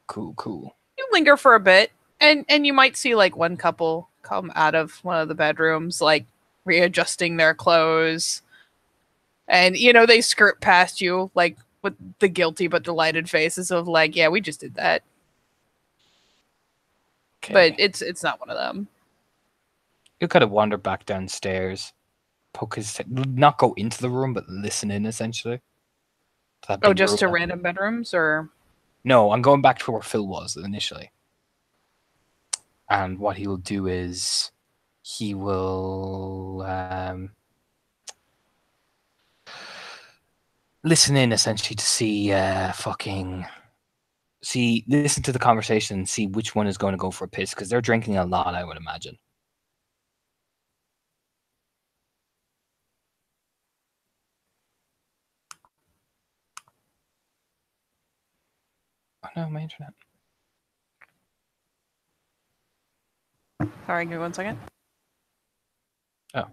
Cool. You linger for a bit, and you might see like one couple come out of one of the bedrooms, like readjusting their clothes, and they skirt past you like with the guilty but delighted faces of like, yeah, we just did that. Okay. But it's not one of them. You'll kind of wander back downstairs, poke his head, not go into the room, but listen in essentially. Oh, just to random bedrooms, or no? I'm going back to where Phil was initially, and what he will do is he will listen in essentially to see listen to the conversation and see which one is going to go for a piss because they're drinking a lot, I would imagine. Oh no, my internet. sorry, give me 1 second. Oh.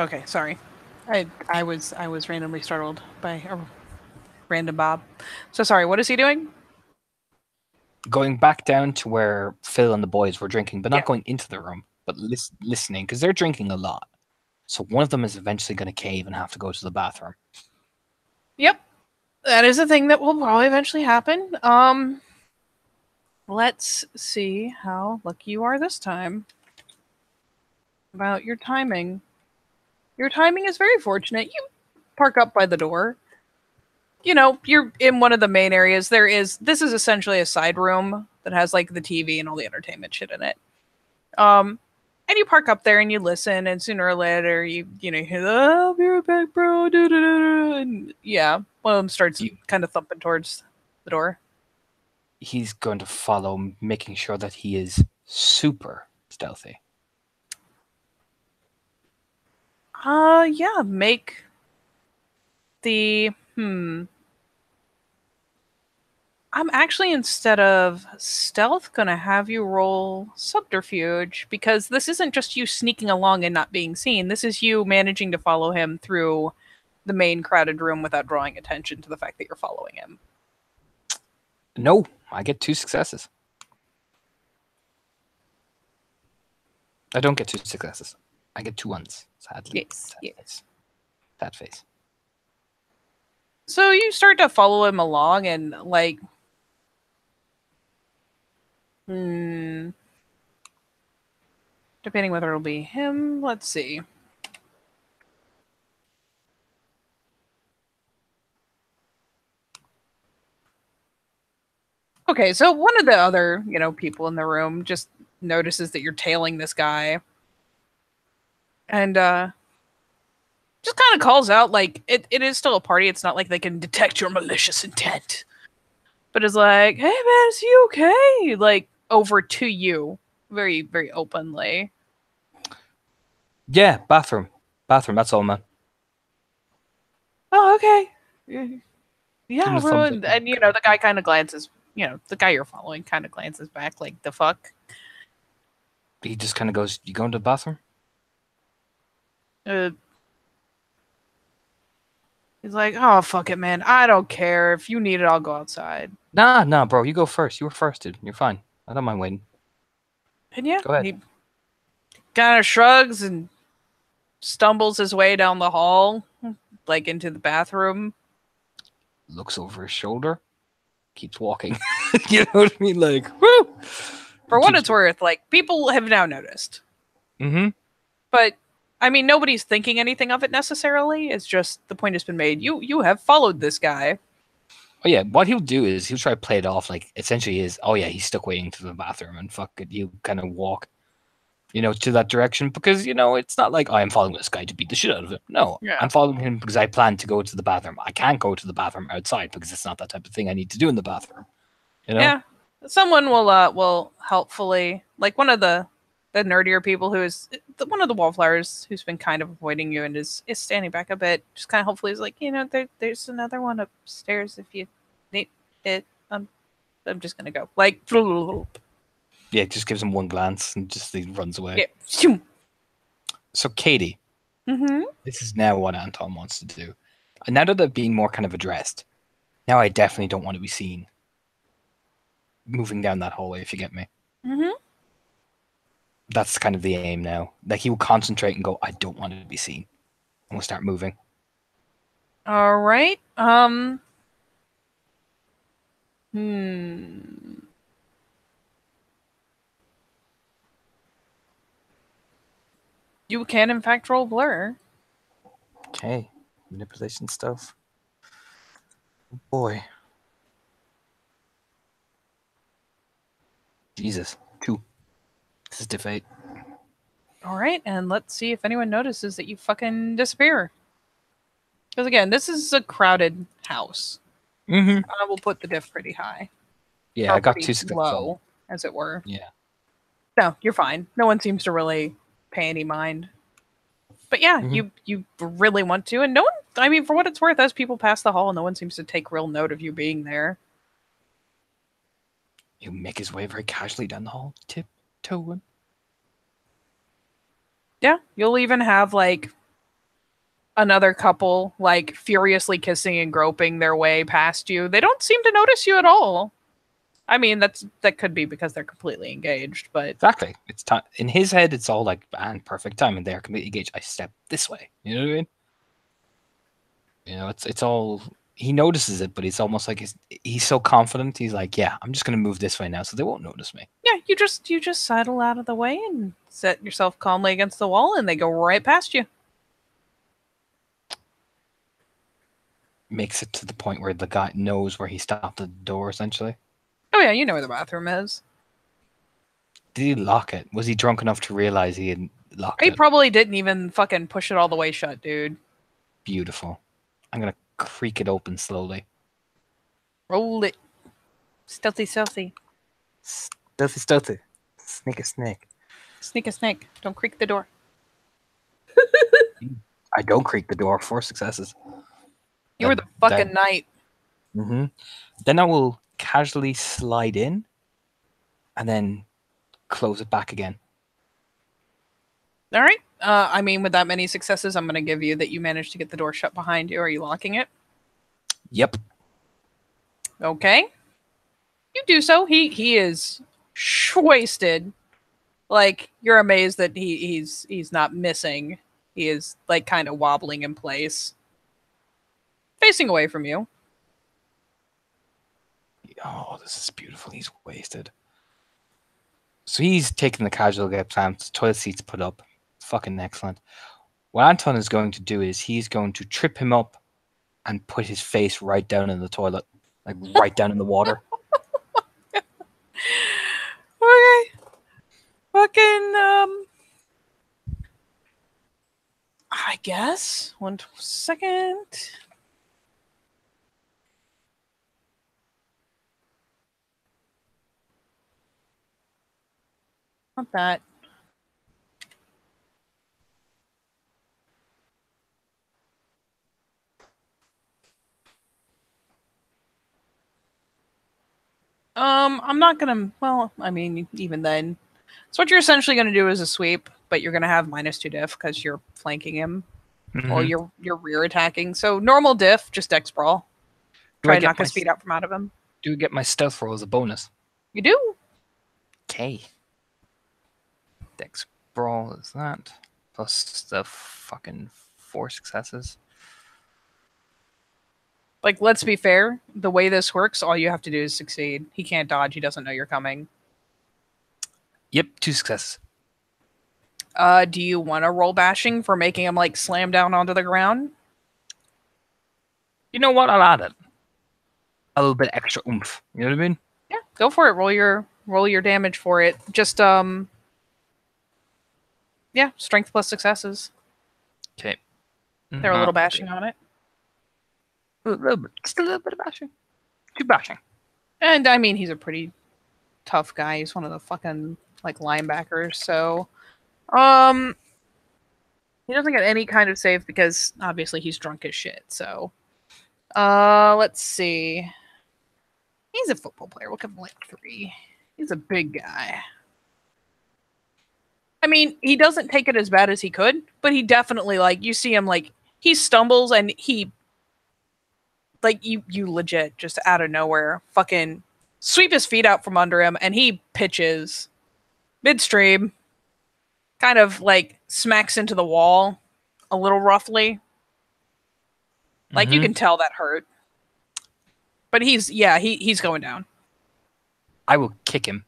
Okay, sorry. I was randomly startled by a random Bob. So sorry, what is he doing? Going back down to where Phil and the boys were drinking, but not Yeah. going into the room, but listening because they're drinking a lot. So one of them is eventually going to cave and have to go to the bathroom. Yep. That is a thing that will probably eventually happen. Let's see how lucky you are this time. About your timing. Your timing is very fortunate. You park up by the door. You're in one of the main areas. This is essentially a side room that has like the TV and all the entertainment shit in it. And you park up there and you listen, and sooner or later you hear the "I'll be right back, bro." And yeah, one of them starts kind of thumping towards the door. He's going to follow, making sure that he is super stealthy. Yeah, make the I'm actually, instead of stealth, gonna have you roll subterfuge, because this isn't just you sneaking along and not being seen. This is you managing to follow him through the main crowded room without drawing attention to the fact that you're following him. No, I get 2 successes. I don't get 2 successes. I get 2 ones, sadly. Yes. Sad face. So you start to follow him along, and like, depending whether it'll be him, let's see. Okay, so one of the other, people in the room just notices that you're tailing this guy. And just kind of calls out, like, it is still a party. It's not like they can detect your malicious intent. But it's like, "Hey man, is he okay?" Like, over to you. Very, very openly. Yeah, bathroom. Bathroom, that's all, man. Oh, okay. Yeah, him the thumbs ruined. up. And the guy kind of glances. The guy you're following kind of glances back, like the fuck. He just kind of goes, "You going to the bathroom?" Uh, he's like, oh fuck it, man. I don't care. If you need it, I'll go outside. Nah, bro. You go first. You were first, dude. You're fine. I don't mind waiting. And yeah, Go ahead. he kind of shrugs and stumbles his way down the hall, like into the bathroom. Looks over his shoulder. Keeps walking. You know what I mean? Like, woo! For what it's worth, like, people have now noticed. Mm-hmm. But I mean, nobody's thinking anything of it necessarily. It's just the point has been made. You have followed this guy. Oh yeah, what he'll do is he'll try to play it off like essentially is, oh yeah, he's stuck waiting to the bathroom and fuck it, he'll kind of walk, to that direction because it's not like I am following this guy to beat the shit out of him. No, Yeah. I'm following him because I plan to go to the bathroom. I can't go to the bathroom outside because it's not that type of thing I need to do in the bathroom. Yeah. Someone will helpfully, like one of the nerdier people who is one of the wallflowers who's been kind of avoiding you and is standing back a bit, just kind of hopefully is like, there's another one upstairs if you need it. I'm just gonna go. Like, Yeah, just gives him one glance and just he runs away. yeah. So Katie, Mm-hmm. this is now what Anton wants to do. And now that they're being more kind of addressed, now I definitely don't want to be seen moving down that hallway, if you get me. Mm-hmm. That's kind of the aim now. Like he will concentrate and go, I don't want to be seen. And we'll start moving. All right. You can in fact roll blur. Okay. Manipulation stuff. Oh boy. Jesus. 2. This is diff 8. All right, and let's see if anyone notices that you fucking disappear. Because again, this is a crowded house. Mm-hmm. I will put the diff pretty high. Yeah, Or I got pretty 2 successful. low, as it were. Yeah. No, you're fine. No one seems to really pay any mind. But yeah, you really want to, and no one. I mean, for what it's worth, as people pass the hall, no one seems to take real note of you being there. He'll make his way very casually down the hall, tiptoeing. Yeah, you'll even have like another couple like furiously kissing and groping their way past you. They don't seem to notice you at all. I mean, that could be because they're completely engaged, but Exactly. It's time in his head. It's all like, man, perfect time, and they're completely engaged. I step this way. You know what I mean? It's all he notices it, but it's almost like he's so confident. He's like, yeah, I'm just gonna move this way now, so they won't notice me. yeah, you just sidle out of the way and set yourself calmly against the wall, and they go right past you. Makes it to the point where the guy knows where he stopped at the door, essentially. Oh yeah, you know where the bathroom is. Did he lock it? Was he drunk enough to realize he had locked He it? probably didn't even fucking push it all the way shut, dude. Beautiful. I'm gonna creak it open slowly. Roll it. Stealthy, stealthy. Stealthy. Snake a snake. Sneak a snake. Don't creak the door. I don't creak the door. 4 successes. You were the fucking knight. Mm-hmm. Then I will casually slide in and then close it back again. All right. I mean, with that many successes, I'm going to give you that you managed to get the door shut behind you. Are you locking it? Yep. Okay. You do so. He is wasted. Like, you're amazed that he's not missing. He is like kind of wobbling in place, facing away from you. Oh, this is beautiful. He's wasted. So he's taking the casual get plan. Toilet seats put up. Fucking excellent. What Anton is going to do is he's going to trip him up and put his face right down in the toilet, like right down in the water. Okay. Fucking I guess 1 second. Not that. I'm not gonna. Well, I mean, even then, so what you're essentially gonna do is a sweep, but you're gonna have -2 diff because you're flanking him. Well, you're rear attacking. So normal diff, just dex brawl. Try to knock his feet out from out of him. Do we get my stealth roll as a bonus? You do. Okay. Dex brawl is that plus the fucking 4 successes. Like, let's be fair. The way this works, all you have to do is succeed. He can't dodge. He doesn't know you're coming. Yep, 2 successes. Do you want to roll bashing for making him like slam down onto the ground? You know what? I'll add it. A little bit extra oomph. You know what I mean? Yeah, go for it. Roll your damage for it. Just yeah, strength plus successes. Okay. They're a little bashing on it. A little bit. Just a little bit of bashing. 2 bashing. And I mean, he's a pretty tough guy. He's one of the fucking like linebackers. So, he doesn't get any kind of save because obviously he's drunk as shit. So, let's see. He's a football player. We'll give him like 3. He's a big guy. I mean, he doesn't take it as bad as he could, but he definitely, like, you see him, like, he stumbles and he, like, you legit just out of nowhere fucking sweep his feet out from under him and he pitches midstream, kind of, like, smacks into the wall a little roughly. Like, you can tell that hurt. But he's going down. I will kick him.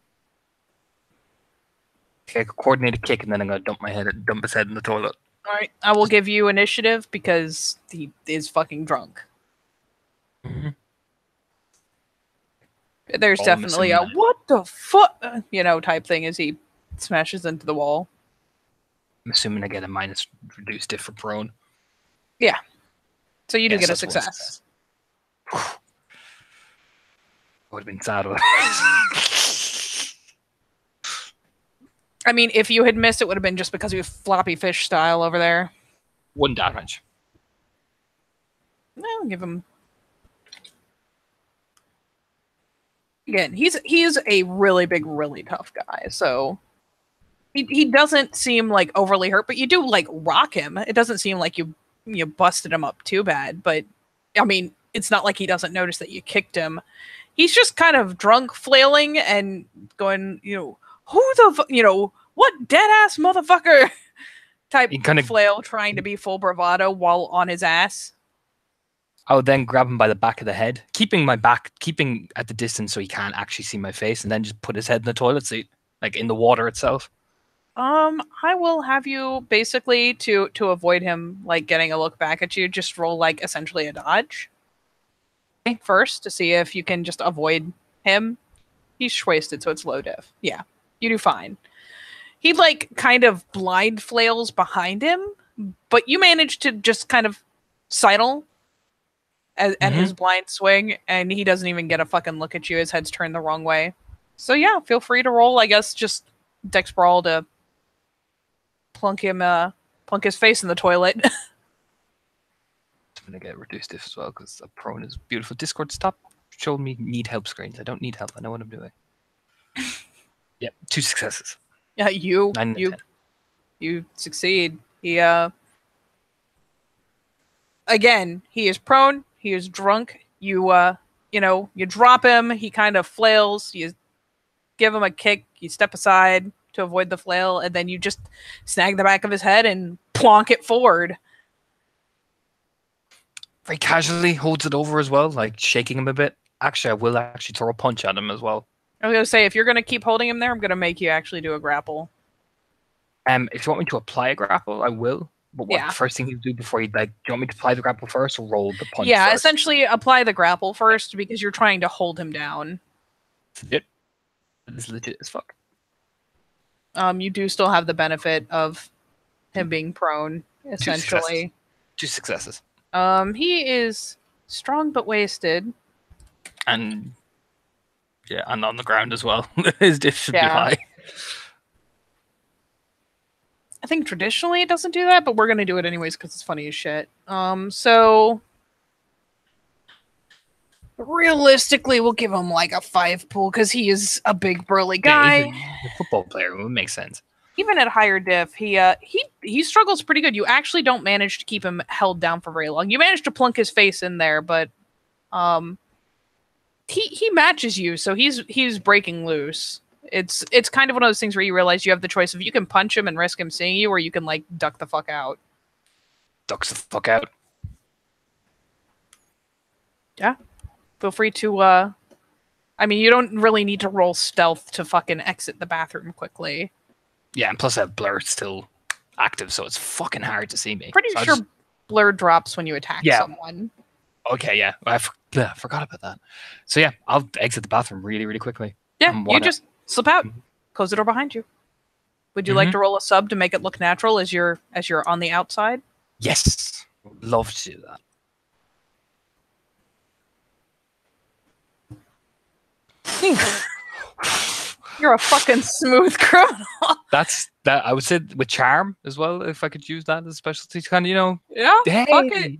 Okay, a coordinated kick, and then I'm gonna dump his head in the toilet. All right, I will give you initiative because he is fucking drunk. There's definitely a what the fuck, type thing as he smashes into the wall. I'm assuming I get a minus reduced diff for prone. Yeah, so you do get a success. Would have been sad. I mean, if you had missed, it would have been just because he was floppy fish style over there. 1 damage. No, give him. Again, he's a really big, really tough guy. So he doesn't seem like overly hurt, but you do like rock him. It doesn't seem like you busted him up too bad. But I mean, it's not like he doesn't notice that you kicked him. He's just kind of drunk, flailing and going, who the, what dead ass motherfucker type flail, trying to be full bravado while on his ass. I would then grab him by the back of the head, keeping at the distance so he can't actually see my face, and then just put his head in the toilet seat, like in the water itself. I will have you basically to avoid him like getting a look back at you, just roll like essentially a dodge. First to see if you can just avoid him. He's wasted, so it's low diff. Yeah, you do fine. He like kind of blind flails behind him, but you manage to just kind of sidle at his blind swing, and he doesn't even get a fucking look at you. His head's turned the wrong way. So yeah, feel free to roll. I guess just dex brawl to plunk his face in the toilet. I'm gonna get reduced diff as well because the prone is beautiful. Discord, stop showing me need help screens. I don't need help. I know what I'm doing. Yep, 2 successes. Yeah, you succeed. He again, he is prone. He is drunk. You drop him. He kind of flails. You give him a kick. You step aside to avoid the flail, and then you just snag the back of his head and plonk it forward. Very casually holds it over as well, like shaking him a bit. Actually, I will actually throw a punch at him as well. I was going to say, if you're going to keep holding him there, I'm going to make you actually do a grapple. If you want me to apply a grapple, I will. But what the first thing you do before do you want me to apply the grapple first or roll the punch first? Essentially apply the grapple first because you're trying to hold him down. Legit. It's legit as fuck. You do still have the benefit of him being prone, essentially. 2 successes. He is strong but wasted. And and on the ground as well. His diff should be high. I think traditionally it doesn't do that, but we're gonna do it anyways because it's funny as shit. So Realistically, we'll give him like a 5 pool because he is a big burly Yeah, guy. he's a football player. It makes sense. Even at higher diff, he struggles pretty good. You actually don't manage to keep him held down for very long. You manage to plunk his face in there, but he matches you, so he's breaking loose. It's kind of one of those things where you realize you have the choice of you can punch him and risk him seeing you, or you can like duck the fuck out. Ducks the fuck out. Yeah. Feel free to I mean, you don't really need to roll stealth to fucking exit the bathroom quickly. Yeah, and plus that blur's still active, so it's fucking hard to see me. Pretty so sure blur drops when you attack someone. Okay, yeah. I forgot about that. So yeah, I'll exit the bathroom really, really quickly. Yeah, you just slip out, close the door behind you. Would you like to roll a sub to make it look natural as you're on the outside? Yes. Would love to do that. You're a fucking smooth criminal. That's that. I would say with charm as well, if I could use that as a specialty, kind of, Yeah, hey, fuck it.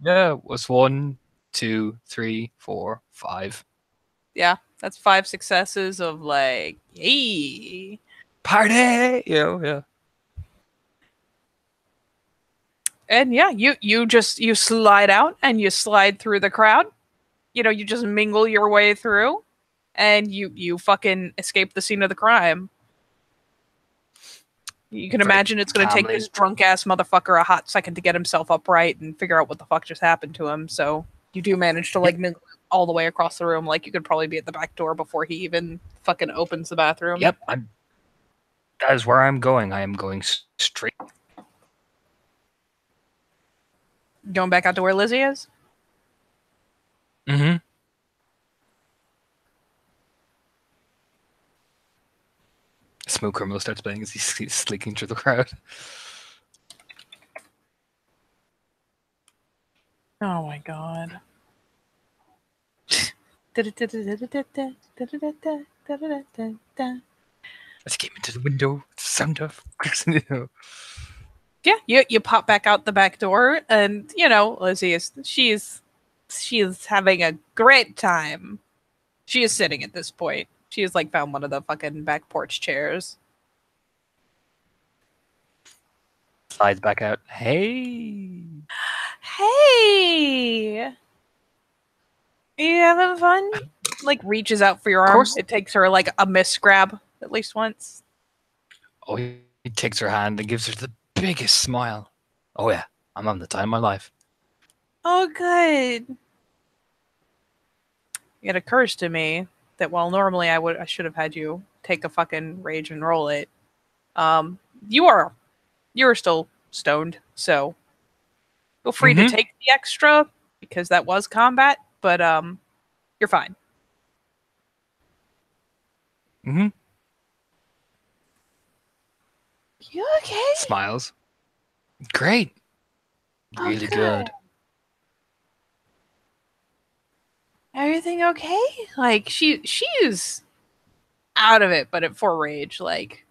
Yeah. What's 1, 2, 3, 4, 5? Yeah, that's 5 successes of like, hey, party. Yeah. And yeah, you slide out and you slide through the crowd. You just mingle your way through, and you fucking escape the scene of the crime. You can imagine it's going to take this drunk ass motherfucker a hot second to get himself upright and figure out what the fuck just happened to him. So you do manage to like mingle all the way across the room. Like you could probably be at the back door before he even fucking opens the bathroom. Yep, that is where I'm going. I am going straight. Going back out to where Lizzie is? Mm-hmm. Smooth Criminal starts playing as he's slinking through the crowd. Oh my god. Let's get into the window. Sound of. Yeah, you pop back out the back door, and Lizzie is she's having a great time. She is sitting at this point. She has like found one of the fucking back porch chairs. Slides back out. Hey. You having fun? Like reaches out for your arm. It takes her like a miss grab at least once. Oh, he takes her hand and gives her the biggest smile. Oh yeah, I'm having the time of my life. Oh, good. It occurs to me that while normally I should have had you take a fucking rage and roll it, you're still stoned, so feel free to take the extra because that was combat, but you're fine. Mm-hmm. You okay? Smiles. Great. Really good. Everything okay? Like she's out of it, but at 4 rage, like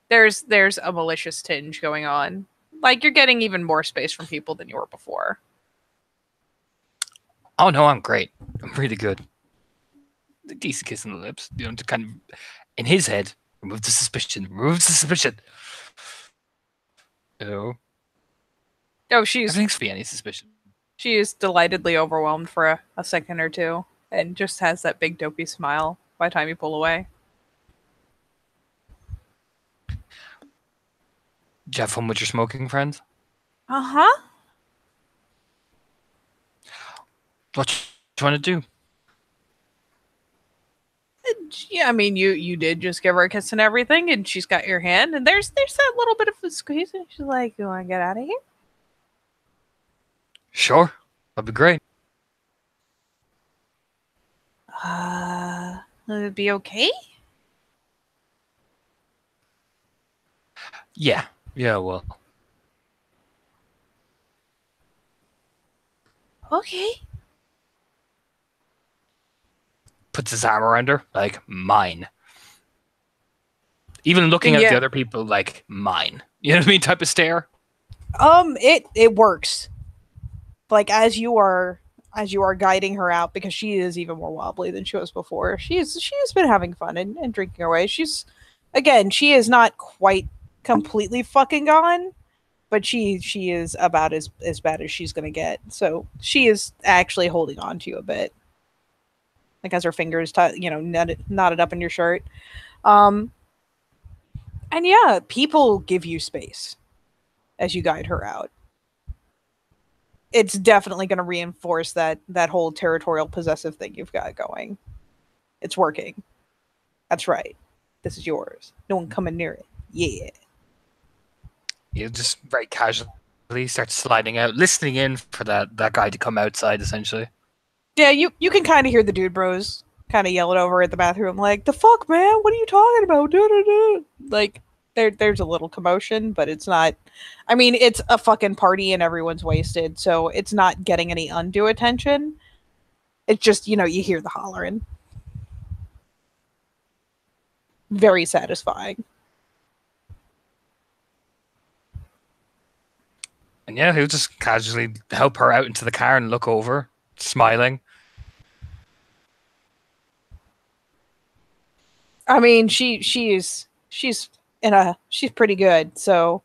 there's a malicious tinge going on. Like you're getting even more space from people than you were before. Oh no, I'm great. I'm really good. A decent kiss on the lips, to kind of, in his head, remove the suspicion. Oh, everything's for any suspicion. She is delightedly overwhelmed for a second or two, and just has that big dopey smile by the time you pull away. Did you have fun with your smoking friends? Uh-huh. What do you want to do? Yeah, I mean, you did just give her a kiss and everything, and she's got your hand, and there's that little bit of a squeeze, and she's like, "You want to get out of here?" Sure, that'd be great. Would it be okay? Yeah, well. Okay. Puts his arm around her, like, mine. Even looking at the other people, like, mine. You know what I mean? Type of stare. It works. Like, as you are as you are guiding her out, because she is even more wobbly than she was before. She's been having fun and drinking her way. She is not quite completely fucking gone, but she is about as bad as she's gonna get. So she is actually holding on to you a bit, like as her fingers knotted up in your shirt. And yeah, people give you space as you guide her out. It's definitely going to reinforce that whole territorial possessive thing you've got going. It's working. That's right. This is yours. No one coming near it. Yeah. You just very casually start sliding out, listening in for that guy to come outside, essentially. Yeah, you can kind of hear the dude bros kind of yelling over at the bathroom, like, the fuck, man? What are you talking about? Da-da-da. Like, there's a little commotion, but it's not... I mean, it's a fucking party and everyone's wasted, so it's not getting any undue attention. It's just, you hear the hollering. Very satisfying. And yeah, he'll just casually help her out into the car and look over, smiling. I mean, she's pretty good. So,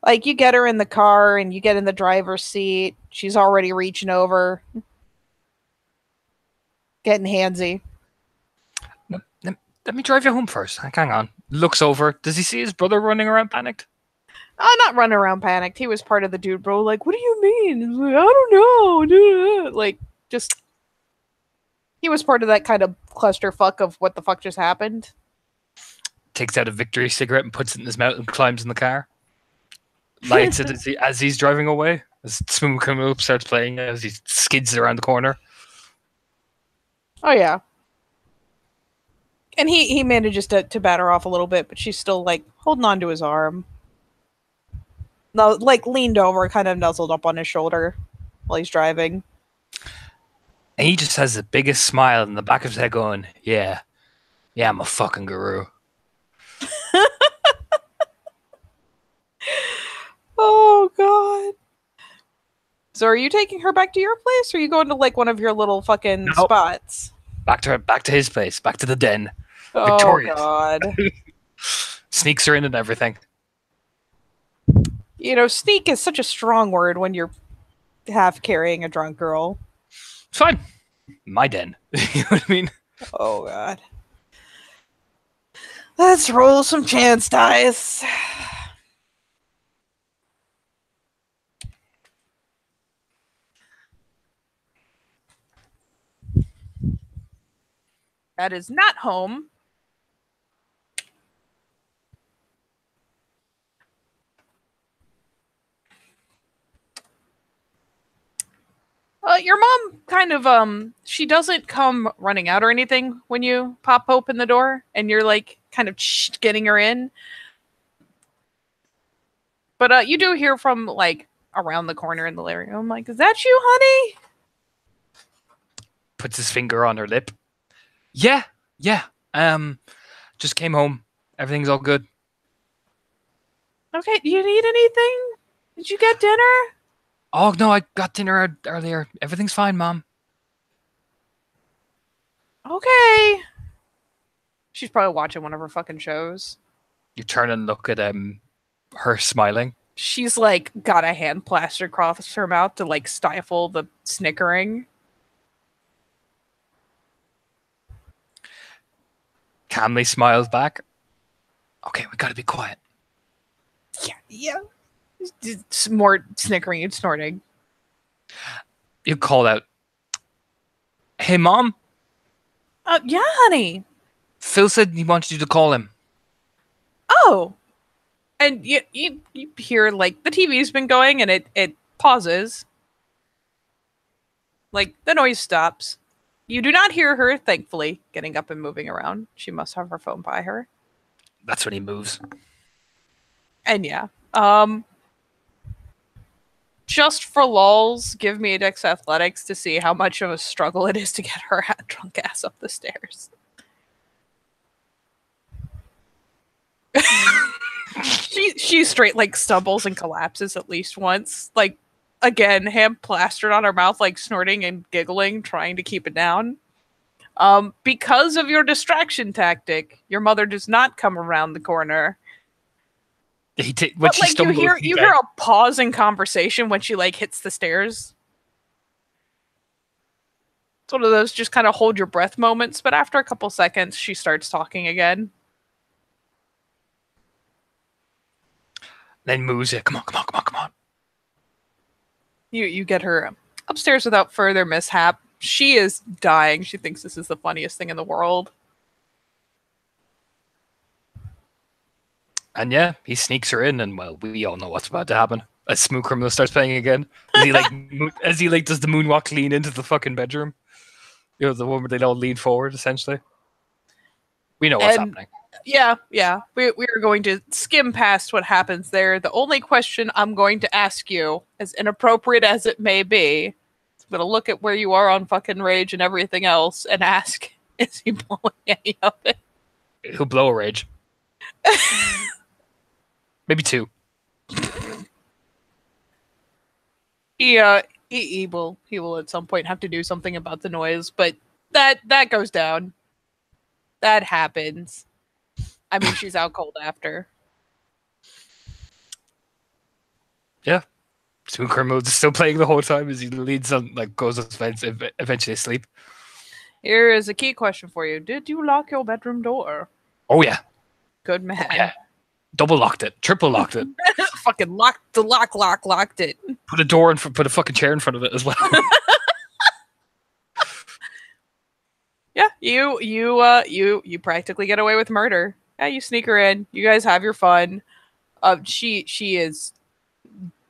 like, you get her in the car and you get in the driver's seat. She's already reaching over, getting handsy. Let me drive you home first. Hang on. Looks over. Does he see his brother running around panicked? Not running around panicked. He was part of the dude, bro. Like, what do you mean? Like, I don't know. Like, just... He was part of that kind of clusterfuck of what the fuck just happened. Takes out a victory cigarette and puts it in his mouth and climbs in the car. Lights it as he's driving away. As Smooth Criminal Up starts playing as he skids around the corner. Oh, yeah. And he manages to bat her off a little bit, but she's still, like, holding on to his arm. No, like, leaned over, kind of nuzzled up on his shoulder while he's driving. And he just has the biggest smile in the back of his head going, yeah, I'm a fucking guru. Oh, God. So are you taking her back to your place, or are you going to, like, one of your little fucking spots? Back to his place, back to the den. Oh, Victorious. God. Sneaks her in and everything. Sneak is such a strong word when you're half carrying a drunk girl. It's fine. My den. You know what I mean? Oh, God. Let's roll some chance dice. That is not home. Your mom kind of, she doesn't come running out or anything when you pop open the door and you're like kind of getting her in. But you do hear from like around the corner in the living room, like, is that you, honey? Puts his finger on her lip. Yeah. Just came home. Everything's all good. Okay, do you need anything? Did you get dinner? Oh, no, I got dinner earlier. Everything's fine, Mom. Okay. She's probably watching one of her fucking shows. You turn and look at her smiling. She's like got a hand plastered across her mouth to like stifle the snickering. Calmly smiles back. Okay, we gotta be quiet. Yeah. It's more snickering and snorting. You call out, hey, Mom? Yeah, honey. Phil said he wanted you to call him. Oh. And you hear, like, the TV's been going and it pauses. Like, the noise stops. You do not hear her, thankfully, getting up and moving around. She must have her phone by her. That's when he moves. And yeah. Just for lulz, give me a Dex Athletics to see how much of a struggle it is to get her drunk ass up the stairs. she straight like stumbles and collapses at least once. Like again, hand plastered on her mouth, like snorting and giggling, trying to keep it down. Because of your distraction tactic, your mother does not come around the corner. When she like stumbles, you hear a pause in conversation when she like hits the stairs. It's one of those just kind of hold your breath moments, but after a couple seconds, she starts talking again. Then moves it. Come on. You get her upstairs without further mishap. She is dying. She thinks this is the funniest thing in the world. And yeah, he sneaks her in, and well, we all know what's about to happen. A Smooth Criminal starts playing again. As he does the moonwalk lean into the fucking bedroom. You know, the one where they all lean forward, essentially. We know what's happening. Yeah. We are going to skim past what happens there. The only question I'm going to ask you, as inappropriate as it may be, I'm going to look at where you are on fucking rage and everything else and ask, is he blowing any of it? He'll blow a rage. Maybe 2. He will at some point have to do something about the noise, but that goes down. That happens. I mean, she's out cold after. Yeah. Smooth Criminal is still playing the whole time as he leads on, like, goes eventually asleep. Here is a key question for you. Did you lock your bedroom door? Oh, yeah. Good man. Oh, yeah. Double locked it. Triple locked it. Fucking locked it. Put a door put a fucking chair in front of it as well. Yeah, you practically get away with murder. Yeah, you sneak her in. You guys have your fun. She is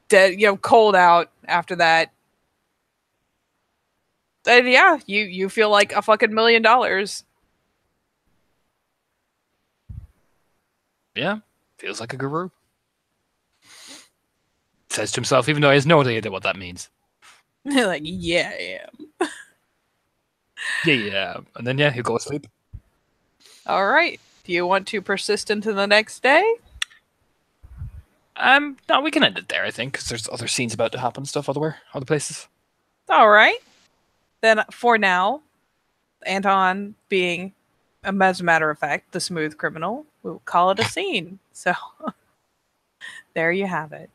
dead, cold out after that. And yeah, you feel like a fucking $1 million. Yeah, feels like a guru. Says to himself, even though he has no idea what that means. Like, yeah, I am. Yeah. And then, yeah, he'll go to sleep. All right. Do you want to persist into the next day? No, we can end it there, I think, because there's other scenes about to happen, stuff other places. All right. Then for now, Anton being, as a matter of fact, the smooth criminal, we'll call it a scene. So there you have it.